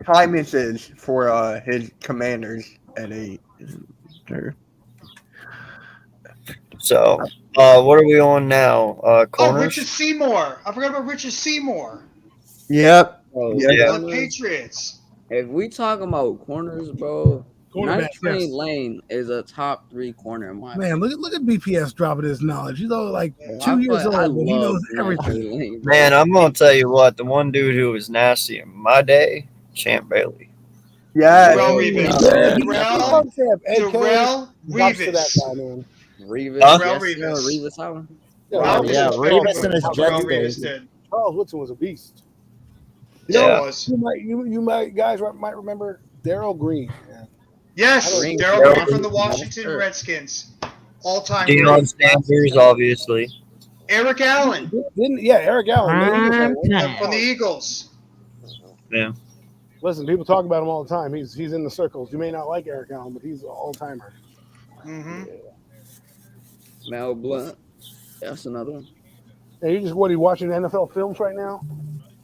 time is for his Commanders at 8. So, what are we on now? Oh, Corners? Richard Seymour. I forgot about Richard Seymour. Yep. Bro, Yeah. The Patriots. if we talking about corners, bro, Cornerback, Night Train yes. Lane is a top 3 corner in my Man, look at BPS dropping his knowledge. He's only like opinion. 2 years old, I but he knows love Night everything. Train Lane, bro. Man, I'm going to tell you what. The one dude who was nasty in my day, Champ Bailey. Yeah. Darrell Revis. Yeah. Darrell Revis. Revis, Huh? yes, Revis. sir, Revis Howard. Darrell yeah, Revis. Revis and his Darrell Jets Revis days. did. Charles Woodson was a beast. Yeah. He was. You might guys might remember Darryl Green. Yeah. Yes, Green. Darrell Darrell Green from the Green. Washington Sure. Redskins. All-time Deion great. Sanders, obviously. Eric Allen Eric Allen. man, he was like- from the Eagles. Listen, people talk about him all the time. He's in the circles. You may not like Eric Allen, but he's an all-timer. Mm-hmm. Mel Blunt. That's another one. And you just watching NFL films right now?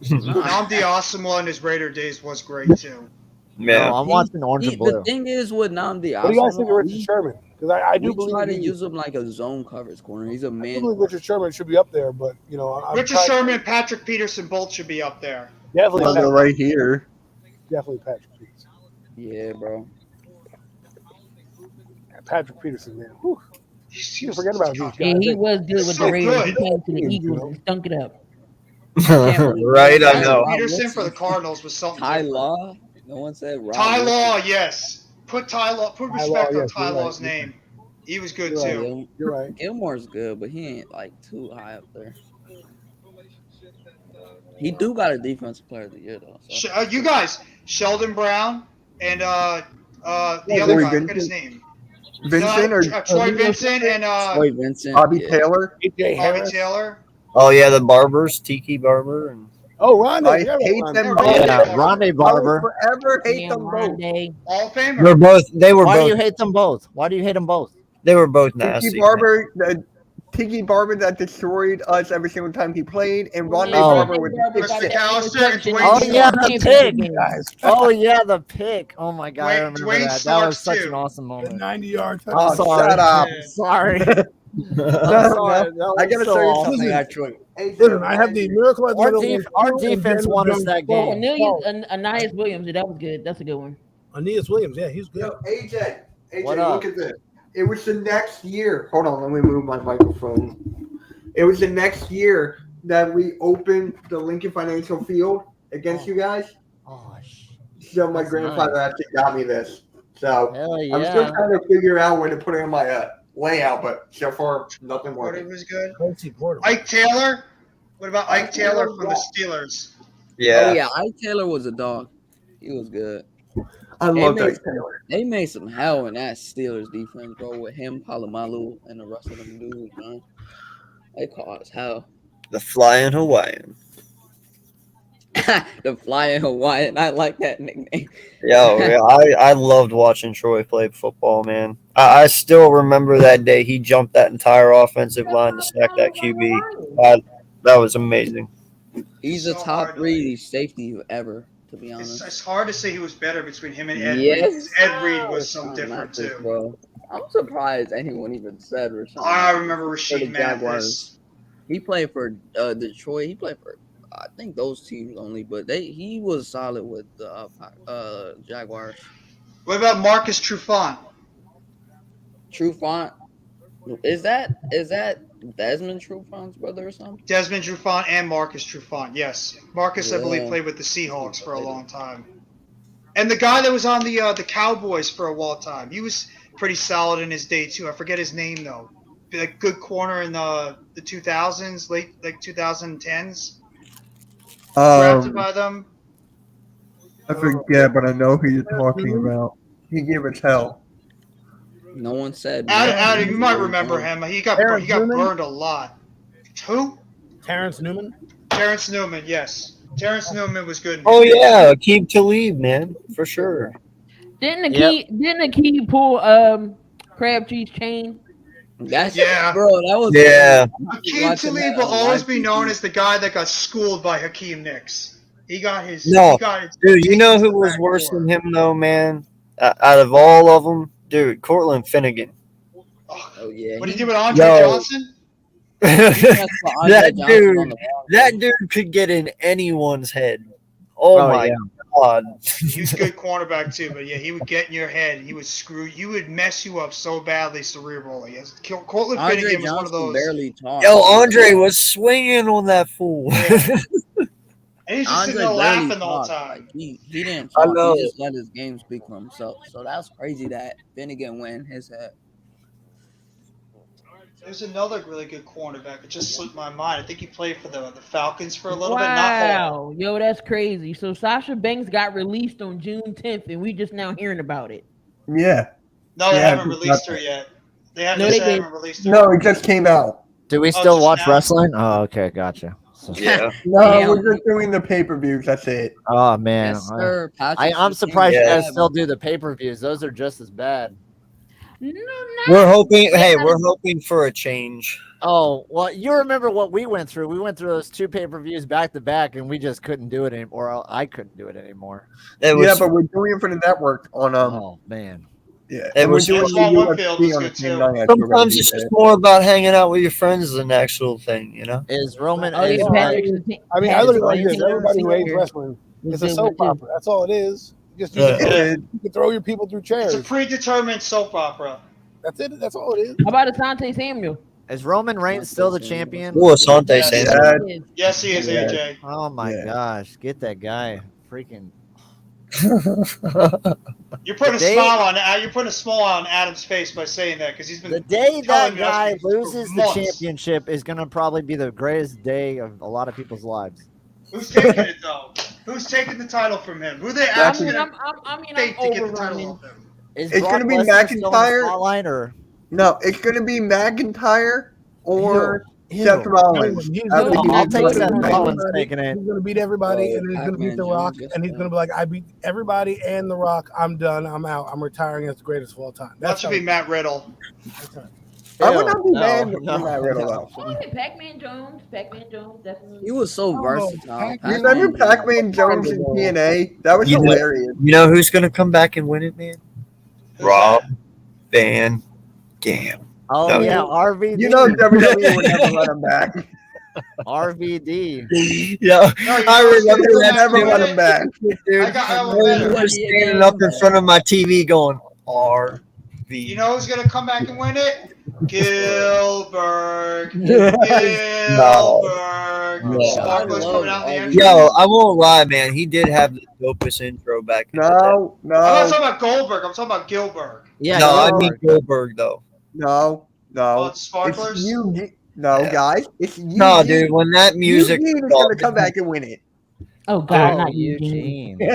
Namdi Awesome his Raider days was great too. Yeah. No, I'm watching Orange and Blue. The thing is with Namdi, What do you guys think of Richard Sherman? Because I do we believe try to he- use him like a zone coverage corner. He's a I do man. believe Richard Sherman should be up there, but I'm Richard trying- Sherman and Patrick Peterson both should be up there. definitely, Well, they're right here. definitely Patrick Peterson. Yeah, bro. Patrick Peterson, man. Whew. You forget about these guys. Yeah, he was good with So the Raiders. He good. came to the Eagles and stunk it up. Right, I know. Peterson for the Cardinals was something. Ty different. Law. No one said Rob Ty Wilson. Law, yes. Put respect on yes, Ty you're Law's right. name. He was good You're right. too. You're right. Gilmore's good, but he ain't like too high up there. He do got a defensive player of the year though. So. You guys, Sheldon Brown and the other Troy guy, I forget his Vincent? name. Vincent or Troy Vincent and Troy Vincent. Bobby yeah. Taylor? AJ Bobby Harris. Taylor. Oh, yeah, the Barbers, Tiki Barber. And Oh, Rondé. I Yeah, hate Rondé. them Yeah, both. Rondé. Yeah, Rondé I will Barber. forever hate Yeah, them both. Rondé. All of Famer. they were Why do both you hate them both? Why do you hate them both? they were both nasty. Tiki Barber that destroyed us every single time he played, and Rondé Oh. Barber with Chris McAllister and Dwayne Oh, yeah, Schwartz. the pig. Guys, Oh yeah, the pick. Oh my god, I Dwayne- remember Dwayne that. That Starks, was such too. an awesome the moment. 90-yard Oh, touchdown. sorry. shut up. Sorry. No, Sorry. That I was gotta so tell you awesome. something, Listen. actually. Listen, I have the miracle at the Our, middle def- our defense won us that game. Ananias Williams, that was good. That's a good one. Aeneas Williams, yeah, he's good. Yo, AJ, What up? look at this. It was the next year. Hold on, let me move my microphone. It was the next year that we opened the Lincoln Financial Field against you guys. Oh, So my That's grandfather nice. actually got me this. So Hell I'm still yeah. trying to figure out where to put it in my layout, but so far nothing Porter working. was good. Quincy Porter. Ike Taylor. What about Ike Ike Taylor Taylor, from the Steelers? Yeah. Oh yeah, Ike Taylor was a dog. He was good. I They love made Ike Taylor. they made some hell in that Steelers defense, bro, with him, Palomalu, and the rest of them dudes, man. They caused hell. The Flying Hawaiian. The Flying Hawaiian. I like that nickname. Yeah, I loved watching Troy play football, man. I still remember that day he jumped that entire offensive line to sack that QB. That was amazing. He's So a top hard to 3 safety ever, to be honest. It's hard to say who was better between him and Ed Reed. Yes, 'Cause Ed Reed was sir. some different Mathis, too. bro. I'm surprised anyone even said Rashawn. I remember For the Rasheed Jaguars. Mathis. He played for Detroit. He played for I think those teams only, but he was solid with the Jaguars. What about Marcus Trufant? Trufant, is that Desmond Trufant's brother or something? Desmond Trufant and Marcus Trufant. Yes, Marcus I believe Yeah. played with the Seahawks for a long time. And the guy that was on the Cowboys for a long time, he was pretty solid in his day too. I forget his name though. Like good corner in the 2000s, late like 2010s. Drafted by them. I forget, but I know who you're talking about. He gave us hell. No one said. Adam, you might remember him. He got Terrence Newman? burned a lot. Who? Terrence Newman. Terrence Newman. Yes, Terrence Newman was good. Oh yeah, Akeem Talib, man, for sure. Didn't Yep. Akeem pull Crabtree's chain? That's Yeah. bro. That was Yeah. Hakeem watching Talib that will on always live be TV. known as the guy that got schooled by Hakeem Nicks. He got his. No, he got his Dude, you know taken to who the was back worse door. than him though, man? Out of all of them, dude, Cortland Finnegan. Oh yeah. What did he do with Andre Yo. Johnson? that That dude, that dude could get in anyone's head. Oh, Oh, my yeah. god. He was a good cornerback too, but yeah, he would get in your head. He would screw. You would mess you up so badly cerebrally. Yes, Cortland Andre Finnegan was one of Johnson those. barely talked. Yo, Andre was swinging on that fool. And he's just sitting there barely laughing the whole talked. time. Like, he didn't I talk. know. He just let his game speak for himself. So that's crazy that Finnegan went in his head. There's another really good cornerback. It just slipped my mind. I think he played for the Falcons for a little bit. Not long. Wow, yo, that's crazy. So Sasha Banks got released on June 10th, and we just now hearing about it. Yeah. No, they Yeah, haven't just released got her yet. They haven't, No, they they did. haven't released her. No, it just came out. Do we Oh, still just watch now? wrestling? Oh, okay, gotcha. So- Yeah. No, Damn. we're just doing the pay-per-views. That's it. oh man, Yes, sir. Patrick I'm Surtain surprised you Yeah. guys still do the pay-per-views. Those are just as bad. No, not We're hoping. Hey, we're hoping for a change. Oh well, you remember what we went through? We went through those 2 pay-per-views back to back, and we just couldn't do it anymore. Or I couldn't do it anymore. It was. Yeah, but we're doing it for the network on Oh man, yeah. It And was- we're doing Jamal the Winfield UFC was on the good, same too. night. That's what we're gonna Sometimes do it's that. just more about hanging out with your friends than the actual thing, you know. is Roman? Oh, is, yeah, Patrick Surtain- I mean, I Patrick look at it like this. Surtain Everybody who hates here wrestling, was it's a good soap with you. opera. That's all it is. Just Yeah. you can throw your people through It's a chairs. predetermined soap opera. That's it. That's all it is. How about Asante Samuel? is Roman Reigns still the champion? Oh, Asante Yes. saying Yeah. Yes, he is, Yeah. AJ. Oh my Yeah. gosh, get that guy! Freaking You're putting a They- smile on Adam's face by saying that because he's been. the day that telling us guy for loses the months. championship is gonna probably be the greatest day of a lot of people's lives. Who's taking it though? Who's taking the title from him? Who they I actually mean, gonna I'm fake to get the title overrunning. off him? Is It's Brock gonna be Lesnar still in the McIntyre. spotlight, or No, it's gonna be McIntyre or Ew. Seth Rollins. He's I gonna think beat I'll he's take gonna Seth be Rollins everybody. taking it. He's gonna beat everybody, and then he's gonna beat The Pac-Man Rock, Jones, and he's gonna be like, "I beat everybody and The Rock. I'm done. I'm out. I'm retiring as the greatest of all time." That should be Matt Riddle. I would not be No, mad with no, Matt Riddle no. though. Oh, yeah, Pac-Man Jones. Pac-Man Jones, definitely. He was so Oh, versatile. Pac-Man. You remember Pac-Man Jones in TNA? That was You know- hilarious. You know who's gonna come back and win it, man? Who's Rob Van Dam. Oh No. yeah, RVD. You know WWE would never let him back. RVD. Yeah, No, you I know who's remember gonna come that back Never and let win him it? back. dude. I got one I better. remember standing up in front of my TV going RV. You know who's gonna come back and win it? Gilbert. No. Gilbert. the sparklers I coming out the love entrance. Yo, I won't lie, man. He did have the dopest intro back in the day. No, I'm not no, talking about Goldberg. I'm talking about Gilbert. Yeah, No, I no. mean Goldberg though. no, no. Oh, it's sparklers. It's you. No, Yeah. guys. It's you. No, dude. When that music, Eugene is gonna come back and win it. Oh God, Oh, not Eugene. Eugene.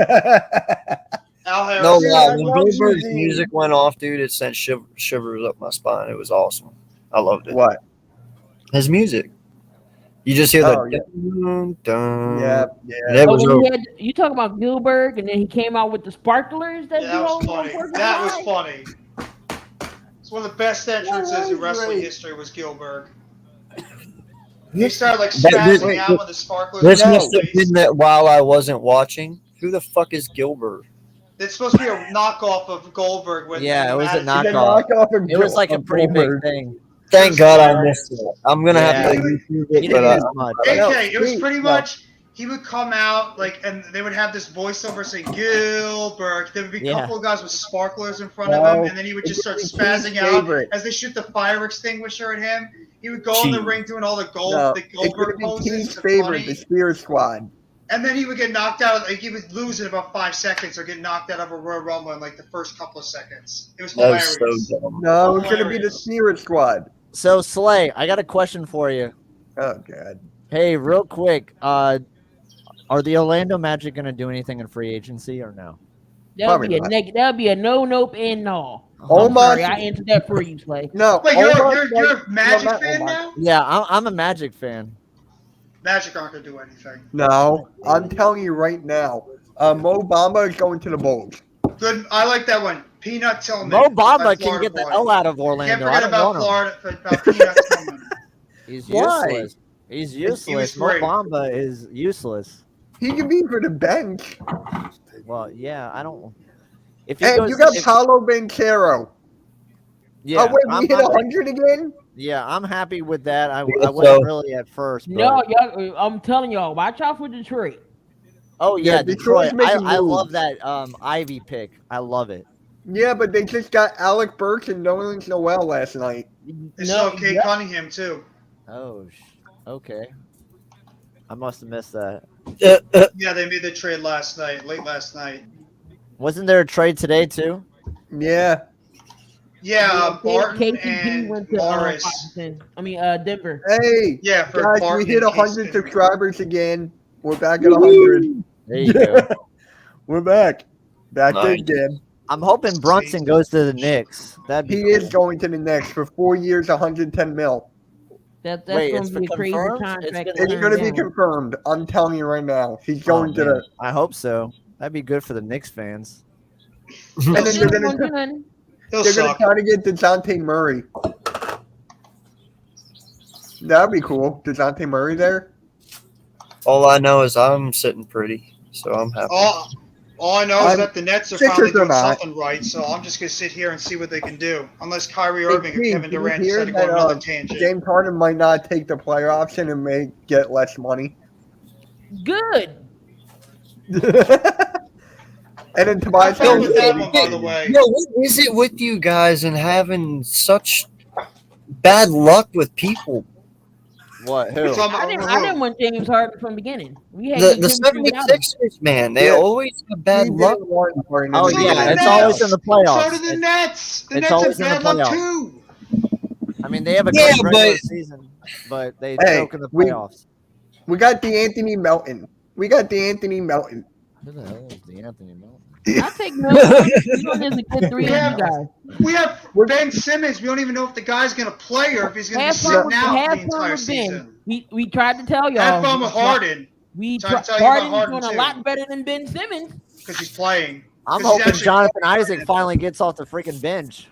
Al Harris. no Dude, lie. I When love Goldberg's Eugene. music went off, dude, it sent shivers up my spine. It was awesome. I loved it. What? His music. You just hear Oh, the yeah. dun, dun, Yeah, and it Oh, was when over. he had, you talk about Gilbert, and then he came out with the sparklers. That, Yeah, that was funny. That was funny. It's one of the best entrances in wrestling history was Gilbert. He started like spazzing out with the sparklers. This in his must have face. been that while I wasn't watching. Who the fuck is Gilbert? It's supposed to be a knockoff of Goldberg. When Yeah, it was a Madison- knockoff. of It was like a pretty big Goldberg. thing. Thank God I missed it. I'm gonna have to Yeah. YouTube He it, didn't but miss much. AK, it was Steve, pretty no. much he would come out like, and they would have this voiceover saying Gilbert. There would be a Yeah. couple of guys with sparklers in front of No, him, and then he would just start it's spazzing Steve's out favorite. as they shoot the fire extinguisher at him. He would go in the Gee. ring doing all the No, it's gonna Goldberg be poses. Keith's It's favorite, funny. the Spear Squad. And then he would get knocked out. Like he would lose in about 5 seconds, or get knocked out of a Royal Rumble in like the first couple of seconds. It was that hilarious. was so dumb. No, it's gonna be the Hilarious. Spirit Squad. So Slay, I got a question for you. Oh god. Hey, real quick, are the Orlando Magic gonna do anything in free agency or no? That'll Probably be a not. that'll be a no, nope, and no. Oh I'm my- sorry, I answered that for you, Slay. No. Wait, Omar you're said- a Magic not fan Omar. now? Yeah, I'm a Magic fan. Magic aren't gonna do anything. No, I'm telling you right now. Mo Bamba is going to the Bulls. Good. I like that one. Peanut Tillman. Mo my Bamba can Florida get the boy. hell out of Can't Orlando. I forget don't about want him. Florida. About Peanut Tillman. He's Why? useless. He's He was useless. Mo great. Bamba is useless. He can be for the bench. Well, yeah, I don't. If he And goes, you got if- Paulo Banchero. yeah, Oh wait, we I'm hit happy- 100 again? yeah, I'm happy with that. I Yeah, wasn't so- really at first. But, No, y'all, I'm telling y'all, watch out for Detroit. oh Yeah, yeah, Detroit's Detroit. making I moves. love that Ivy pick. I love it. Yeah, but they just got Alec Burks and Nolan Noel last night. They still have Kate Cunningham too. Oh, okay. I must have missed that. Yeah, they made the trade late last night. Wasn't there a trade today too? Yeah. Yeah, Barton KCP and went to Morris. Washington. I mean, Denver. Hey, Yeah, for guys, Barton we hit and 100 Kingston. subscribers again. We're back at 100. There you go. We're back. Back Nice. again. I'm hoping Brunson goes to the Knicks. That'd be He cool. is going to the Knicks for 4 years, 110 mil. That's Wait, going it's to be a crazy confirmed? contract. It's to It's turn going to be down. confirmed. I'm telling you right now. He's Oh, going to man. the. I hope so. That'd be good for the Knicks fans. And then He's they're not going gonna do to nothing. He'll they're going to suck. try to get DeJounte Murray. That'd be cool. DeJounte Murray there. All I know is I'm sitting pretty, so I'm happy. All I know is I'm- that the Nets are Sixers finally are doing not. something right, so I'm just going to sit here and see what they can do. Unless Kyrie Hey, Irving or Pete, Kevin did you Durant hear decide to go on that, another tangent. James Harden might not take the player option and may get less money. Good. And then Tobias I'm fine with Harris. that one, by the way. Yo, what is it with you guys and having such bad luck with people? What? Who? We're talking I about didn't, who? I didn't want James Harden from the beginning. We had The good chemistry without him. 76ers, man, they Yeah. always have bad He luck. didn't want Harden Oh in the So yeah, did the it's Nets. always in the playoffs. So do the Nets. The it's Nets always have in the bad luck playoffs. too. I mean, they have a Yeah, great regular but- season, but they Hey, choke in the we- playoffs. We got DeAnthony Melton. We got DeAnthony Melton. Who the hell is the Anthony Melton? I take Milton. Milton is a good 3 Yeah. and D guy. We have Ben Simmons. We don't even know if the guy's going to play or if he's going to be Have fun sitting with, out have the fun entire with Ben. season. We tried to tell y'all. Have fun with Harden We Trying to tried. tell you about Harden's Harden, doing a too. lot better than Ben Simmons. because he's playing. I'm 'Cause he's hoping actually- Jonathan Isaac finally gets off the freaking bench.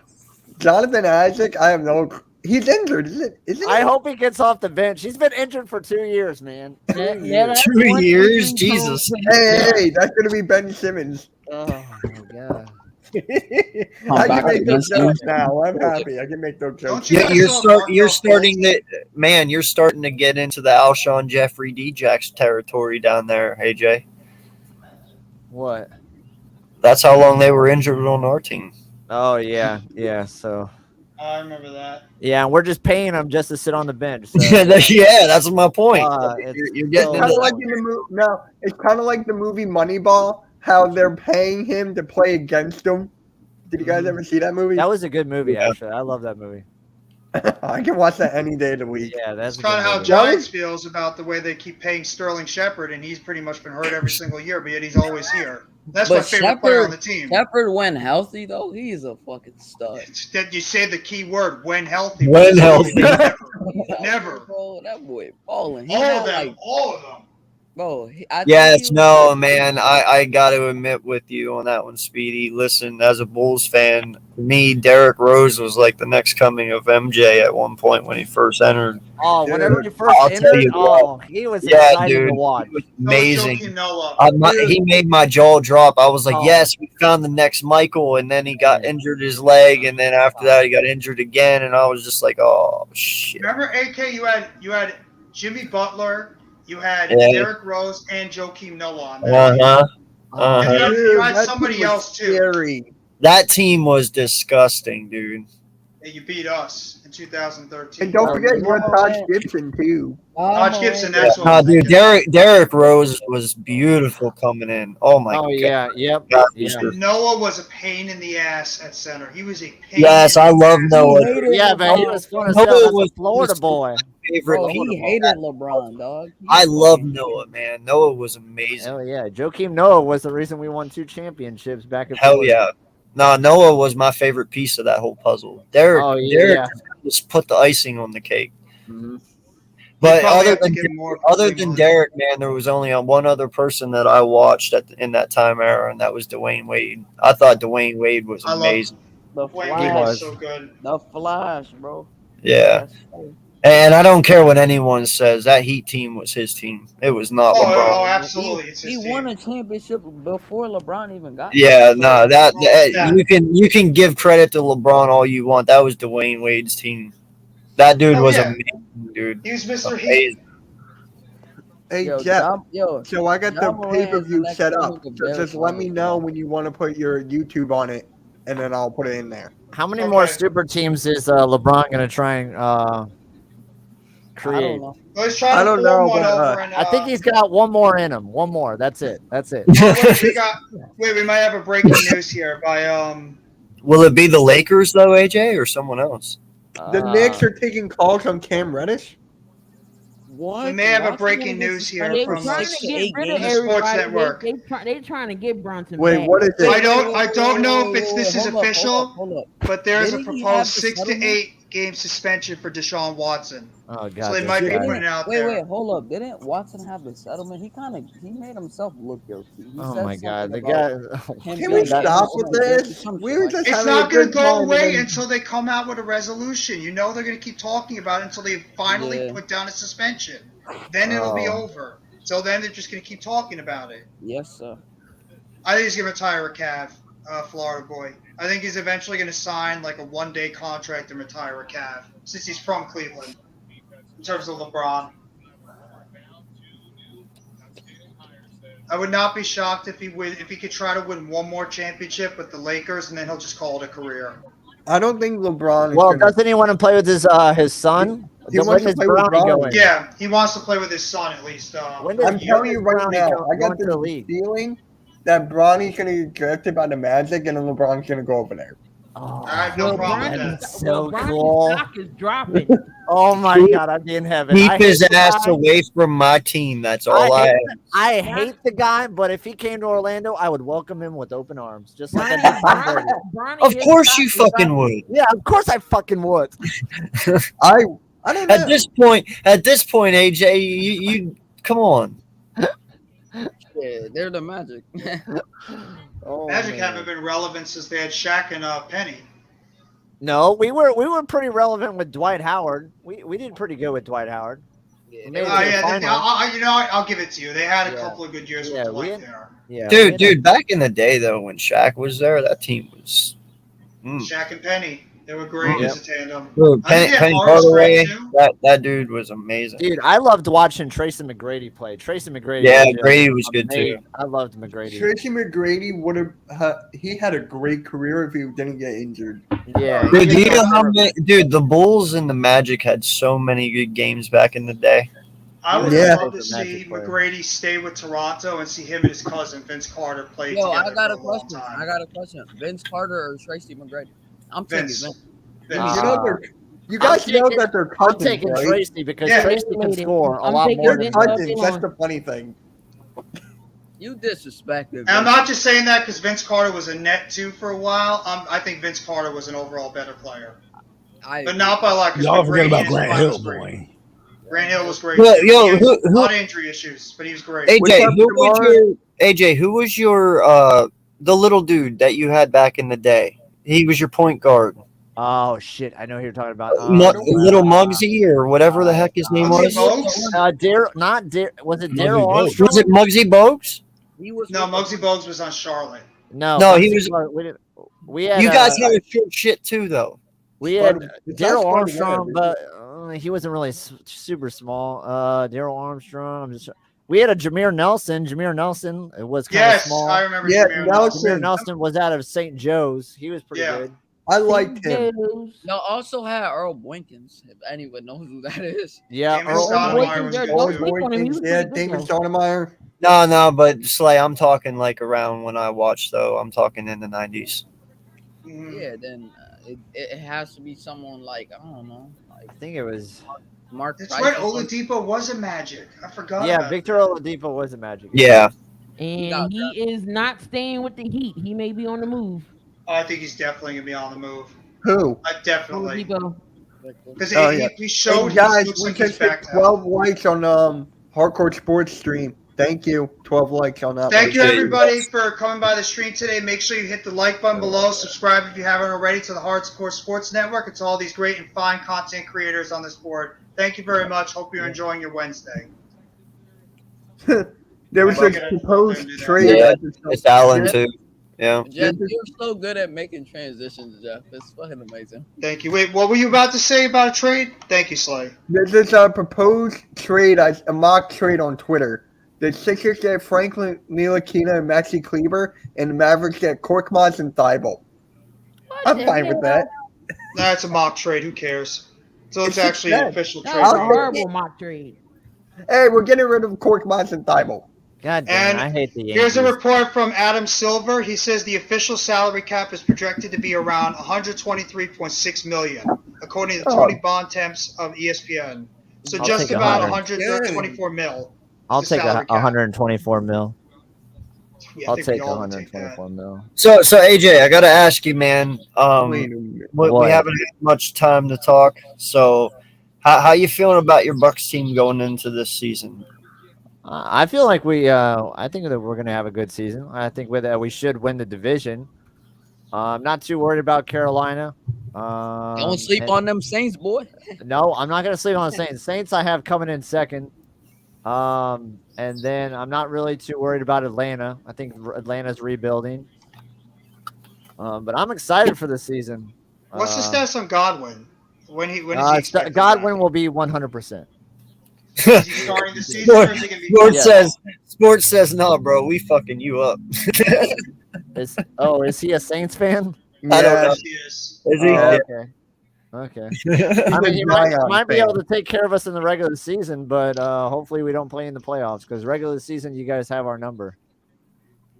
Jonathan Isaac, I have no. He's injured, isn't he? I hope he gets off the bench. He's been injured for 2 years, man. That's 2 one years? thing Jesus. Hey, that's gonna be Ben Simmons. Oh my god. I can make those jokes now. I'm happy. I can make those Don't jokes. you Yeah, guys you're saw Markel you're starting Fultz? to man, you're starting to get into the Alshon Jeffrey Djax territory down there, AJ. What? That's how long they were injured on our team. Oh yeah, yeah. So I remember that. Yeah, and we're just paying them just to sit on the bench. So, yeah, that's my point. You're It's getting kind of into like in the movie. No, it's kind of like the movie Moneyball. How they're paying him to play against them. Did you guys ever see that movie? that was a good movie, actually. I love that movie. I can watch that any day of the week. Yeah, that's That's kind of how movie. Giants feels about the way they keep paying Sterling Shepard, and he's pretty much been hurt every single year, but yet he's always here. That's my favorite player on the team. Shepard, when healthy, though, he's a fucking stud. That you say the key word, when healthy. When healthy. Never. Bro, that boy balling. All of them. All of them. Bro, yes, no, man. I got to admit with you on that one, Speedy. Listen, as a Bulls fan, for me, Derrick Rose was like the next coming of MJ at one point when he first entered. Oh, whenever he first I'll tell entered, you what. he was exciting dude, to watch. he was amazing. Joakim Noah. He made my jaw drop. I was like, Oh. yes, we found the next Michael. And then he got injured his leg. And then after that, he got injured again. And I was just like, oh, shit. Remember, AK, you had Jimmy Butler, you had Yeah. Derrick Rose, and Joakim Noah on that. And you had that somebody team was else, too. Scary. That team was disgusting, dude. And you beat us in 2013. And don't forget, you had Taj Gibson too. Taj Gibson, that's what No, I'm dude, thinking. Derrick Rose was beautiful coming in. Oh, my Oh, God. yeah, yep. God, Yeah. Noah was a pain in the ass at center. He was a pain Yes, in I the love ass. Noah. Yeah, but he was fun as Noah hell. That's was a Florida boy. Favorite. Bro, he hated LeBron, dog. I love Noah, man. Noah was amazing. Hell yeah. Joakim Noah was the reason we won 2 championships back in Hell Florida. yeah. No, Noah was my favorite piece of that whole puzzle. Derrick just put the icing on the cake. Mm-hmm. But probably other have to than get more other people than Derrick, man, there was only one other person that I watched in that time era, and that was Dwayne Wade. I thought Dwayne Wade was I love- amazing. The Wayne Flash. Wade was. was so good. The Flash, bro. Yeah. That's cool. And I don't care what anyone says. That Heat team was his team. It was not Oh, LeBron. absolutely. It's his He team. won a championship before LeBron even got Yeah, there. no, Yeah. you can give credit to LeBron all you want. That was Dwayne Wade's team. That dude Oh, was yeah. amazing, dude. He was Mr. Heat. Amazing. Hey Yo, Jeff, yo, so I got the John Moran is the pay-per-view next set one up. who can So bear just let me Florida. know when you want to put your YouTube on it, and then I'll put it in there. How many more Okay. super teams is LeBron going to try and I create? don't know. Let's try to I don't pull know, one but, over and, I think he's got one more in him. One more. That's it. we might have a breaking news here by Will it be the Lakers though, AJ, or someone else? The Knicks are taking calls on Cam Reddish. What? We may have a Washington breaking gets news here suspended They're for from trying 6 to to get 8 rid of games? Sports everybody. Network. They're trying to get Bronson Wait, back. what is I it? don't know if this is official, Hold up. but there's a Didn't he proposed have the 6 to settlement? 8 game suspension for Deshaun Watson. Oh god. So they this might be guy. putting it out Wait, there. hold up. Didn't Watson have the settlement? He made himself look guilty. He Oh said my god. The something about guy. him Can being we stop guilty with this? some We shit were like just that. It's having a not going good to go time, and away then- until they come out with a resolution. You know they're going to keep talking about it until they finally Yeah. put down a suspension. Then it'll be Oh. over. So then they're just going to keep talking about it. Yes, sir. I think he's going to retire a Cav, Florida boy. I think he's eventually going to sign like a one-day contract and retire a Cav, since he's from Cleveland. In terms of LeBron, I would not be shocked if he could try to win one more championship with the Lakers, and then he'll just call it a career. I don't think LeBron is Well, gonna, doesn't he want to play with his son? He When wants to is play with Brownie Bronny. going? Yeah, he wants to play with his son at least. When does I'm telling you right Brownie now, go- I got go into the league? feeling that Bronny's gonna get drafted by the Magic, and then LeBron's gonna go over there. Oh, I have no problem with that'd that. be so Bronny's cool. stock is dropping. Oh my god, I'd be in heaven. Keep I his hate the ass guy. away from my team. That's all I hate, have. I hate the guy, but if he came to Orlando, I would welcome him with open arms, just like I did Tom Brady. Of course you fucking would. Yeah, of course I fucking would. I don't know. At this point, AJ, you come on. Yeah, they're the Magic. Oh, Magic man. haven't been relevant since they had Shaq and Penny. No, we were pretty relevant with Dwight Howard. We did pretty good with Dwight Howard. We made it to the finals. I'll give it to you. They had a Yeah. couple of good years Yeah, with we Dwight had- there. Yeah, Dude, back in the day though, when Shaq was there, that team was Shaq and Penny. They were great as a tandem. Dude, I think they had Penny Horace Grant, Hardaway, that dude was amazing. Dude, I loved watching Tracy McGrady play. Tracy McGrady. Yeah, was just Grady was good too. amazing. I loved McGrady. Tracy McGrady would have. He had a great career if he didn't get injured. Yeah. Dude, do you know how many? Dude, the Bulls and the Magic had so many good games back in the day. I would Yeah. love to see McGrady stay with Toronto and see him and his cousin Vince Carter play Yo, together. I got a for long question. time. I got a question. Vince Carter or Tracy McGrady? I'm taking Vince. Vince. Vince. You know you guys know that they're I'm cousins, taking right? Tracy because Yeah. Tracy can score a I'm lot taking more They're than Vince. cousins. That's the funny thing. You disrespected And I'm Vince. not just saying that because Vince Carter was a net too for a while. I think Vince Carter was an overall better player, but not by like. Y'all forget about McGrady Grant is- Hill, was great. boy. Grant Hill was great. Well, too. yo, He had who- a lot of injury issues, but he was great. Who was your the little dude that you had back in the day? He was your point guard. Oh shit! I know who you're talking about. Little Muggsy or whatever the heck his name was. Was it Daryl Bogues. Armstrong? Was it Muggsy Bogues? He was No, Muggsy Bogues was on Charlotte. No, he was. We had, You guys had a short shit too, though. We had It's Daryl not Armstrong, Spartan but he wasn't really super small. Daryl Armstrong. We had a Jameer Nelson. Jameer Nelson was kind of Yes, small. I remember. Yeah, Jameer Jameer Nelson was out of St. Joe's. He was pretty Yeah. good. I liked him. No, also had Earl Boykins, if anyone knows who that is. Yeah, Damon Earl Stoudemire was Boykins. good, Earl too. Boykins, yeah, Damon Stoudemire. No, but Slay, I'm talking like around when I watched though. I'm talking in the 90s. Mhm. Yeah, then it has to be someone like, I don't know, like I think it was. Mark That's Price right. or something. Oladipo was a Magic. I forgot. Yeah, about Victor Oladipo was a Magic. Yeah. And he is not staying with the Heat. He may be on the move. I think he's definitely gonna be on the move. Who? I definitely Oladipo. because Oh, yeah. he showed. Hey guys, he looks we like he's just hit back now. 12 likes on Hardcore Sports stream. Thank you. 12 likes on that. Thank you, one. everybody, for coming by the stream today. Make sure you hit the like button below. Subscribe if you haven't already to the Hardcore Sports Network. It's all these great and fine content creators on this board. Thank you very much. Hope you're enjoying your Wednesday. There was I'm a gonna proposed do that. trade. Yeah, I just- it's Allen too. Yeah. Jeff, you're so good at making transitions, Jeff. It's fucking amazing. Thank you. Wait, what were you about to say about a trade? Thank you, Slay. There's this proposed trade, a mock trade on Twitter. The Sixers get Franklin Ntilikina and Maxi Kleber, and the Mavericks get Korkmaz and Thibault. I'm fine with that. Nah, it's a mock trade. Who cares? So it's It's just actually an that. official That trade. was a I'll- horrible mock trade. Hey, we're getting rid of Korkmaz and Thibault. God damn, And I hate the Yankees. Here's a report from Adam Silver. He says the official salary cap is projected to be around 123.6 million, according to Tony Bontemps of ESPN. So I'll just take about 100. 124 mil. I'll It's the take salary cap. 124 mil. Yeah, I I'll think we take all would take that. 124 mil. So AJ, I gotta ask you, man. Wait a minute. We What? haven't had much time to talk. So, how you feeling about your Bucks team going into this season? I feel like I think that we're going to have a good season. I think we should win the division. I'm not too worried about Carolina. Don't sleep on them Saints, boy. No, I'm not going to sleep on the Saints. Saints I have coming in second. And then I'm not really too worried about Atlanta. I think Atlanta's rebuilding. But I'm excited for the season. What's the status on Godwin? When is he expected Godwin will be 100%. back? Is he starting the season or is he going to be Sports says no, bro. We fucking you up. Is he a Saints fan? I don't know. Yes, he is. Is he? Oh, okay. I mean, he a might Zion be fan. able to take care of us in the regular season, but hopefully we don't play in the playoffs because regular season you guys have our number.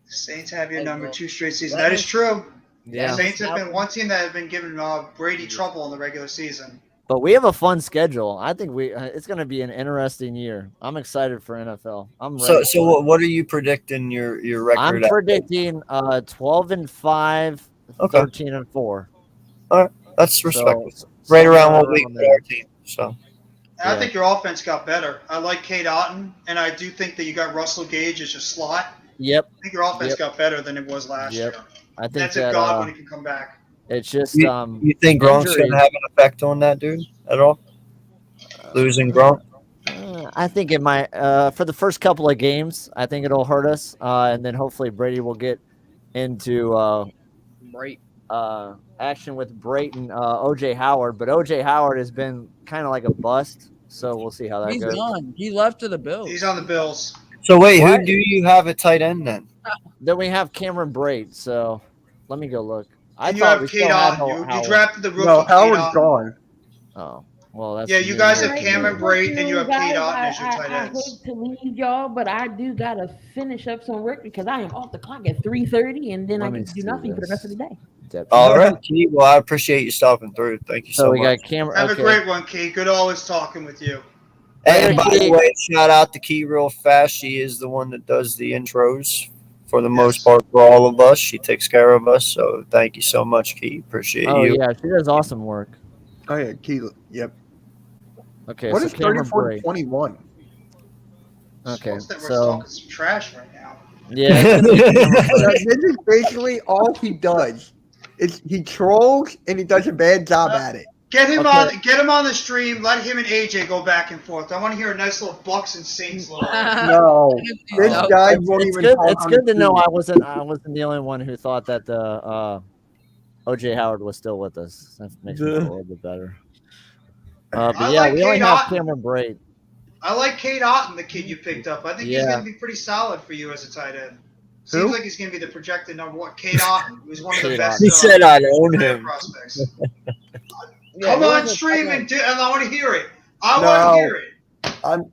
Saints have your number 2 straight season. That is true. Yeah. Saints have been one team that have been giving Brady trouble in the regular season. But we have a fun schedule. I think it's going to be an interesting year. I'm excited for NFL. I'm ready. So what are you predicting your record? I'm at? predicting 12-5, Okay. 13-4. That's respectable. So, Right around what we around put our team. So And I Yeah. think your offense got better. I like Kate Otten, and I do think that you got Russell Gage as your slot. Yep. I think your offense Yep. got better than it was last Yep. year. I think That's that if Godwin can come back. it's just you think Gronk's injury. gonna have an effect on that dude at all? Losing Gronk? I think it might for the first couple of games. I think it'll hurt us, and then hopefully Brady will get into Right. action with Brayton, OJ Howard, but OJ Howard has been kind of like a bust. So we'll see how that He's goes. gone. He left to the Bills. He's on the Bills. So wait, who do you have at tight end then? Then we have Cameron Brate. So let me go look. And you have Kate on. You drafted the rookie. No, Howard's gone. Oh, well, that's you guys have Cameron Brate and you have Kate Otten as your tight ends. I hate to leave y'all, but I do gotta finish up some work because I am off the clock at 3:30, and then I can do nothing for the rest of the day. All right, Kate. Well, I appreciate you stopping through. Thank you so much. We got Cameron. Have a great one, Kate. Good always talking with you. And by the way, shout out to Key real fast. She is the one that does the intros for the most part for all of us. She takes care of us. So thank you so much, Key. Appreciate you. Oh, yeah. She does awesome work. Oh, yeah. Key. Yep. Okay. What so is 34-21? Okay. We're So. talking some trash right now. Yeah. This is basically all he does. He trolls and he does a bad job at it. Get him on the stream. Let him and AJ go back and forth. I want to hear a nice little Bucks and Saints little. No, this guy won't even. It's good to know I wasn't the only one who thought that the OJ Howard was still with us. That makes me feel a little bit better. But yeah, like we only Kate have Otten. Cameron Brate. I like Kate Otten, the kid you picked up. I think he's going to be pretty solid for you as a tight end. Seems like he's going to be the projected number one. Kate Otten, who's one of the best. He said I'd own him. Prospects. Come on stream and I want to hear it. I want to hear it.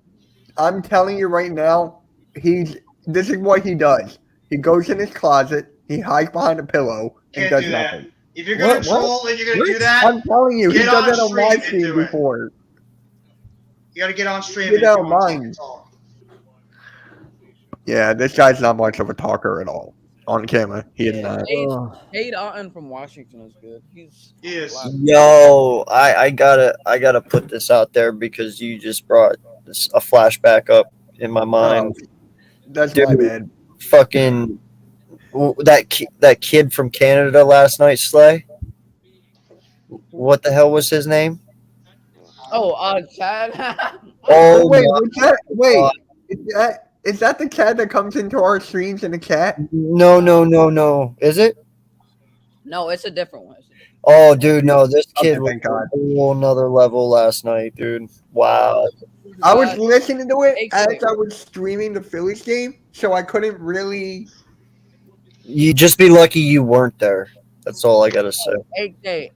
I'm telling you right now, this is what he does. He goes in his closet, he hides behind a pillow, and does nothing. If you're going to troll and you're going to do that, I'm telling you, he get does on that on my stream and stream do it. before. You got to get on stream Get and out do of mine. Yeah, this guy's not much of a talker at all. On camera, he is not. Kate Otten from Washington is good. He is. Yo, I gotta put this out there because you just brought a flashback up in my mind. That's my bad. Fucking that kid from Canada last night, Slay. What the hell was his name? Oh, Chad. Oh wait, is that the cat that comes into our streams in a cat? No. Is it? No, it's a different one. Oh, dude, no. This kid was on a whole nother level last night, dude. Wow. I was listening to it as I was streaming the Phillies game, so I couldn't really. You just be lucky you weren't there. That's all I gotta say.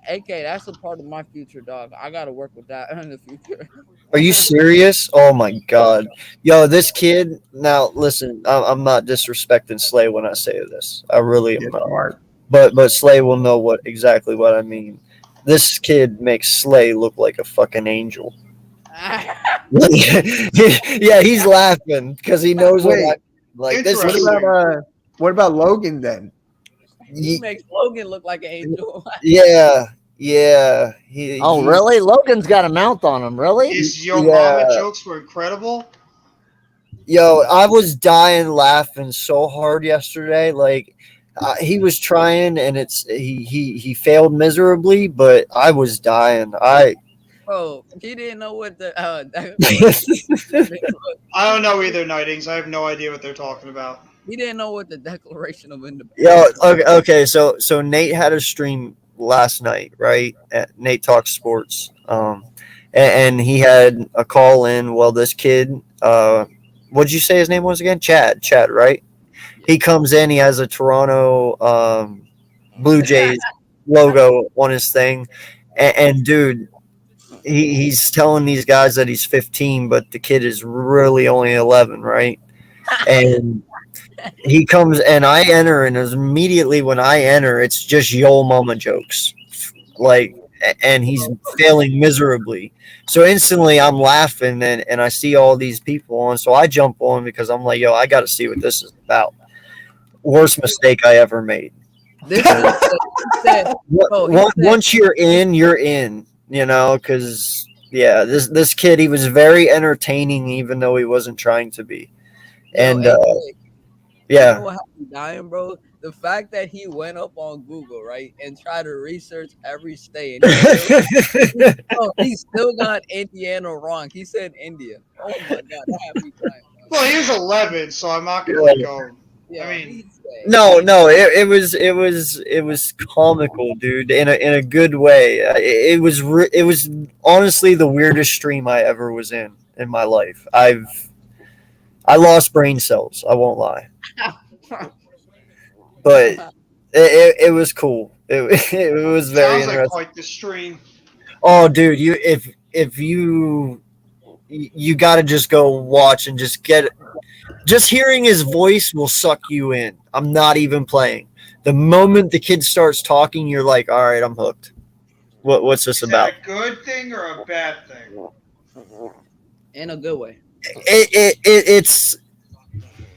AK, that's a part of my future, dog. I gotta work with that in the future. Are you serious? Oh my god, yo, this kid. Now listen, I'm not disrespecting Slay when I say this. I really am not. But Slay will know exactly what I mean. This kid makes Slay look like a fucking angel. Yeah, he's laughing because he knows what I like. This. What about Logan then? He makes Logan look like an angel. Yeah. Really? Logan's got a mouth on him. Really? His mama jokes were incredible. Yo, I was dying laughing so hard yesterday. Like he was trying, and he failed miserably. But I was dying. Bro, he didn't know what the. I don't know either, Nightings. I have no idea what they're talking about. He didn't know what the Declaration of Independence. Yo, okay. So Nate had a stream last night, right? At Nate Talks Sports. And he had a call in. Well, this kid, what'd you say his name was again? Chad, right? He comes in. He has a Toronto Blue Jays logo on his thing, and dude. He's telling these guys that he's 15, but the kid is really only 11, right? And he comes and I enter, and immediately when I enter, it's just yo mama jokes, like, and he's failing miserably. So instantly I'm laughing, and I see all these people on, so I jump on because I'm like, yo, I got to see what this is about. Worst mistake I ever made. Once you're in, you're in. You know, because this kid, he was very entertaining, even though he wasn't trying to be. And You know what happened dying, bro? The fact that he went up on Google, right, and tried to research every state. He still got Indiana wrong. He said India. Oh my god, that had me crying. Well, he was 11, so I'm not gonna go. Yeah, I mean, No, it was comical, dude, in a good way. It was honestly the weirdest stream I ever was in my life. I lost brain cells. I won't lie, but it was cool. It was very Sounds like interesting. quite the stream. Oh, dude, if you got to just go watch and just hearing his voice will suck you in. I'm not even playing. The moment the kid starts talking, you're like, all right, I'm hooked. What's this Is about? that a good thing or a bad thing? In a good way. It's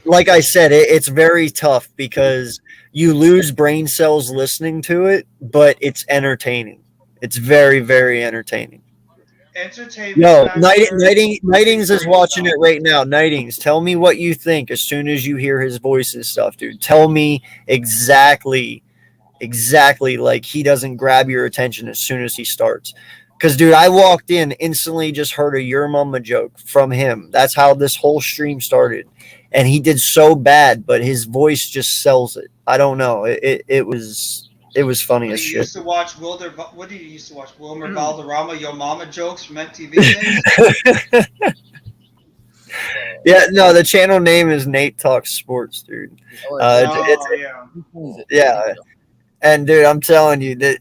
like I said, it's very tough because you lose brain cells listening to it, but it's entertaining. It's very, very entertaining. Entertainment. No, factor. Nightings is watching it right now. Nightings, tell me what you think as soon as you hear his voice and stuff, dude. Tell me exactly like he doesn't grab your attention as soon as he starts. Because, dude, I walked in, instantly just heard a Your Mama joke from him. That's how this whole stream started. And he did so bad, but his voice just sells it. I don't know. It was funny as You shit. used to watch what did you used to watch? Wilmer Valderrama, Yo Mama jokes from MTV days? Yeah, no, the channel name is Nate Talks Sports, dude. Yeah. And dude, I'm telling you that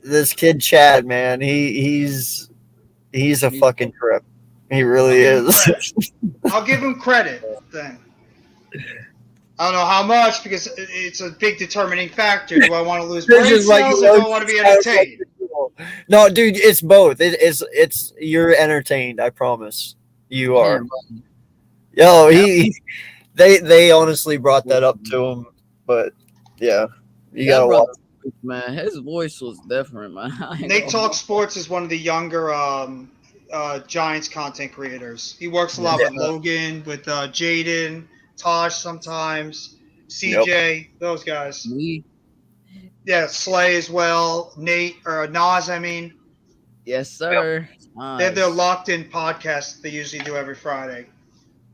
this kid Chad, man, he's a fucking trip. He really is. I'll give him credit then. I don't know how much because it's a big determining factor. Do I want to lose brain cells or do I want to be entertained? No, dude, it's both. It's you're entertained. I promise you are. Yo, they honestly brought that up to him, but yeah, you gotta watch. Man, his voice was different, man. Nate Talk Sports is one of the younger Giants content creators. He works a lot with Logan, with Jaden, Tosh sometimes, CJ, those guys. Me? Yeah, Slay as well. Nate or Nas, I mean. Yes, sir. Yep. Nice. They have their Locked In podcast they usually do every Friday.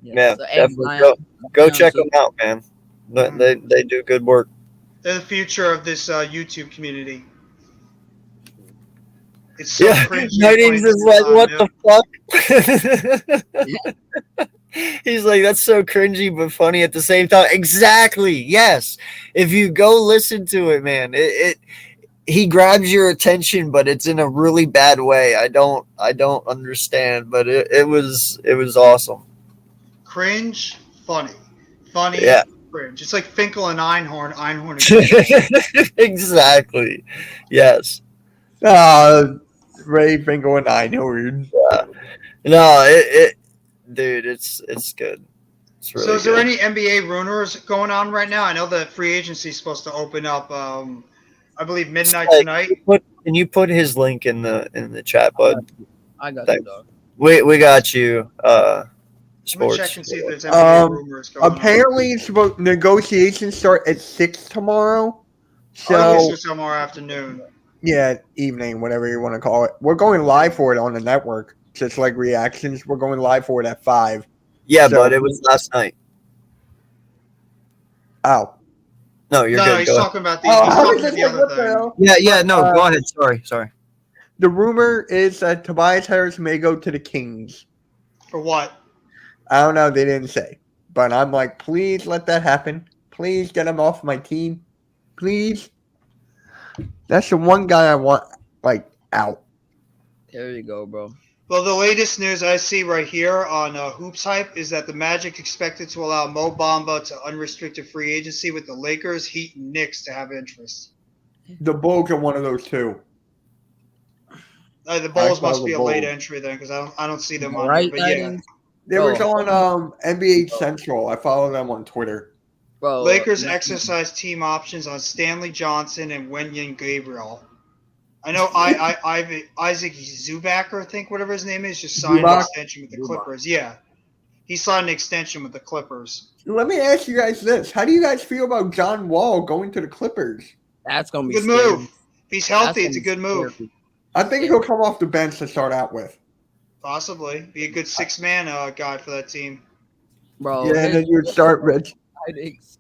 Yeah, so definitely go check them out, man. They do good work. They're the future of this YouTube community. It's so cringy. Nightings is like, what the fuck? He's like, that's so cringy but funny at the same time. Exactly. Yes. If you go listen to it, man, he grabs your attention, but it's in a really bad way. I don't understand, but it was awesome. Cringe, funny, yeah. Cringe. It's like Finkel and Einhorn. Exactly. Yes. Ray Finkel and Einhorn. Yeah. No, dude, it's good. It's really so is there good. any NBA rumors going on right now? I know that free agency is supposed to open up I believe midnight tonight. Can you put his link in the chat, bud? I got you, dog. We got you. Sports. Let me check and see if there's NBA rumors going apparently on. Negotiations start at 6 tomorrow. So I guess it's tomorrow afternoon. Yeah, evening, whatever you want to call it. We're going live for it on the network. Just like reactions, we're going live for it at 5. Yeah, but it was last night. Oh. No, you're good. He's talking about the other thing. Yeah, no, go ahead. Sorry. The rumor is that Tobias Harris may go to the Kings. For what? I don't know. They didn't say. But I'm like, please let that happen. Please get him off my team. Please. That's the one guy I want, out. There you go, bro. Well, the latest news I see right here on Hoops Hype is that the Magic expected to allow Mo Bamba to unrestricted free agency with the Lakers, Heat, and Knicks to have interest. The Bulls are one of those two. The Bulls must be a late entry then, because I don't see them on here. But yeah. They were on NBA Central. I follow them on Twitter. Bro, Lakers exercise team options on Stanley Johnson and Wenyen Gabriel. I know Isaac Zubacker, I think, whatever his name is, just signed an extension with the Clippers. Yeah. He signed an extension with the Clippers. Let me ask you guys this. How do you guys feel about John Wall going to the Clippers? That's going to be good move. If he's healthy, it's a good move. I think he'll come off the bench to start out with. Possibly. Be a good six-man guy for that team. Bro. Yeah, and then you would start Rich. Nightings.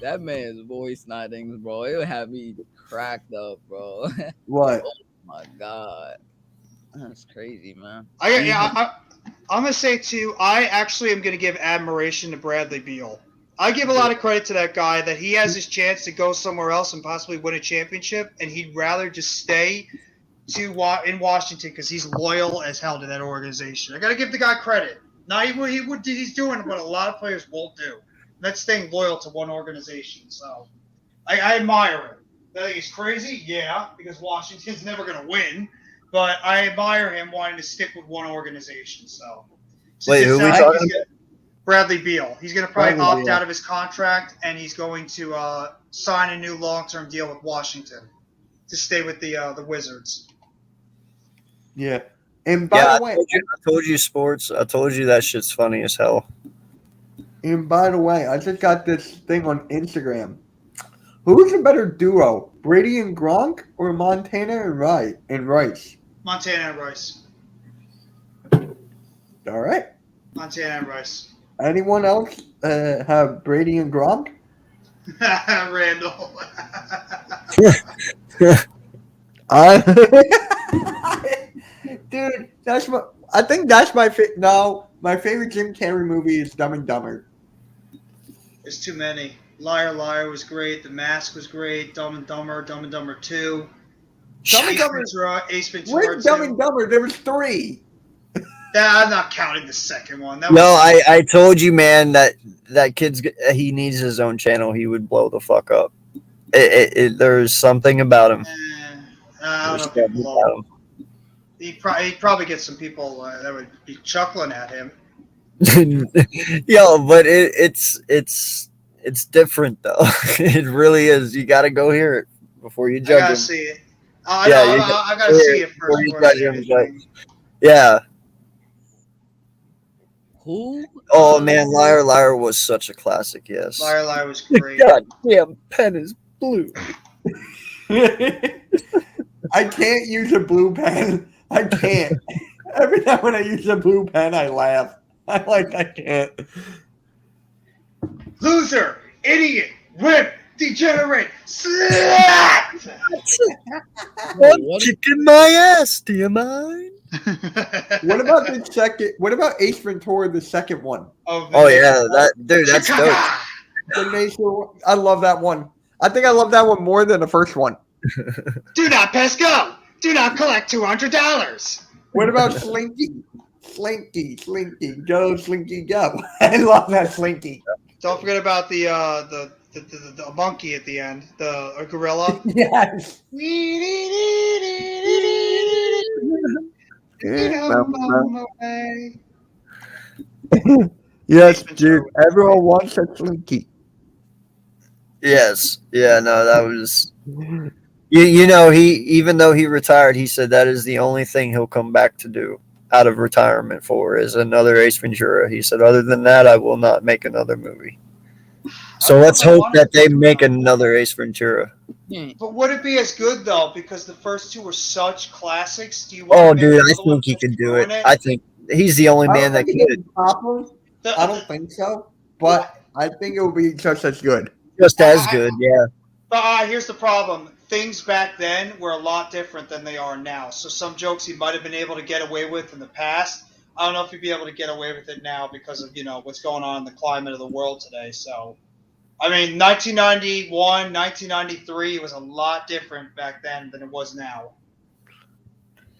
That man's voice Nightings, bro. It would have me cracked up, bro. What? Oh my god. That's crazy, man. I'm gonna say too. I actually am gonna give admiration to Bradley Beal. I give a lot of credit to that guy that he has his chance to go somewhere else and possibly win a championship, and he'd rather just stay in Washington because he's loyal as hell to that organization. I gotta give the guy credit. Now he's doing what a lot of players won't do. That's staying loyal to one organization. So I admire him. I think he's crazy, yeah, because Washington's never gonna win. But I admire him wanting to stick with one organization. So, wait, who are we talking about? Bradley Beal. He's going to probably opt out of his contract, and he's going to sign a new long-term deal with Washington to stay with the Wizards. Yeah. And by the way, I told you sports. I told you that shit's funny as hell. And by the way, I just got this thing on Instagram. Who's a better duo, Brady and Gronk or Montana and Rice? Montana and Rice. All right. Montana and Rice. Anyone else have Brady and Gronk? Randall. Dude, I think that's my my favorite Jim Carrey movie is Dumb and Dumber. There's too many. Liar Liar was great. The Mask was great. Dumb and Dumber 2. Ace Ventura. Where's Dumb and Dumber? There was 3. I'm not counting the second one. I told you, man, that kid's he needs his own channel. He would blow the fuck up. There's something about him. I don't know. He'd probably get some people that would be chuckling at him. Yo, but it's different though. It really is. You got to go hear it before you judge him. I gotta see it. I gotta see it first. Yeah. Who? Oh man, Liar Liar was such a classic. Yes. Liar Liar was great. Goddamn pen is blue. I can't use a blue pen. I can't. Every time when I use a blue pen, I laugh. I can't. Loser, idiot, wimp, degenerate, slut. I'm kicking my ass. Do you mind? What about the second? What about Ace Ventura, the second one? Oh yeah, that's dope. I love that one. I think I love that one more than the first one. Do not pass go. Do not collect $200. What about Slinky? Slinky, go, Slinky, go. I love that Slinky. Don't forget about the monkey at the end, the gorilla. Yes. Yes, dude. Everyone wants a Slinky. Yes. Yeah. No, that was. You know, even though he retired, he said that is the only thing he'll come back to do out of retirement for is another Ace Ventura. He said, other than that, I will not make another movie. So let's hope that they make another Ace Ventura. But would it be as good though? Because the first two were such classics. Dude, I think he can do it. I think he's the only man that can. I don't think so, but I think it will be just as good. Just as good, yeah. But here's the problem. Things back then were a lot different than they are now. So some jokes he might have been able to get away with in the past, I don't know if he'd be able to get away with it now because of, what's going on in the climate of the world today. So, I mean, 1991, 1993, it was a lot different back then than it was now.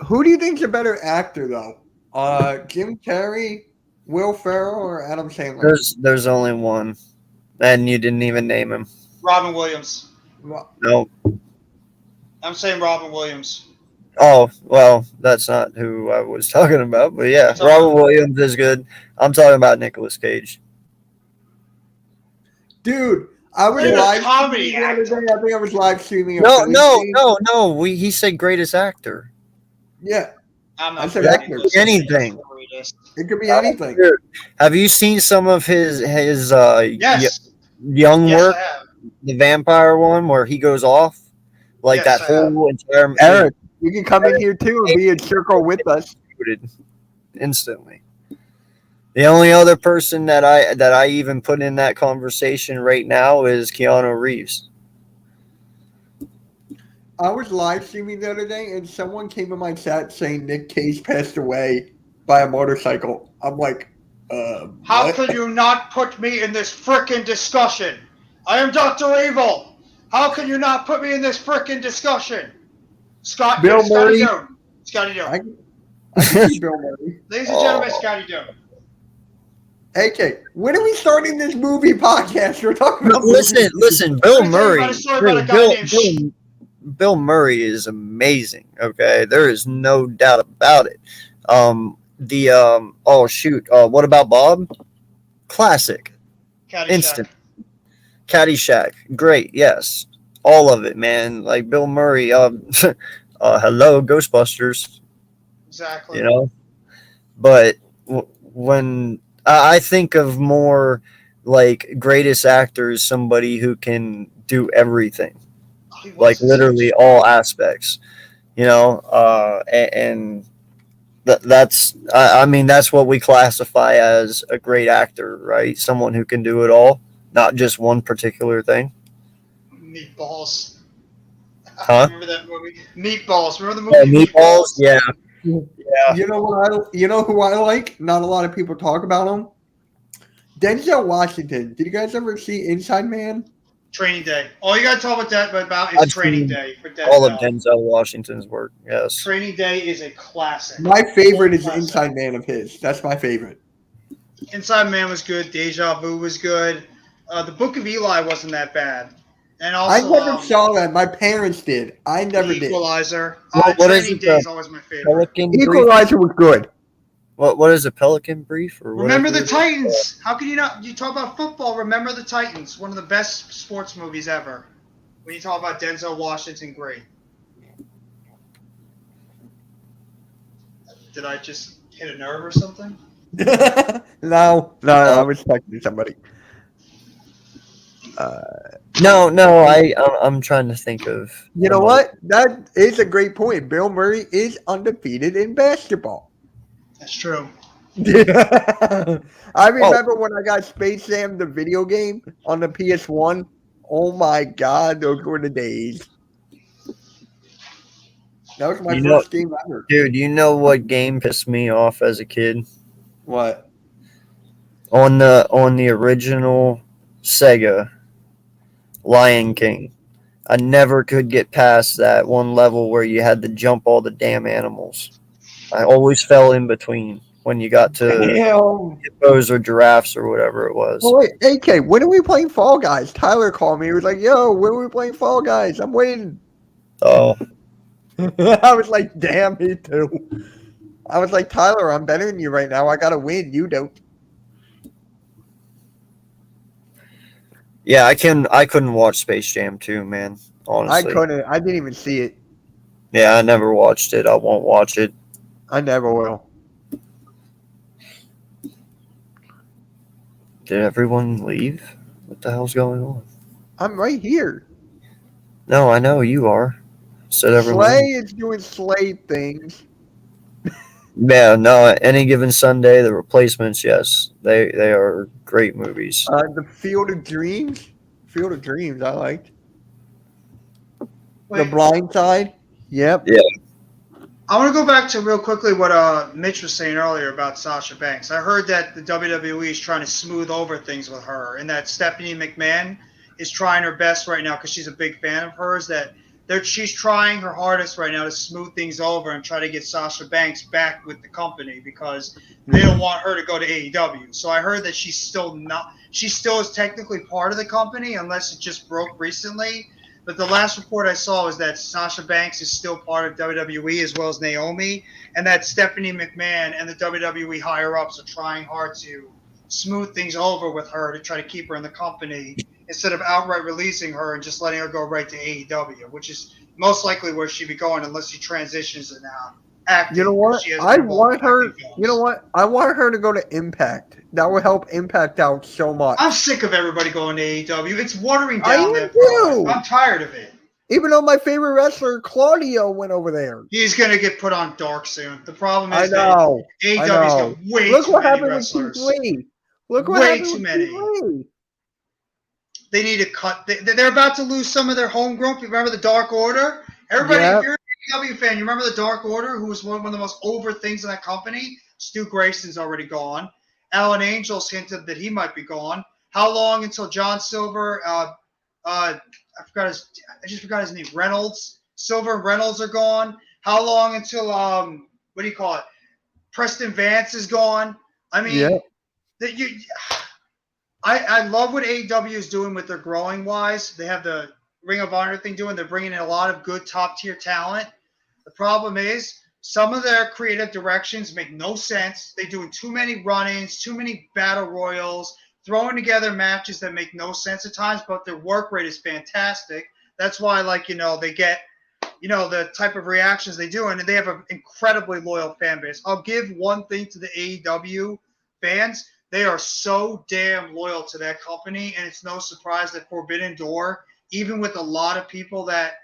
Who do you think's a better actor, though? Jim Carrey, Will Ferrell, or Adam Sandler? There's only one, and you didn't even name him. Robin Williams. No. I'm saying Robin Williams. Oh, well, that's not who I was talking about, but yeah, Robin Williams is good. I'm talking about Nicolas Cage. Dude, I was live comedy the other day. I think I was live streaming. No. He said greatest actor. Yeah. I said actor. Anything. It could be anything. Have you seen some of his yes. young work? The vampire one where he goes off? Like that whole entire... Eric, you can come in here too and be in circle with us. Instantly. The only other person that I even put in that conversation right now is Keanu Reeves. I was live streaming the other day, and someone came in my chat saying Nick Cage passed away by a motorcycle. I'm like, how what? could you not put me in this frickin' discussion? I am Dr. Evil. How can you not put me in this frickin' discussion? Scott, Bill Murray. Scotty Doom. I can see Bill Murray. Ladies and gentlemen, Scotty Doom. AK, when are we starting this movie podcast? We're talking about Listen. Bill Murray. Bill Murray is amazing. Okay, there is no doubt about it. What about Bob? Classic. Caddyshack. Instant. Caddyshack. Great. Yes, all of it, man. Like Bill Murray. Hello, Ghostbusters. Exactly. You know, but when I think of more like greatest actors, somebody who can do everything. Like literally all aspects, you know, and that's what we classify as a great actor, right? Someone who can do it all, not just one particular thing. Meatballs. Huh? Remember that movie? Meatballs. Remember the movie? Meatballs? Yeah. You know who I like? Not a lot of people talk about him. Denzel Washington. Did you guys ever see Inside Man? Training Day. All you gotta talk about is Training Day for Denzel. All of Denzel Washington's work. Yes. Training Day is a classic. My favorite is Inside Man of his. That's my favorite. Inside Man was good. Deja Vu was good. The Book of Eli wasn't that bad. And also, I never saw that. My parents did. I never did. Equalizer. What is Training it? Day is always my favorite. Equalizer was good. What is a Pelican Brief or Remember the Titans? How can you not? You talk about football. Remember the Titans. One of the best sports movies ever. When you talk about Denzel Washington, great. Did I just hit a nerve or something? No, I was talking to somebody. No, I'm trying to think of. You know what? That is a great point. Bill Murray is undefeated in basketball. That's true. I remember when I got Space Jam, the video game, on the PS1. Oh my God, those were the days. That was my first game ever. Dude, you know what game pissed me off as a kid? What? On the original Sega, Lion King. I never could get past that one level where you had to jump all the damn animals. I always fell in between when you got to hippos or giraffes or whatever it was. Oh, wait, AK, when are we playing Fall Guys? Tyler called me. He was like, yo, when are we playing Fall Guys? I'm waiting. Oh. I was like, damn, me too. I was like, Tyler, I'm better than you right now. I got to win. You don't. Yeah, I couldn't watch Space Jam 2, man. Honestly. I couldn't. I didn't even see it. Yeah, I never watched it. I won't watch it. I never will. Did everyone leave? What the hell's going on? I'm right here. No, I know you are. Said everyone. Slay is doing Slay things. Yeah, no. Any Given Sunday, The Replacements, yes, they are great movies. The Field of Dreams. Field of Dreams, I liked. The Blind Side. Yep. Yeah. I want to go back to real quickly what Mitch was saying earlier about Sasha Banks. I heard that the WWE is trying to smooth over things with her, and that Stephanie McMahon is trying her best right now because she's a big fan of hers. She's trying her hardest right now to smooth things over and try to get Sasha Banks back with the company because they don't want her to go to AEW. So I heard that she still is technically part of the company unless it just broke recently. But the last report I saw was that Sasha Banks is still part of WWE as well as Naomi, and that Stephanie McMahon and the WWE higher-ups are trying hard to smooth things over with her to try to keep her in the company instead of outright releasing her and just letting her go right to AEW, which is most likely where she'd be going unless she transitions and acting. You know what? I want her. You know what? I want her to go to Impact. That would help Impact out so much. I'm sick of everybody going to AEW. It's watering I down am that too. product. I'm tired of it. Even though my favorite wrestler Claudio went over there. He's gonna get put on dark soon. The problem I is know. that AEW's got way Look too what many happened wrestlers. with Keith Lee. Look what Way happened too with many. Keith Lee. They need to cut. They're about to lose some of their homegrown. You remember the Dark Order? Everybody, if you're an AEW fan, you remember the Dark Order, who was one of the most over things in that company? Stu Grayson's already gone. Alan Angels hinted that he might be gone. How long until John Silver? I just forgot his name. Reynolds, Silver, and Reynolds are gone. How long until what do you call it? Preston Vance is gone. I mean, I love what AEW is doing with their growing wise. They have the Ring of Honor thing doing. They're bringing in a lot of good top tier talent. The problem is some of their creative directions make no sense. They're doing too many run-ins, too many battle royals, throwing together matches that make no sense at times, but their work rate is fantastic. That's why, they get, the type of reactions they do, and they have an incredibly loyal fan base. I'll give one thing to the AEW fans. They are so damn loyal to that company, and it's no surprise that Forbidden Door, even with a lot of people that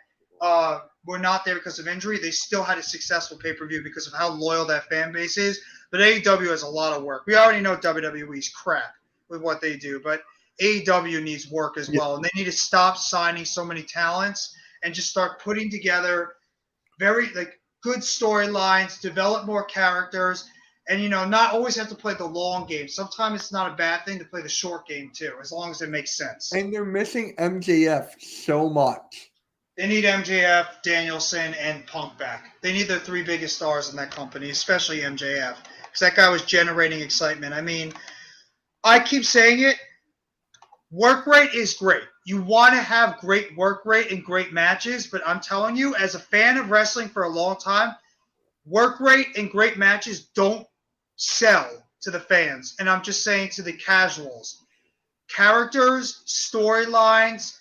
were not there because of injury, they still had a successful pay-per-view because of how loyal that fan base is. But AEW has a lot of work. We already know WWE's crap with what they do, but AEW needs work as well, and they need to stop signing so many talents and just start putting together very good storylines, develop more characters, and not always have to play the long game. Sometimes it's not a bad thing to play the short game too, as long as it makes sense. And they're missing MJF so much. They need MJF, Danielson, and Punk back. They need their three biggest stars in that company, especially MJF, because that guy was generating excitement. I mean, I keep saying it. Work rate is great. You want to have great work rate and great matches, but I'm telling you, as a fan of wrestling for a long time, work rate and great matches don't sell to the fans. And I'm just saying to the casuals, characters, storylines,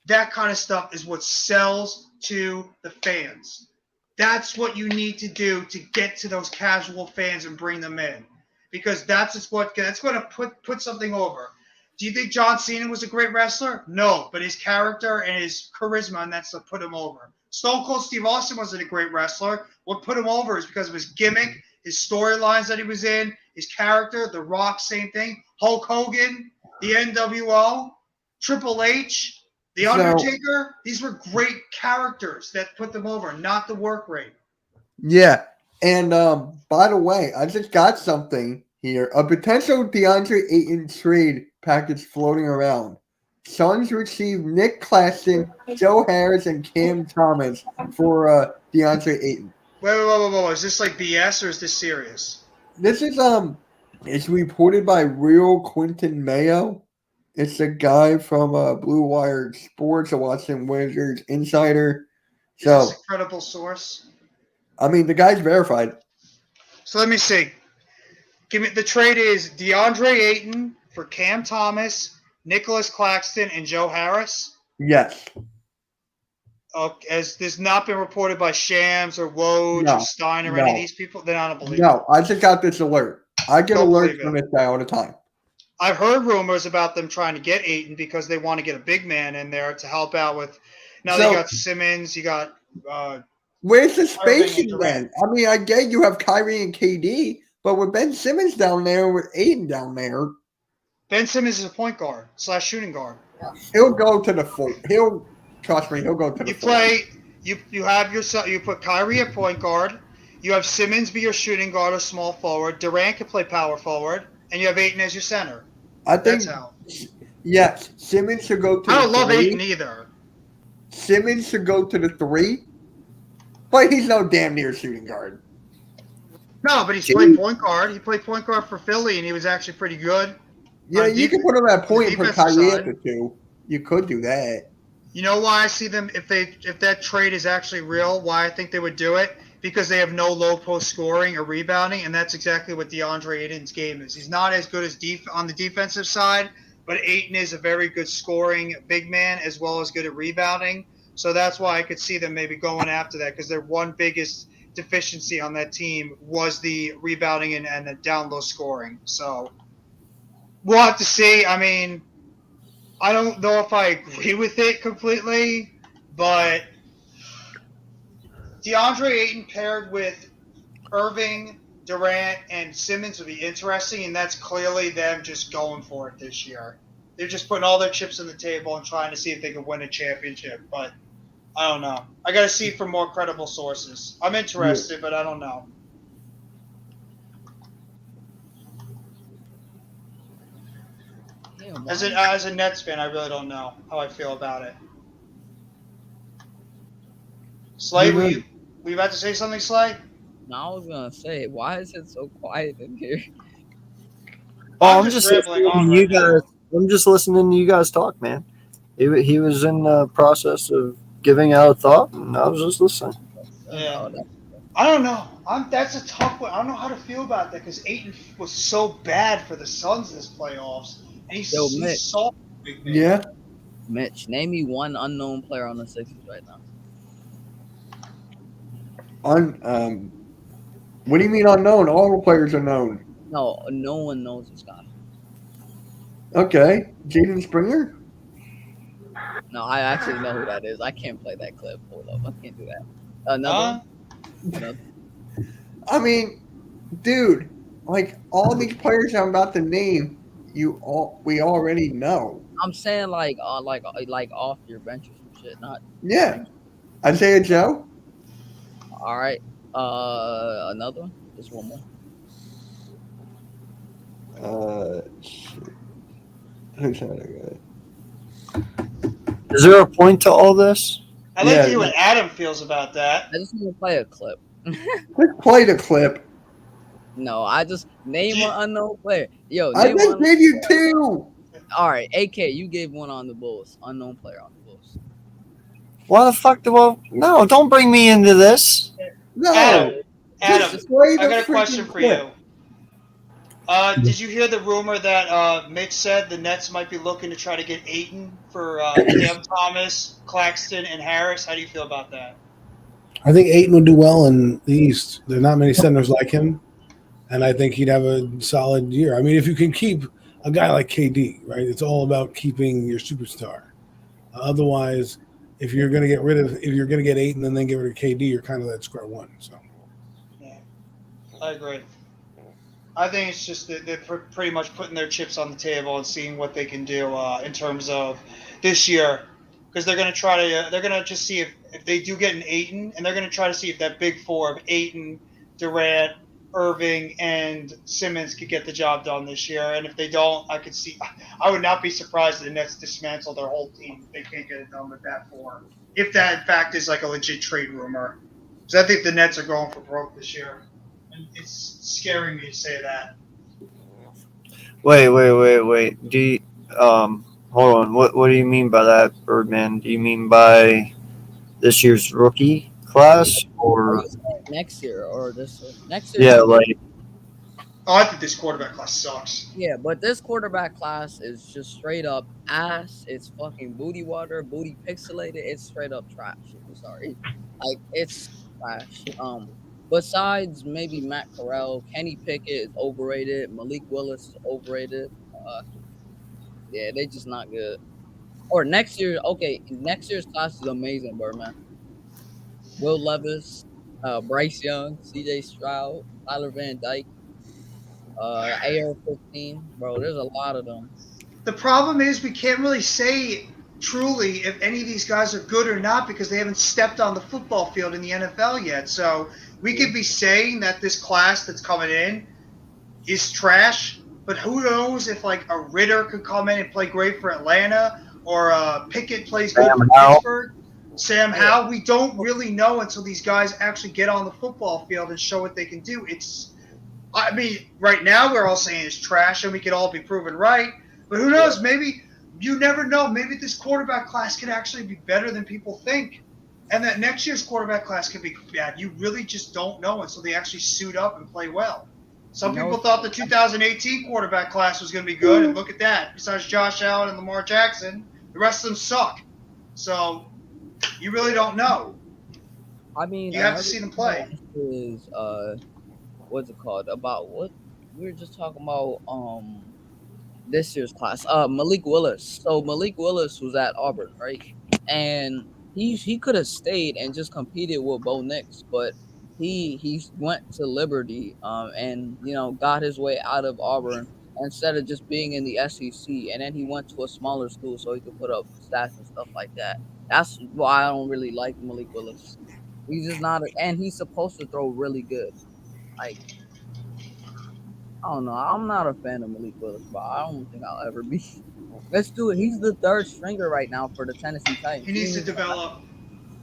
that kind of stuff is what sells to the fans. That's what you need to do to get to those casual fans and bring them in, because that's going to put something over. Do you think John Cena was a great wrestler? No, but his character and his charisma, and that's what put him over. Stone Cold Steve Austin wasn't a great wrestler. What put him over is because of his gimmick, his storylines that he was in, his character. The Rock, same thing. Hulk Hogan, the NWO, Triple H, The Undertaker. These were great characters that put them over, not the work rate. Yeah, and by the way, I just got something here. A potential DeAndre Ayton trade package floating around. Suns receive Nick Claxton, Joe Harris, and Cam Thomas for DeAndre Ayton. Wait. Is this like BS or is this serious? This is it's reported by Real Quinton Mayo. It's a guy from Blue Wire Sports, a Washington Wizards insider. So, is this a credible source? I mean, the guy's verified. So let me see. Give me the trade is DeAndre Ayton for Cam Thomas, Nicholas Claxton, and Joe Harris. Yes. Has this not been reported by Shams or Woj or Stein or any of these people? Then I don't believe it. No, I just got this alert. I get alerts from this guy all the time. I've heard rumors about them trying to get Ayton because they want to get a big man in there to help out with. Now you got Simmons, you got. Where's the spacing then? I mean, I get you have Kyrie and KD, but with Ben Simmons down there, with Ayton down there. Ben Simmons is a point guard / shooting guard. He'll go to the full. Trust me, he'll go to the full. You put Kyrie at point guard. You have Simmons be your shooting guard or small forward. Durant can play power forward, and you have Ayton as your center. I think. Yes, Simmons should go to. I don't love Ayton either. Simmons should go to the 3, but he's no damn near shooting guard. No, but he's played point guard. He played point guard for Philly, and he was actually pretty good. Yeah, you can put him at point and put Kyrie at the 2. You could do that. You know why I see them if that trade is actually real? Why I think they would do it? Because they have no low post scoring or rebounding, and that's exactly what DeAndre Ayton's game is. He's not as good as on the defensive side, but Ayton is a very good scoring big man as well as good at rebounding. So that's why I could see them maybe going after that, because their one biggest deficiency on that team was the rebounding and the down low scoring. So we'll have to see. I mean, I don't know if I agree with it completely, but DeAndre Ayton paired with Irving, Durant, and Simmons would be interesting, and that's clearly them just going for it this year. They're just putting all their chips on the table and trying to see if they can win a championship. But I don't know. I got to see from more credible sources. I'm interested, but I don't know. As a Nets fan, I really don't know how I feel about it. Slay, were you about to say something, Slay? No, I was gonna say, why is it so quiet in here? Oh, I'm just listening to you guys. I'm just listening to you guys talk, man. He was in the process of giving out a thought, and I was just listening. Yeah. I don't know. That's a tough one. I don't know how to feel about that because Ayton was so bad for the Suns this playoffs, and he's so big. Yeah. Mitch, name me one unknown player on the Sixers right now. What do you mean unknown? All the players are known. No, no one knows this guy. Okay, Jaden Springer. No, I actually know who that is. I can't play that clip. Hold up, I can't do that. Another. I mean, dude, like all these players I'm about to name, we already know. I'm saying like off your bench or some shit, not. Yeah, Isaiah Joe. All right, another one. Just one more. Who's that guy? Is there a point to all this? I'd like to hear what Adam feels about that. I just want to play a clip. Let's play the clip. No, I just name an unknown player. Yo, I just gave you two. All right, AK, you gave one on the Bulls. Unknown player on the Bulls. Why the fuck no, don't bring me into this. No. Adam, I got a question for you. Did you hear the rumor that Mitch said the Nets might be looking to try to get Ayton for Cam Thomas, Claxton, and Harris? How do you feel about that? I think Ayton would do well in the East. There are not many centers like him, and I think he'd have a solid year. I mean, if you can keep a guy like KD, right? It's all about keeping your superstar. Otherwise, if you're going to get Ayton and then get rid of KD, you're kind of at square one. So, yeah, I agree. I think it's just that they're pretty much putting their chips on the table and seeing what they can do in terms of this year, because they're going to just see if they do get an Ayton, and they're going to try to see if that big four of Ayton, Durant, Irving, and Simmons could get the job done this year. And if they don't, I would not be surprised if the Nets dismantle their whole team if they can't get it done with that four. If that in fact is like a legit trade rumor, because I think the Nets are going for broke this year. It's scaring me to say that. Wait. Do you, hold on. What do you mean by that, Birdman? Do you mean by this year's rookie class or next year or this year? Next year? Yeah, like. Oh, I think this quarterback class sucks. Yeah, but this quarterback class is just straight up ass. It's fucking booty water, booty pixelated. It's straight up trash. I'm sorry, like it's trash. Besides maybe Matt Corral, Kenny Pickett is overrated. Malik Willis is overrated. Yeah, they just not good. Or next year, next year's class is amazing, Birdman. Will Levis, Bryce Young, CJ Stroud, Tyler Van Dyke, AR-15. Bro, there's a lot of them. The problem is we can't really say truly if any of these guys are good or not because they haven't stepped on the football field in the NFL yet. So we could be saying that this class that's coming in is trash, but who knows if like a Ritter could come in and play great for Atlanta or Pickett plays good for Pittsburgh. Sam Howell, we don't really know until these guys actually get on the football field and show what they can do. I mean, right now we're all saying it's trash and we could all be proven right, but who knows? Maybe you never know. Maybe this quarterback class could actually be better than people think. And that next year's quarterback class could be bad. You really just don't know until they actually suit up and play well. Some people thought the 2018 quarterback class was going to be good, and look at that. Besides Josh Allen and Lamar Jackson, the rest of them suck. So you really don't know. I mean, you have to see them play. Is what's it called? About what we were just talking about? This year's class. Malik Willis. So Malik Willis was at Auburn, right? And he could have stayed and just competed with Bo Nix, but he went to Liberty and got his way out of Auburn instead of just being in the SEC, and then he went to a smaller school so he could put up stats and stuff like that. That's why I don't really like Malik Willis. He's just not, and he's supposed to throw really good. Like, I don't know. I'm not a fan of Malik Willis, but I don't think I'll ever be. Let's do it. He's the third stringer right now for the Tennessee Titans. He needs to develop.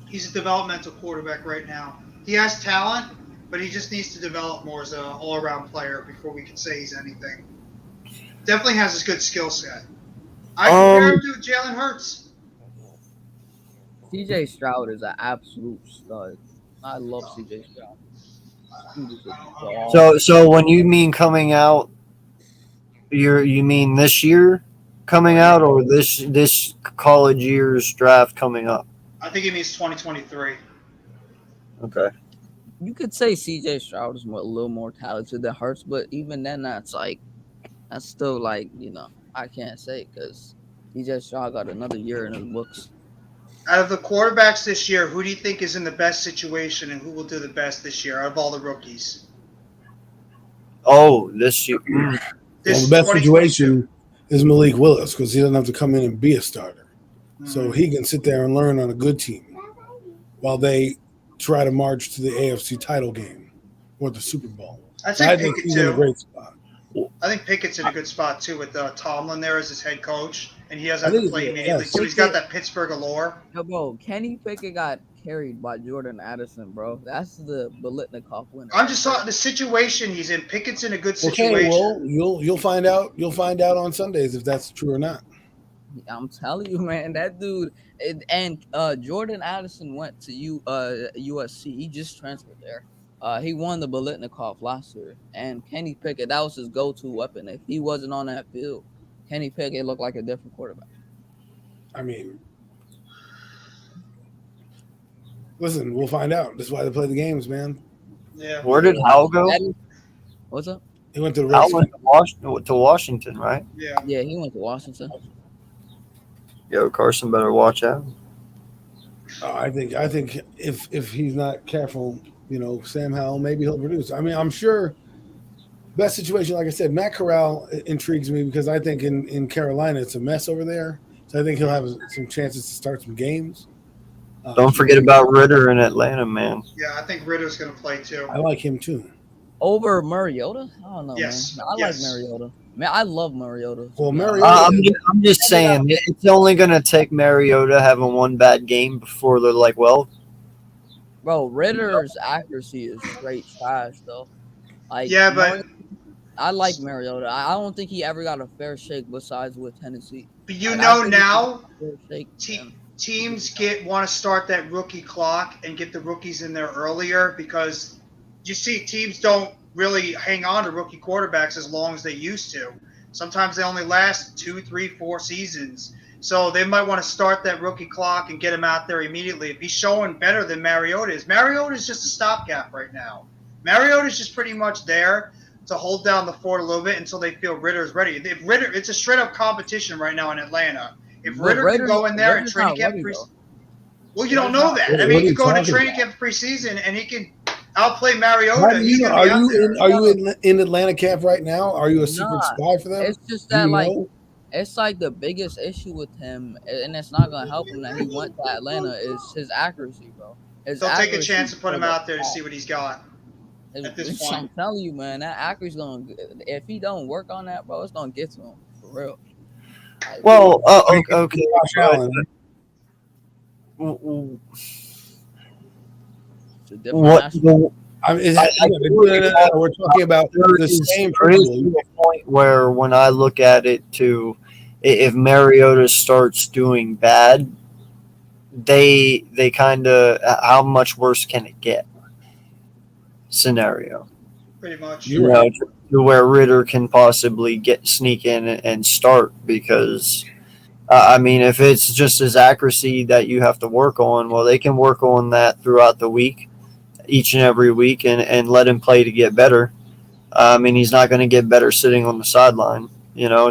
He's a developmental quarterback right now. He has talent, but he just needs to develop more as an all-around player before we can say he's anything. Definitely has a good skill set. I compare him to Jalen Hurts. CJ Stroud is an absolute stud. I love CJ Stroud. So when you mean coming out, you mean this year coming out, or this college year's draft coming up? I think he means 2023. Okay. You could say CJ Stroud is a little more talented than Hurts, but even then, that's still I can't say because CJ Stroud got another year in his books. Out of the quarterbacks this year, who do you think is in the best situation and who will do the best this year out of all the rookies? Oh, this year. The best situation is Malik Willis because he doesn't have to come in and be a starter. So he can sit there and learn on a good team while they try to march to the AFC title game or the Super Bowl. I think he's in a great spot. I think Pickett's in a good spot too with Tomlin there as his head coach, and he doesn't have to play immediately. So he's got that Pittsburgh allure. Yo, bro, Kenny Pickett got carried by Jordan Addison, bro. That's the Biletnikoff winner. I'm just talking the situation he's in. Pickett's in a good situation. Okay, well, you'll find out. You'll find out on Sundays if that's true or not. I'm telling you, man, that dude and Jordan Addison went to USC. He just transferred there. He won the Biletnikoff last year, and Kenny Pickett, that was his go-to weapon. If he wasn't on that field, Kenny Pickett looked like a different quarterback. I mean, listen, we'll find out. That's why they play the games, man. Yeah. Where did Howell go? What's up? He went to the Howell went to Washington, right? Yeah, he went to Washington. Yo, Carson better watch out. I think if he's not careful, Sam Howell, maybe he'll produce. I mean, I'm sure best situation, like I said, Matt Corral intrigues me because I think in Carolina it's a mess over there. So I think he'll have some chances to start some games. Don't forget about Ritter in Atlanta, man. Yeah, I think Ritter's going to play too. I like him too. Over Mariota? I don't know, yes. man. I like Mariota. Man, I love Mariota. Well, Mariota. I'm just saying, it's only going to take Mariota having one bad game before they're like, well. Bro, Ritter's accuracy is straight trash, though. Yeah, but I like Mariota. I don't think he ever got a fair shake besides with Tennessee. But now, teams want to start that rookie clock and get the rookies in there earlier because you see teams don't really hang on to rookie quarterbacks as long as they used to. Sometimes they only last 2, 3, 4 seasons. So they might want to start that rookie clock and get him out there immediately. If he's showing better than Mariota is just a stopgap right now. Mariota is just pretty much there to hold down the fort a little bit until they feel Ritter's ready. If Ritter, it's a straight up competition right now in Atlanta. If Ritter can go in there and training camp well, you don't know that. I mean, he can go into training camp preseason and he can outplay Mariota. Are you in Atlanta camp right now? Are you a secret spy for them? It's just that it's like the biggest issue with him, and it's not gonna help him that he went to Atlanta is his accuracy, bro. They'll take a chance to put him out there to see what he's got. At this point, I'm telling you, man, that accuracy's gonna. If he don't work on that, bro, it's gonna get to him for real. Well, okay. We're talking about the same point where when I look at it too, if Mariota starts doing bad, they kind of how much worse can it get? Scenario. Pretty much. To where Ritter can possibly sneak in and start because. I mean, if it's just his accuracy that you have to work on, well, they can work on that throughout the week, each and every week, and let him play to get better. I mean, he's not going to get better sitting on the sideline,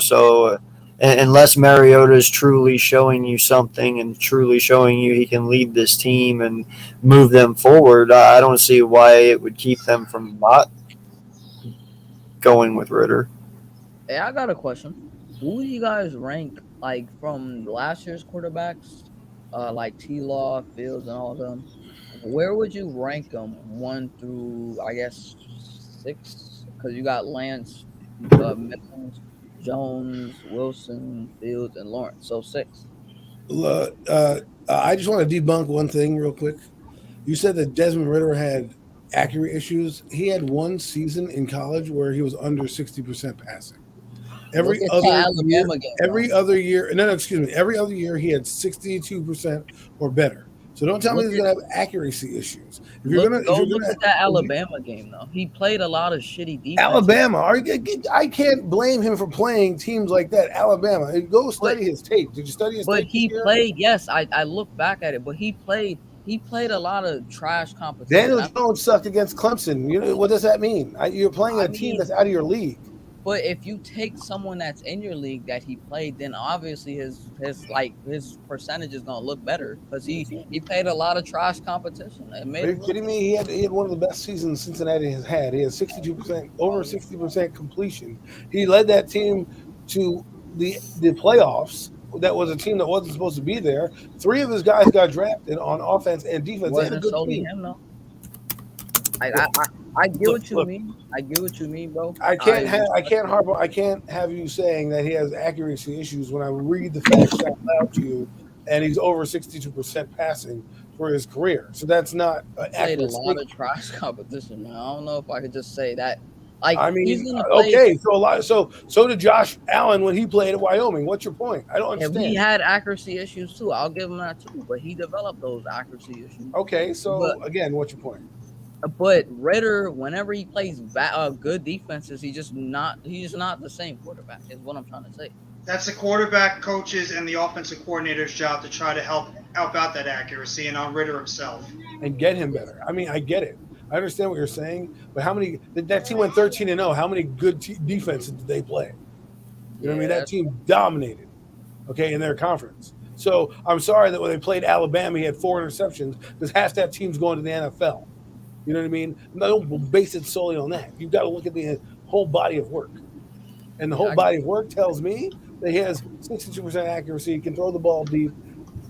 so unless Mariota is truly showing you something and truly showing you he can lead this team and move them forward, I don't see why it would keep them from not going with Ritter. Hey, I got a question. Who do you guys rank like from last year's quarterbacks, like T-Law, Fields, and all of them? Where would you rank them 1 through, I guess, 6? Because you got Lance, Mills, Jones, Wilson, Fields, and Lawrence. So 6. I just want to debunk one thing real quick. You said that Desmond Ritter had accurate issues. He had one season in college where he was under 60% passing. Every other year, every other year he had 62% or better. So don't tell me he's gonna have accuracy issues. If you're gonna look at that Alabama game though, he played a lot of shitty defense. Alabama, I can't blame him for playing teams like that. Alabama, go study his tape. Did you study his tape? But he played. Yes, I look back at it, but he played a lot of trash competition. Daniel Jones sucked against Clemson. You know what does that mean? You're playing a team that's out of your league. But if you take someone that's in your league that he played, then obviously his percentage is gonna look better because he played a lot of trash competition. Are you kidding me? He had one of the best seasons Cincinnati has had. He had 62%, over 60% completion. He led that team to the playoffs. That was a team that wasn't supposed to be there. 3 of his guys got drafted on offense and defense. Wasn't solely him though. I get what you mean. I get what you mean, bro. I can't have you saying that he has accuracy issues when I read the facts out loud to you, and he's over 62% passing for his career. So that's not played a lot of trash competition, man. I don't know if I could just say that. Like, I mean, okay, so a lot. So did Josh Allen when he played at Wyoming. What's your point? I don't understand. And he had accuracy issues too. I'll give him that too, but he developed those accuracy issues. Okay, so again, what's your point? But Ritter, whenever he plays good defenses, he's just not the same quarterback. Is what I'm trying to say. That's the quarterback coaches and the offensive coordinator's job to try to help out that accuracy, and on Ritter himself and get him better. I mean, I get it. I understand what you're saying, but how many? That team went 13-0. How many good defenses did they play? You know what I mean? That team dominated. Okay, in their conference. So I'm sorry that when they played Alabama, he had 4 interceptions because half that team's going to the NFL. You know what I mean? Don't base it solely on that. You've got to look at the whole body of work. And the whole body of work tells me that he has 62% accuracy, he can throw the ball deep.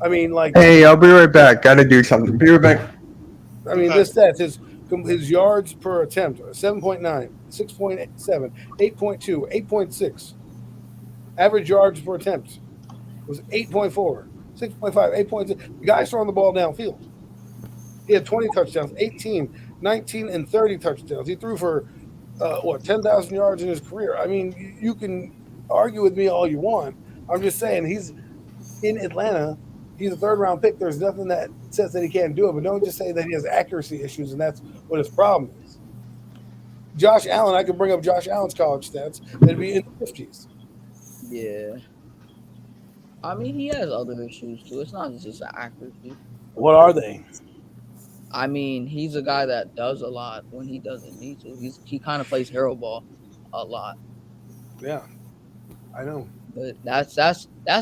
I mean, like... Hey, I'll be right back. Got to do something. Be right back. I mean, this stats, his yards per attempt, 7.9, 6.7, 8.2, 8.6. Average yards per attempt was 8.4, 6.5, 8.6. The guy's throwing the ball downfield. He had 20 touchdowns, 18, 19, and 30 touchdowns. He threw for, 10,000 yards in his career. I mean, you can argue with me all you want. I'm just saying he's in Atlanta. He's a 3rd-round pick. There's nothing that says that he can't do it, but don't just say that he has accuracy issues and that's what his problem is. Josh Allen, I could bring up Josh Allen's college stats. They'd be in the 50s. Yeah. I mean, he has other issues, too. It's not just accuracy. What are they? I mean, he's a guy that does a lot when he doesn't need to. He kind of plays hero ball a lot. Yeah, I know. But that's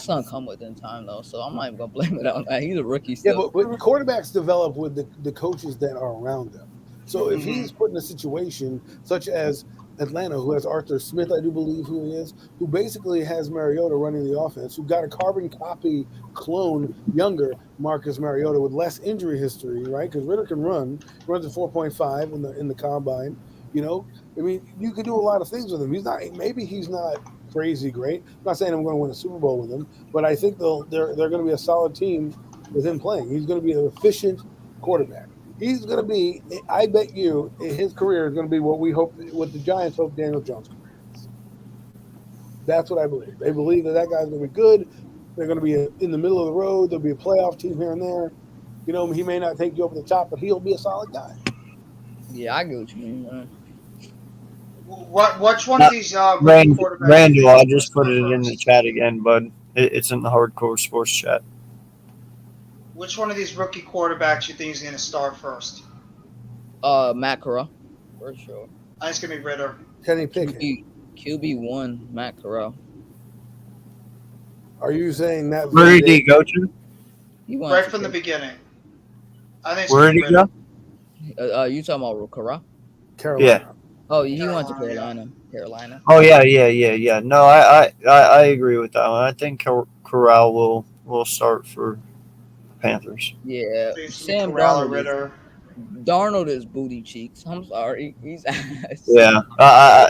gonna come within time though. So I'm not even gonna blame it on that. He's a rookie still. Yeah, but quarterbacks develop with the coaches that are around them. So if he's put in a situation such as Atlanta, who has Arthur Smith, I do believe who he is, who basically has Mariota running the offense, who got a carbon copy clone, younger Marcus Mariota with less injury history, right? Because Ritter can run, runs at 4.5 in the combine. You know, I mean, you could do a lot of things with him. He's not crazy great. I'm not saying I'm going to win a Super Bowl with him, but I think they're going to be a solid team with him playing. He's going to be an efficient quarterback. He's going to be, I bet you, his career is going to be what the Giants hope Daniel Jones' career is. That's what I believe. They believe that guy's going to be good. They're going to be in the middle of the road. There'll be a playoff team here and there. You know, he may not take you over the top, but he'll be a solid guy. Yeah, I get what you mean, man. Which one of these quarterbacks? Randall, I just put it in the chat again, bud. It's in the Hardcore Sports chat. Which one of these rookie quarterbacks you think is going to start first? Matt Corral, for sure. I think it's going to be Ritter. Kenny Pickett. QB1, Matt Corral. Are you saying that? Where did he go to? He went Right to from the beginning. I think. Where did he go? You talking about Kara? Carolina? Yeah. Oh, he went to Carolina, Carolina. Oh yeah. No, I agree with that one. I think Corral will start for Panthers. Yeah, Basically, Sam Corral or Darnold. Ritter. Darnold is booty cheeks. I'm sorry, he's ass. Yeah,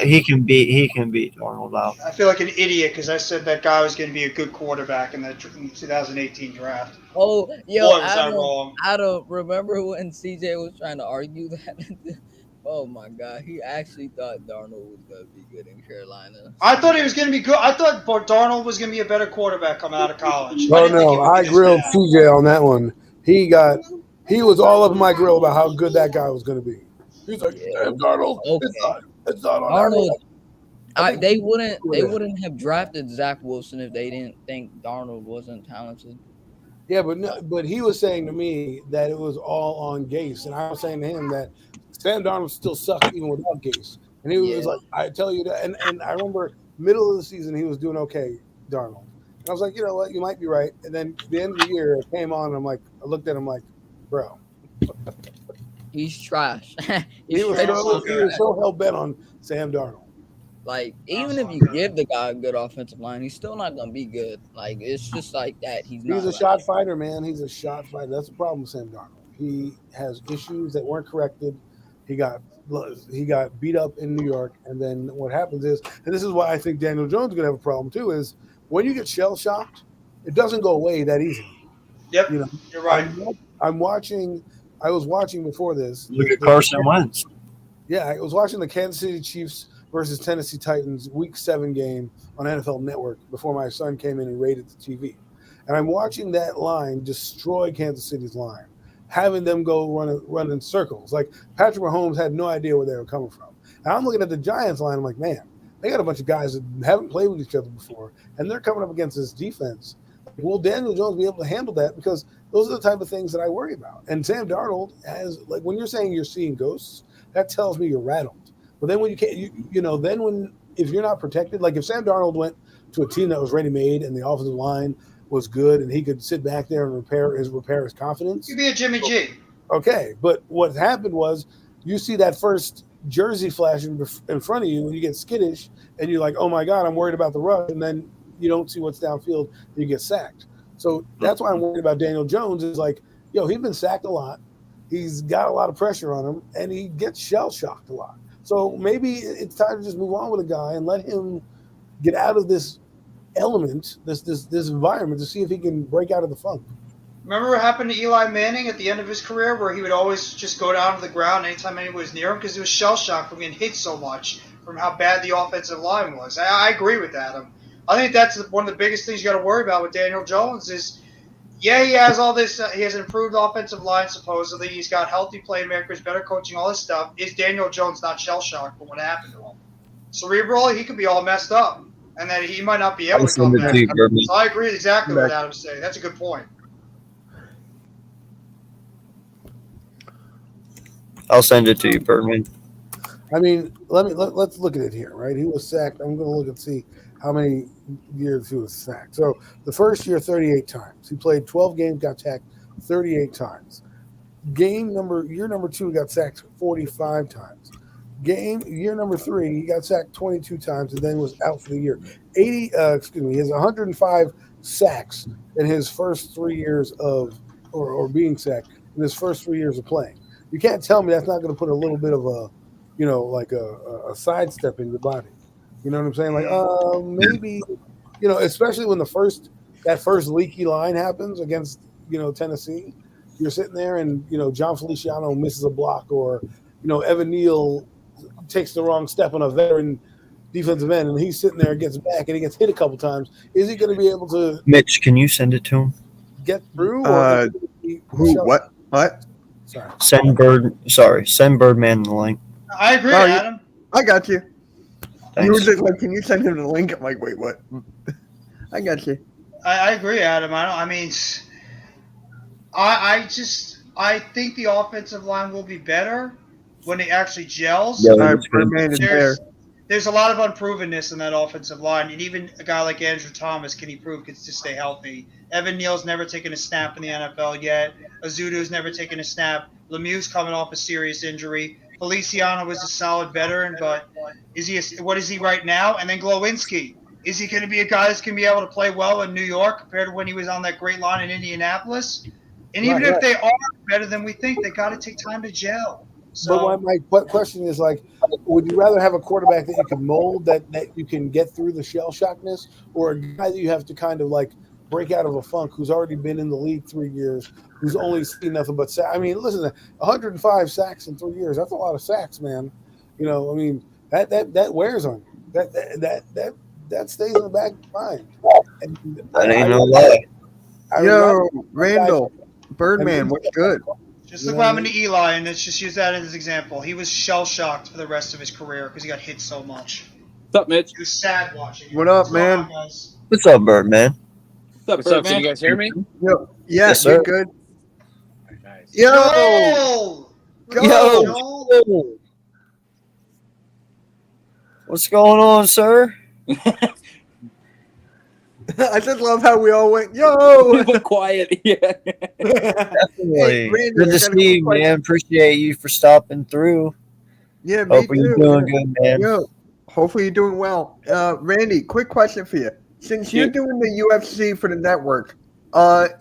he can beat Darnold out. I feel like an idiot because I said that guy was going to be a good quarterback in the 2018 draft. Oh, yo, Boy, was I wrong. I don't remember when CJ was trying to argue that. Oh my God, he actually thought Darnold was gonna be good in Carolina. I thought he was going to be good. I thought Darnold was going to be a better quarterback coming out of college. Oh no, I grilled CJ on that one. He was all up in my grill about how good that guy was going to be. He's like, Sam Darnold, Okay. it's not on Darnold. They wouldn't have drafted Zach Wilson if they didn't think Darnold wasn't talented. Yeah, but he was saying to me that it was all on Gase, and I was saying to him that Sam Darnold still sucked even without Gase. And he was like, I tell you that. And I remember middle of the season, he was doing okay, Darnold. And I was like, you know what, you might be right. And then the end of the year, it came on, and I looked at him like, bro. He's trash. He was so hell-bent on Sam Darnold. Like, even if you give the guy a good offensive line, he's still not going to be good. Like, it's just like that. He's a shot fighter, man. He's a shot fighter. That's the problem with Sam Darnold. He has issues that weren't corrected. He got beat up in New York, and then what happens is, and this is why I think Daniel Jones is going to have a problem too, is when you get shell-shocked, it doesn't go away that easily. Yep, you know, you're right. I was watching before this. Look at Carson Wentz. Yeah, I was watching the Kansas City Chiefs versus Tennessee Titans Week 7 game on NFL Network before my son came in and raided the TV. And I'm watching that line destroy Kansas City's line, having them go run in circles. Like Patrick Mahomes had no idea where they were coming from. And I'm looking at the Giants line, I'm like, man, they got a bunch of guys that haven't played with each other before, and they're coming up against this defense. Will Daniel Jones be able to handle that? Because those are the type of things that I worry about. And Sam Darnold has, like, when you're saying you're seeing ghosts, that tells me you're rattled. But then when you can't, if you're not protected, like if Sam Darnold went to a team that was ready-made and the offensive line was good and he could sit back there and repair his confidence. You'd be a Jimmy G. Okay, but what happened was you see that first jersey flashing in front of you and you get skittish and you're like, oh my God, I'm worried about the rush, and then you don't see what's downfield and you get sacked. So that's why I'm worried about Daniel Jones is like, he's been sacked a lot. He's got a lot of pressure on him and he gets shell-shocked a lot. So maybe it's time to just move on with a guy and let him get out of this element, this environment, to see if he can break out of the funk. Remember what happened to Eli Manning at the end of his career, where he would always just go down to the ground anytime anyone was near him because he was shell-shocked from getting hit so much from how bad the offensive line was. I agree with Adam. I think that's one of the biggest things you got to worry about with Daniel Jones is, he has all this. He has an improved offensive line, supposedly. He's got healthy playmakers, better coaching, all this stuff. Is Daniel Jones not shell-shocked from what happened to him? Cerebrally, he could be all messed up, and that he might not be able to come back. So I agree exactly with what Adam's saying. That's a good point. I'll send it to you, Birdman. I mean, let's look at it here, right? He was sacked. I'm going to look and see how many years he was sacked. So the first year, 38 times. He played 12 games, got sacked 38 times. Year number 2, got sacked 45 times. Year number 3, he got sacked 22 times and then was out for the year. He has 105 sacks in his first 3 years of or being sacked in his first 3 years of playing. You can't tell me that's not going to put a little bit of a sidestep in your body. You know what I'm saying? Like, maybe, especially when that first leaky line happens against, Tennessee, you're sitting there and, John Feliciano misses a block, or, Evan Neal takes the wrong step on a veteran defensive end and he's sitting there and gets back and he gets hit a couple times. Is he going to be able to? Mitch, can you send it to him? Get through? What? Sorry. Send Birdman the link. I agree, Adam. I got you. Thanks. You were just like, can you send him the link? I'm like, wait, what? I got you. I agree, Adam. I think the offensive line will be better when it actually gels. Yeah, Birdman is there. there's a lot of unprovenness in that offensive line, and even a guy like Andrew Thomas, can he prove to stay healthy? Evan Neal's never taken a snap in the NFL yet. Azudu's never taken a snap. Lemieux's coming off a serious injury. Feliciano was a solid veteran, but what is he right now? And then Glowinski. Is he going to be a guy that's going to be able to play well in New York compared to when he was on that great line in Indianapolis? And even if they are better than we think, they got to take time to gel. So, but my question is, like, would you rather have a quarterback that you can mold, that you can get through the shell shockness, or a guy that you have to kind of like break out of a funk, who's already been in the league 3 years, who's only seen nothing but sacks? I mean, listen, 105 sacks in 3 years, that's a lot of sacks, man. You know, I mean, that wears on you. That stays in the back of your mind. And that ain't no lie. Yo, Randall, Birdman, what's good? Just look what happened to Eli, and let's just use that as an example. He was shell-shocked for the rest of his career because he got hit so much. What's up, Mitch? He was sad watching. What up, man? What's up, Birdman? What's up? Can you guys hear me? Yo, Yes, sir. good. Nice. Yo, Yo. What's going on, sir? I just love how we all went, yo. Quiet. Yeah. Definitely. Hey, Randy, Good to I got a see quick you, question. man. Appreciate you for stopping through. Yeah, me Hope too. you're doing good, man. Yo, hopefully you're doing well. Randy, quick question for you. Since you're doing the UFC for the network,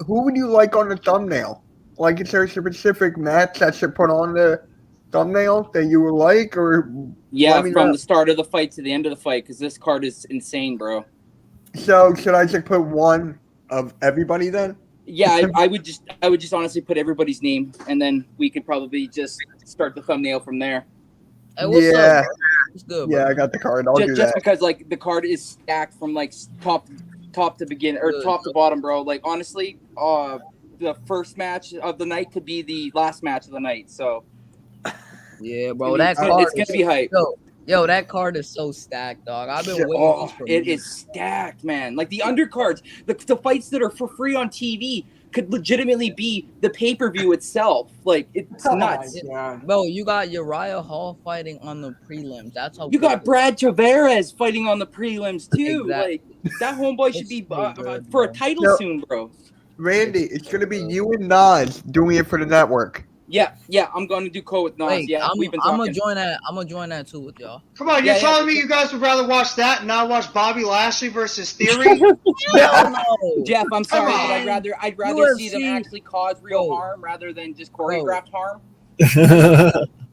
who would you like on the thumbnail? Like, is there a specific match that should put on the thumbnail that you would like, or yeah, let me from know. the start of the fight to the end of the fight, because this card is insane, bro. So should I just put one of everybody then? Yeah, I would just honestly put everybody's name, and then we could probably just start the thumbnail from there. Hey, what's Yeah. up, bro? What's good, bro? Yeah, I got the card. I'll do Just that. because like the card is stacked from like top to begin or top to bottom, bro. Like honestly, the first match of the night could be the last match of the night. So Yeah, bro, it's gonna be hype. Yo, that card is so stacked, dog. I've been waiting Oh, for it is stacked, man. Like the undercards, the fights that are for free on TV could legitimately be the pay-per-view itself. Like it's nuts. Bro, you got Uriah Hall fighting on the prelims. That's how You got Brad Tavares fighting on the prelims too. Exactly. Like that homeboy should be so good, for a bro. title No. soon, bro. Randy, it's gonna be you and Nas doing it for the network. Yeah, I'm going to do co with Nas. Wait, Yeah, we've been I'm talking. gonna join that. I'm gonna join that too with y'all. Come on, Yeah, you're telling me you guys would rather watch that and not watch Bobby Lashley versus Theory? Hell no. Jeff, I'm sorry, Come but on. I'd rather see them UFC actually cause real Bro. harm rather than just choreographed harm.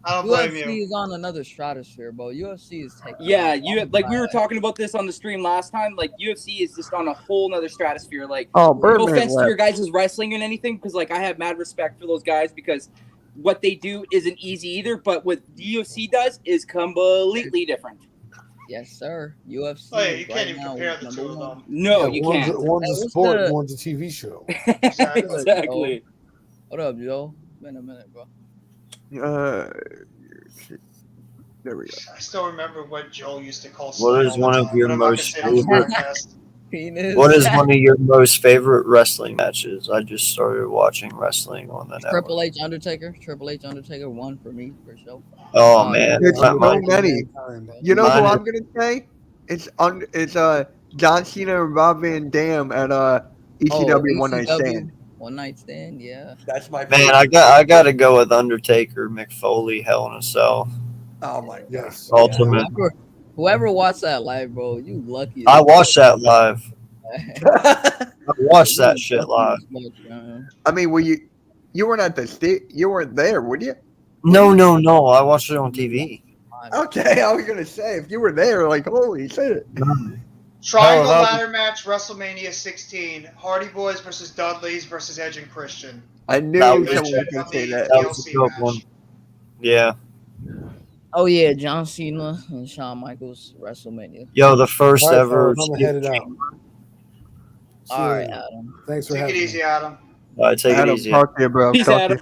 I don't blame UFC you. is on another stratosphere, bro. UFC is taking. Yeah, we were talking about this on the stream last time. Like UFC is just on a whole nother stratosphere. Like Oh, no Birdman offense to left. your guys' wrestling and anything, because like I have mad respect for those guys because what they do isn't easy either. But what the UFC does is completely different. Yes, sir. UFC. Oh, yeah, you is can't right even now compare the number two of one. them. No, Yeah, you one's can't. A, one's Hey, a what's sport, the- one's a TV show. Exactly. What up, Joe? Been a minute, bro. There we go. I still remember what Joel used to call. What is Smee all one the of time, your but I'm not gonna most say it on the favorite- podcast. Penis. What is one of your most favorite wrestling matches? I just started watching wrestling on the network. Triple H Undertaker? Triple H Undertaker won for me for sure. Oh man, There's not so mine. many. You know Mine who is- I'm gonna say? It's John Cena and Rob Van Dam at ECW One Night Stand. One Night Stand, yeah. That's my Man, I got to go with Undertaker, McFoley, Hell in a Cell, Oh my god. Yes. Ultimate. Whoever watched that live, bro, you lucky. I watched that live. I watched that shit live. I mean, were you weren't at the you weren't there, would you? No. I watched it on TV. Okay, I was gonna say if you were there, like holy shit. Triangle Oh, ladder match, WrestleMania 16. Hardy Boys versus Dudleys versus Edge and Christian. I knew That was- someone was gonna say that. That was a dope one. Yeah. Oh yeah, John Cena and Shawn Michaels WrestleMania. Yo, the first All right, ever. fellas, I'm gonna head it out. See All you right, later. Adam. Thanks for Take having it me. easy, Adam. All right, take Adam, it easy. talk to you, bro. Peace, Talk to Adam.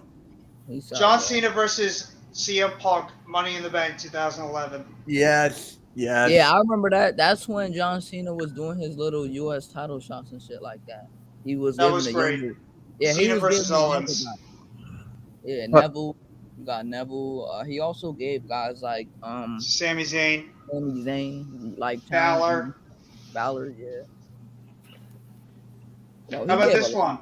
you. Peace out, John bro. Cena versus CM Punk, Money in the Bank 2011. Yes. Yes. Yeah, I remember that. That's when John Cena was doing his little U.S. title shots and shit like that. He was That giving was the great. younger. Yeah, he Cena was versus giving the younger Owens. guy. Yeah, Huh. Neville. You got Neville. He also gave guys like Sami Zayn, like Balor. Yeah. No, How about this one?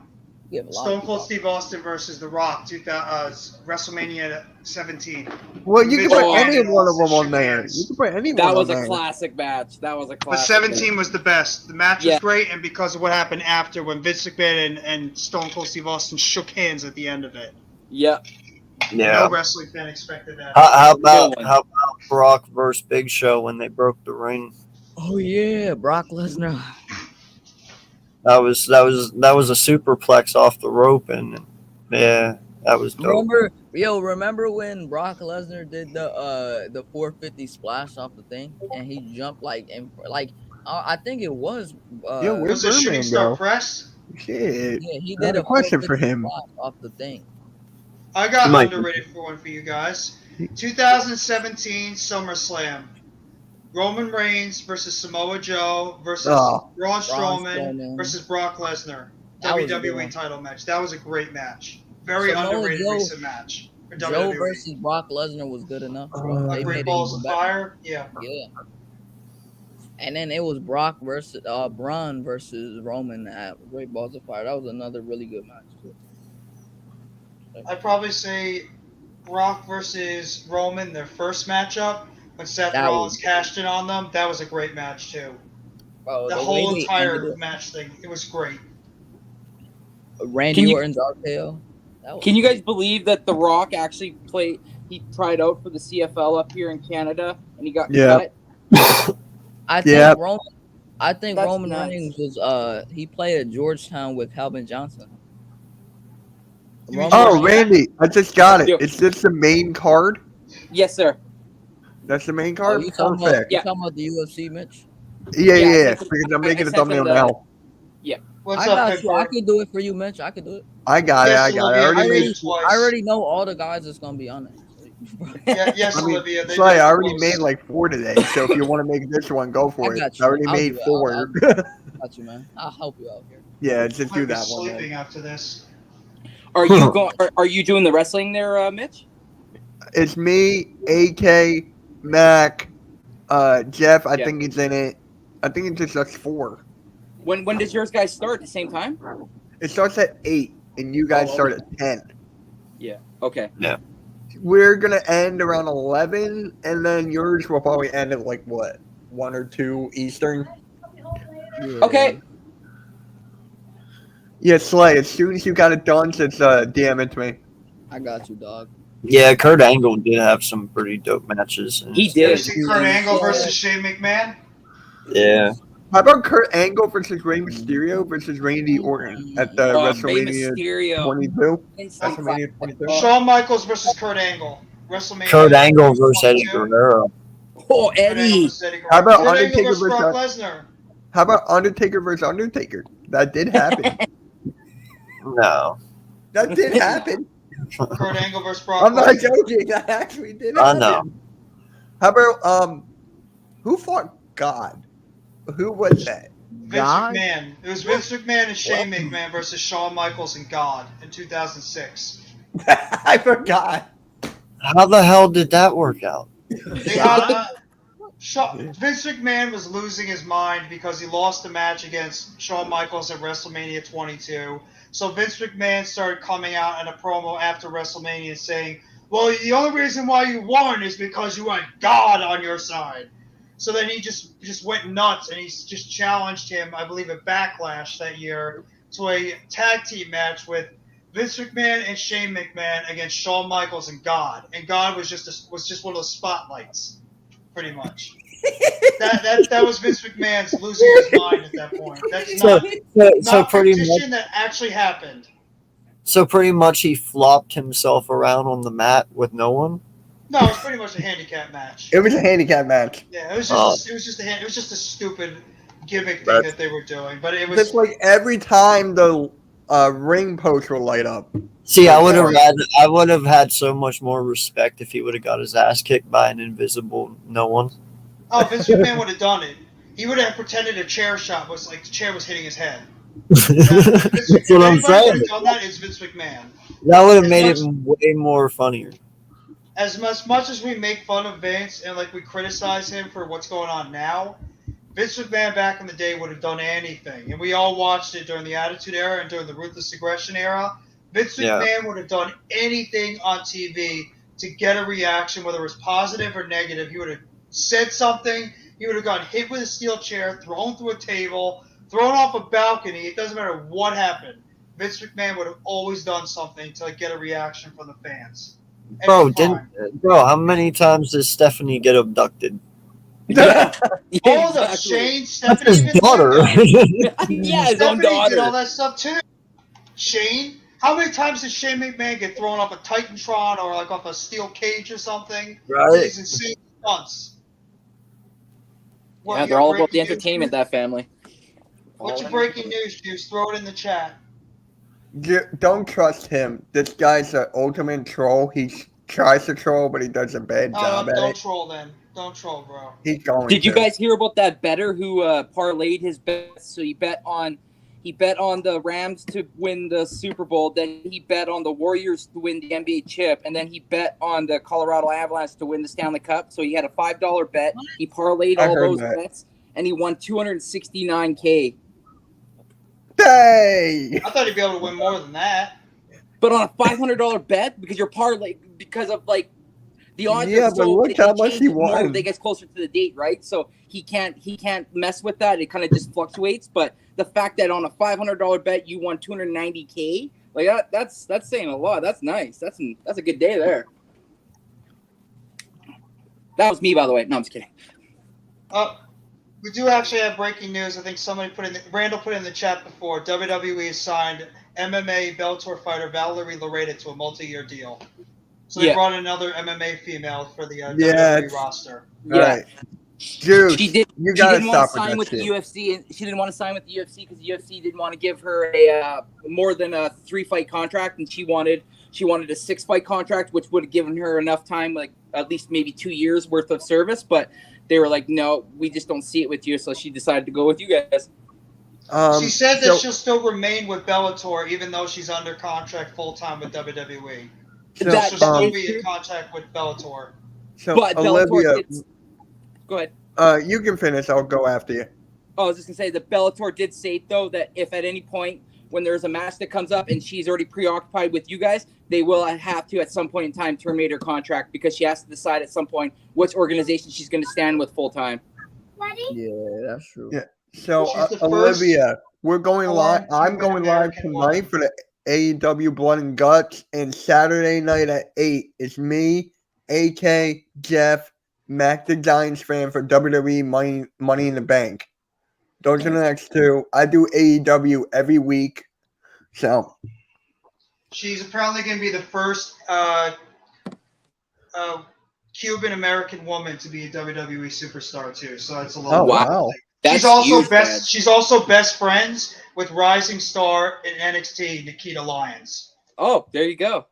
Stone Cold Steve Austin versus The Rock, WrestleMania 17. Well, you can put any one of them on there. You can put any one on there. That was a classic match. But 17 was the best. The match was great, and because of what happened after when Vince McMahon and Stone Cold Steve Austin shook hands at the end of it. Yeah. No wrestling fan expected that. How about Brock versus Big Show when they broke the ring? Oh yeah, Brock Lesnar. That was a superplex off the rope, and yeah, that was dope. Remember when Brock Lesnar did the 450 splash off the thing, and he jumped I think it was was a shooting star press. Shit. Yeah, he did a question for him off the thing. I got an underrated one for you guys. 2017 SummerSlam. Roman Reigns versus Samoa Joe versus Braun Strowman versus Brock Lesnar. WWE title match. That was a great match. Very underrated recent match. For Joe WWE. versus Brock Lesnar was good enough. Great Balls of Fire. Yeah. Yeah. And then it was Brock versus Braun versus Roman at Great Balls of Fire. That was another really good match too. I'd probably say Brock versus Roman, their first matchup, when Seth Rollins cashed in on them. That was a great match too. Oh, the whole entire match thing, it was great. Randy Orton's RKO. Can you guys believe that The Rock actually played? He tried out for the CFL up here in Canada, and he got cut. I think Roman Reigns was he played at Georgetown with Calvin Johnson. Randy, I just got it. Is this the main card? Yes, sir. That's the main card? You Perfect. talking about the UFC, Mitch? Yeah. Because I'm making a thumbnail now. Yeah. I can do it for you, Mitch. I can do it. I got it. I already know all the guys that's going to be on it. Olivia. I already made like 4 today, so if you want to make this one, go for it. I already made 4. Got you, man. I'll help you out here. Yeah, just do that one. Sleeping after this. Are you going? Are you doing the wrestling there, Mitch? It's me, AK, Mac, Jeff. I think he's in it. I think it's just us 4. When does yours guys start at the same time? It starts at 8, and you guys start at 10. Yeah. Okay. Yeah. We're gonna end around 11, and then yours will probably end at 1 or 2 Eastern. Okay. Yeah, Slay. As soon as you got it done, just DM it to me. I got you, dog. Yeah, Kurt Angle did have some pretty dope matches. He did. Kurt Angle versus Shane McMahon. Yeah. How about Kurt Angle versus Rey Mysterio versus Randy Orton at the WrestleMania 22? WrestleMania 22. Shawn Michaels versus Kurt Angle. WrestleMania. Kurt Angle versus Eddie Guerrero. Oh, Eddie. How about Undertaker versus Brock versus Lesnar? How about Undertaker versus Undertaker? That did happen. No. That did happen. Kurt Angle versus Brock I'm not Lesnar. joking. That actually did I happen. know. How about who fought God? Who was that? Vince McMahon. It was Vince McMahon and Shane McMahon versus Shawn Michaels and God in 2006. I forgot. How the hell did that work out? Vince McMahon was losing his mind because he lost the match against Shawn Michaels at WrestleMania 22. So Vince McMahon started coming out in a promo after WrestleMania saying, well, the only reason why you won is because you had God on your side. So then he just went nuts, and he just challenged him, I believe, at Backlash that year to a tag team match with Vince McMahon and Shane McMahon against Shawn Michaels and God. And God was just one of those spotlights, pretty much. that was Vince McMahon's losing his mind at that point. That's not pretty competition much, that actually happened. So pretty much he flopped himself around on the mat with no one? No, it was pretty much a handicap match. It was a handicap match. Yeah, it was just a stupid gimmick thing that they were doing. But it was just like every time the ring post will light up. See, I would have had so much more respect if he would have got his ass kicked by an invisible no one. Oh, Vince McMahon would have done it. He would have pretended a chair shot was like the chair was hitting his head. That's what I'm saying. Done that, it's Vince McMahon. That would have made it way more funnier. as much as we make fun of Vince and like we criticize him for what's going on now, Vince McMahon back in the day would have done anything, and we all watched it during the Attitude Era and during the Ruthless Aggression era. Vince McMahon would have done anything on TV to get a reaction, whether it was positive or negative. He would have said something. He would have gotten hit with a steel chair, thrown through a table, thrown off a balcony. It doesn't matter what happened. Vince McMahon would have always done something to get a reaction from the fans. Bro, how many times did Stephanie get abducted? Shane, Stephanie, that's his daughter. Yeah, his own Stephanie daughter. did all that stuff too. Shane, how many times did Shane McMahon get thrown off a Titantron or like off a steel cage or something? Right. These insane stunts. Yeah, they're all about the entertainment, that family. What's your breaking news, Juice? Throw it in the chat. Don't trust him. This guy's an ultimate troll. He tries to troll, but he does a bad job at Don't it. troll then. Don't troll, bro. He's going Did you to. guys hear about that bettor who parlayed his bets? So he bet on the Rams to win the Super Bowl, then he bet on the Warriors to win the NBA chip, and then he bet on the Colorado Avalanche to win the Stanley Cup. So he had a $5 bet. He parlayed all those bets, and he won $269K. Hey! I thought he'd be able to win more than that. But on a $500 bet, because you're parlay, because of like the odds. Yeah, are but look how much he won. They get closer to the date, right? So he can't mess with that. It kind of just fluctuates. But the fact that on a $500 bet you won $290K, like that's saying a lot. That's nice. That's a good day there. That was me, by the way. No, I'm just kidding. We do actually have breaking news. I think Randall put in the chat before. WWE has signed MMA Bellator fighter Valerie Loureda to a multi-year deal. So they brought in another MMA female for the WWE roster. Yeah. Right. Dude, she didn't gotta want stop to sign with that the shit. UFC, and she didn't want to sign with the UFC because the UFC didn't want to give her a more than a 3-fight contract, and she wanted a 6-fight contract, which would have given her enough time, like at least maybe 2 years worth of service. But they were like, no, we just don't see it with you, so she decided to go with you guys. She said that she'll still remain with Bellator even though she's under contract full time with WWE. She'll still be in contract with Bellator. But Olivia, go ahead. You can finish. I'll go after you. I was just gonna say that Bellator did say though that if at any point when there's a match that comes up and she's already preoccupied with you guys, they will have to at some point in time terminate her contract because she has to decide at some point which organization she's going to stand with full time. Yeah, that's true. Yeah. So Olivia, we're going live. I'm going live tonight for the AEW Blood and Guts, and Saturday night at 8 it's me, AK, Jeff, Mac the Giants fan for WWE Money in the Bank. Those are the next two. I do AEW every week. So she's apparently going to be the first Cuban American woman to be a WWE superstar too. So that's a little. Oh wow! She's also best. She's also best friends with rising star in NXT, Nikita Lyons. Oh, there you go.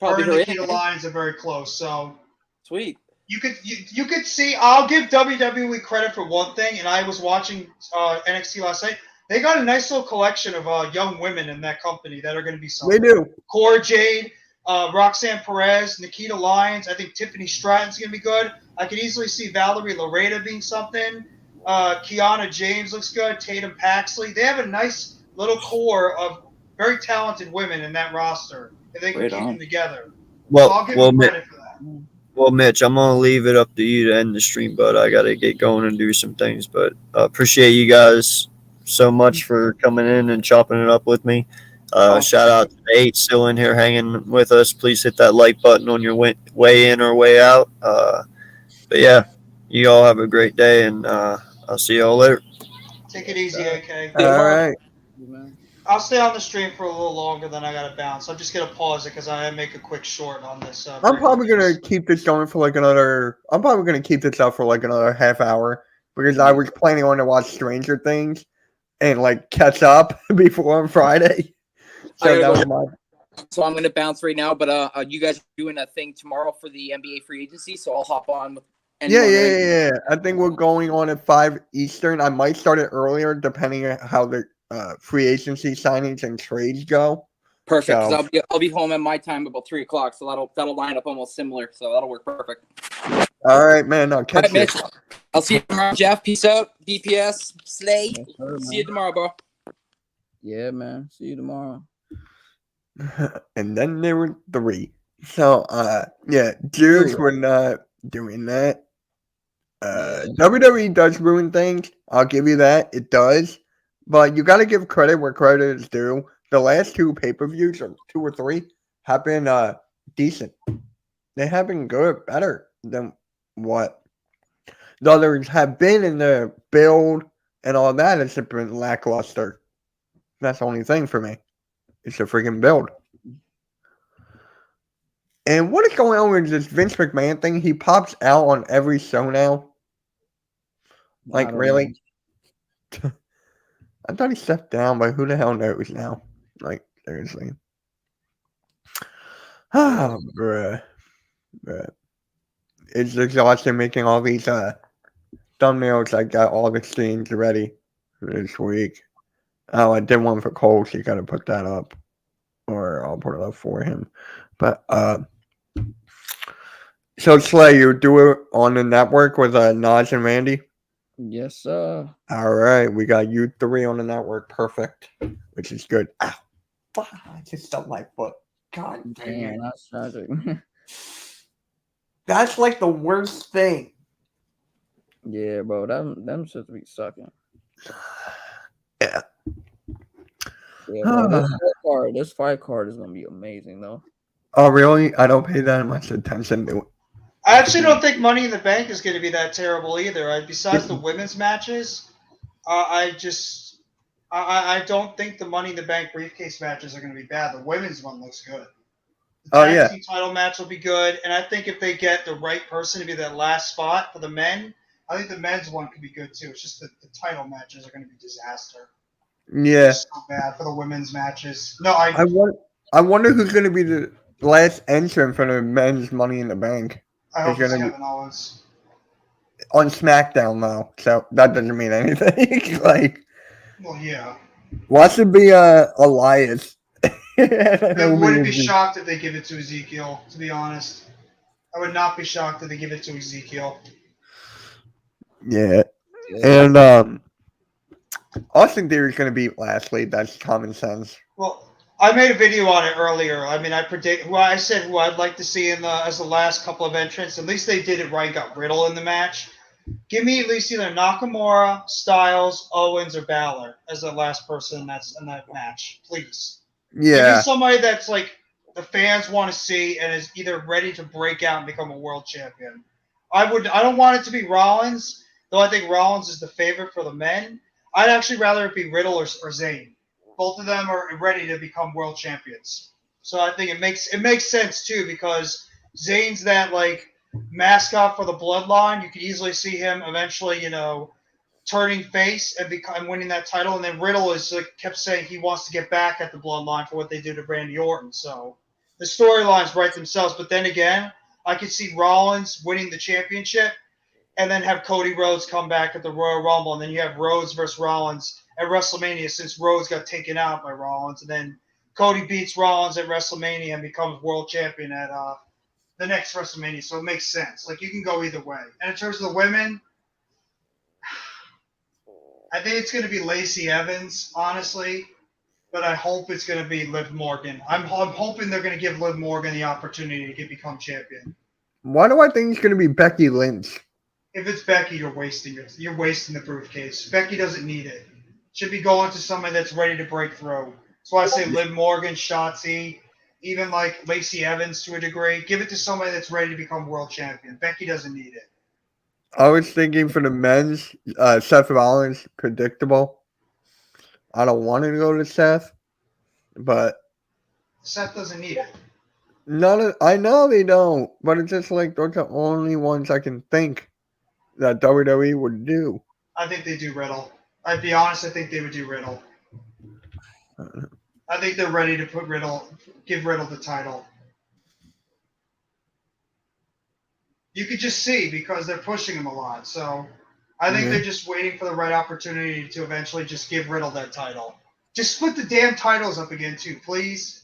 Her and Nikita Lyons are very close. So sweet. You could see. I'll give WWE credit for one thing, and I was watching NXT last night. They got a nice little collection of young women in that company that are going to be something. They do. Cora Jade, Roxanne Perez, Nikita Lyons. I think Tiffany Stratton's going to be good. I could easily see Valerie Loureda being something. Kiana James looks good. Tatum Paxley. They have a nice little core of very talented women in that roster. If they can keep them together. Well, so I'll give them credit for that. Well, Mitch, I'm going to leave it up to you to end the stream, but I got to get going and do some things. But appreciate you guys so much for coming in and chopping it up with me. Shout out to the 8 still in here hanging with us. Please hit that like button on your way in or way out. But yeah, you all have a great day, and I'll see y'all later. Take it easy, AK. All right. I'll stay on the stream for a little longer than I got to bounce. I'm just going to pause it because I make a quick short on this. I'm probably going to keep this going for like another. I'm probably going to keep this up for like another half hour because I was planning on to watch Stranger Things and like catch up before on Friday. So that was my. So I'm going to bounce right now, but you guys are doing a thing tomorrow for the NBA free agency, so I'll hop on with. Yeah. I think we're going on at 5 Eastern. I might start it earlier depending on how the free agency signings and trades go. Perfect. 'Cause So- I'll be home at my time about 3 o'clock, so that'll line up almost similar. So that'll work perfect. All right, man. I'll All catch right, you. Mitch. I'll see you tomorrow, Jeff. Peace out. DPS. Slay. Yes, sir, See you man. tomorrow, bro. Yeah, man. See you tomorrow. And then there were 3. So, yeah, Jews were not doing that. WWE does ruin things. I'll give you that. It does. But you got to give credit where credit is due. The last 2 pay-per-views, or 2 or 3, have been decent. They have been good, better than what the others have been in the build and all that. It's been lackluster. That's the only thing for me. It's a freaking build. And what is going on with this Vince McMahon thing? He pops out on every show now. Like, really? I thought he stepped down, but who the hell knows now? Like, seriously. Ah, bruh. It's exhausting making all these thumbnails. I got all the scenes ready for this week. Oh, I did one for Cole, so you got to put that up. Or I'll put it up for him. But, so Slay, you do it on the network with Naj and Randy? Yes, sir. All right, we got you 3 on the network. Perfect, which is good. Ow. Fuck, I just stuck my foot. God damn it. Damn, that's tragic. That's like the worst thing. Yeah, bro. Them shit be sucking. Yeah. Yeah, bro, this fight card is gonna be amazing though. Oh, really? I don't pay that much attention to it. I actually don't think Money in the Bank is going to be that terrible either. Besides the women's matches, I don't think the Money in the Bank briefcase matches are going to be bad. The women's one looks good. The tag team title match will be good, and I think if they get the right person to be that last spot for the men, I think the men's one could be good too. It's just that the title matches are going to be disaster. Yeah. It's so bad for the women's matches. No, I wonder who's going to be the last entrant for the men's Money in the Bank. I hope it's Kevin Owens. On SmackDown though, so that doesn't mean anything. Like, well, yeah. Watch it be Elias. I wouldn't be shocked if they give it to Ezekiel, to be honest. I would not be shocked if they give it to Ezekiel. Yeah. And Austin Theory is going to beat Lashley. That's common sense. Well, I made a video on it earlier. I mean, I said who I'd like to see as the last couple of entrants. At least they did it right, got Riddle in the match. Give me at least either Nakamura, Styles, Owens, or Balor as the last person in that match, please. Yeah. Give me somebody that's like the fans want to see and is either ready to break out and become a world champion. I don't want it to be Rollins, though I think Rollins is the favorite for the men. I'd actually rather it be Riddle or Zayn. Both of them are ready to become world champions. So I think it makes sense too, because Zayn's that like mascot for the bloodline. You could easily see him eventually, turning face and winning that title. And then Riddle kept saying he wants to get back at the bloodline for what they did to Randy Orton. So the storylines write themselves. But then again, I could see Rollins winning the championship and then have Cody Rhodes come back at the Royal Rumble. And then you have Rhodes versus Rollins at WrestleMania, since Rhodes got taken out by Rollins. And then Cody beats Rollins at WrestleMania and becomes world champion at the next WrestleMania. So it makes sense. Like, you can go either way. And in terms of the women, I think it's going to be Lacey Evans, honestly. But I hope it's going to be Liv Morgan. I'm hoping they're going to give Liv Morgan the opportunity to become champion. Why do I think it's going to be Becky Lynch? If it's Becky, you're wasting the briefcase. Becky doesn't need it. Should be going to somebody that's ready to break through. That's why I say Liv Morgan, Shotzi, even like Lacey Evans to a degree. Give it to somebody that's ready to become world champion. Becky doesn't need it. I was thinking for the men's, Seth Rollins, predictable. I don't want to go to Seth, but Seth doesn't need it. I know they don't, but it's just like those are the only ones I can think that WWE would do. I think they do Riddle. I'd be honest, I think they would do Riddle. I think they're ready to give Riddle the title. You could just see because they're pushing him a lot. So I think they're just waiting for the right opportunity to eventually just give Riddle that title. Just split the damn titles up again too, please.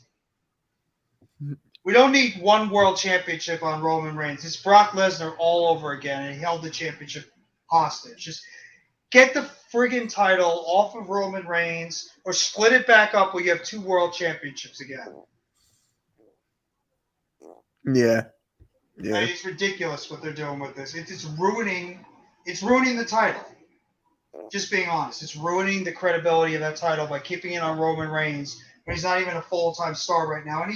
We don't need one world championship on Roman Reigns. It's Brock Lesnar all over again, and he held the championship hostage. Just get the friggin' title off of Roman Reigns, or split it back up where you have 2 world championships again. Yeah. Yeah. And it's ridiculous what they're doing with this. It's ruining the title. Just being honest. It's ruining the credibility of that title by keeping it on Roman Reigns when he's not even a full-time star right now. And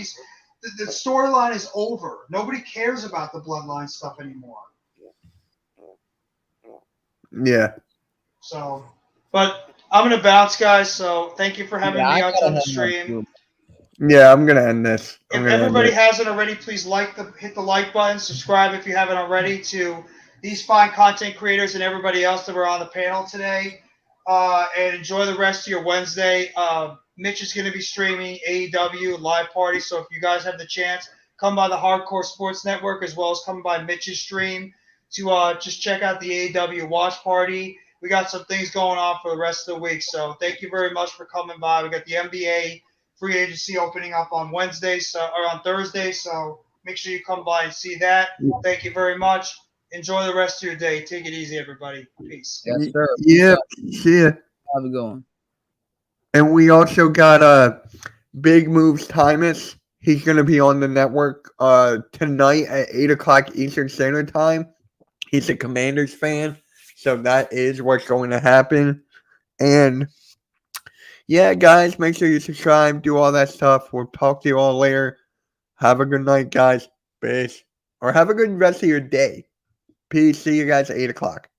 the storyline is over. Nobody cares about the bloodline stuff anymore. Yeah. So, but I'm going to bounce, guys. So thank you for having me out on the stream. Yeah, I'm going to end this. If everybody hasn't already, please hit the like button, subscribe if you haven't already to these fine content creators and everybody else that were on the panel today. And enjoy the rest of your Wednesday. Mitch is going to be streaming AEW live party. So if you guys have the chance, come by the Hardcore Sports Network as well as come by Mitch's stream to just check out the AEW watch party. We got some things going on for the rest of the week. So thank you very much for coming by. We got the NBA free agency opening up on Wednesday, or on Thursday. So make sure you come by and see that. Thank you very much. Enjoy the rest of your day. Take it easy, everybody. Peace. Yes, sir. Yeah. Yeah. How's it going? And we also got Big Moves Timus. He's going to be on the network tonight at 8 o'clock Eastern Standard Time. He's a Commanders fan, so that is what's going to happen. And yeah, guys, make sure you subscribe, do all that stuff. We'll talk to you all later. Have a good night, guys. Peace. Or have a good rest of your day. Peace. See you guys at 8 o'clock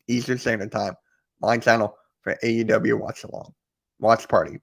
Eastern Standard Time. My channel for AEW Watch Along. Watch Party.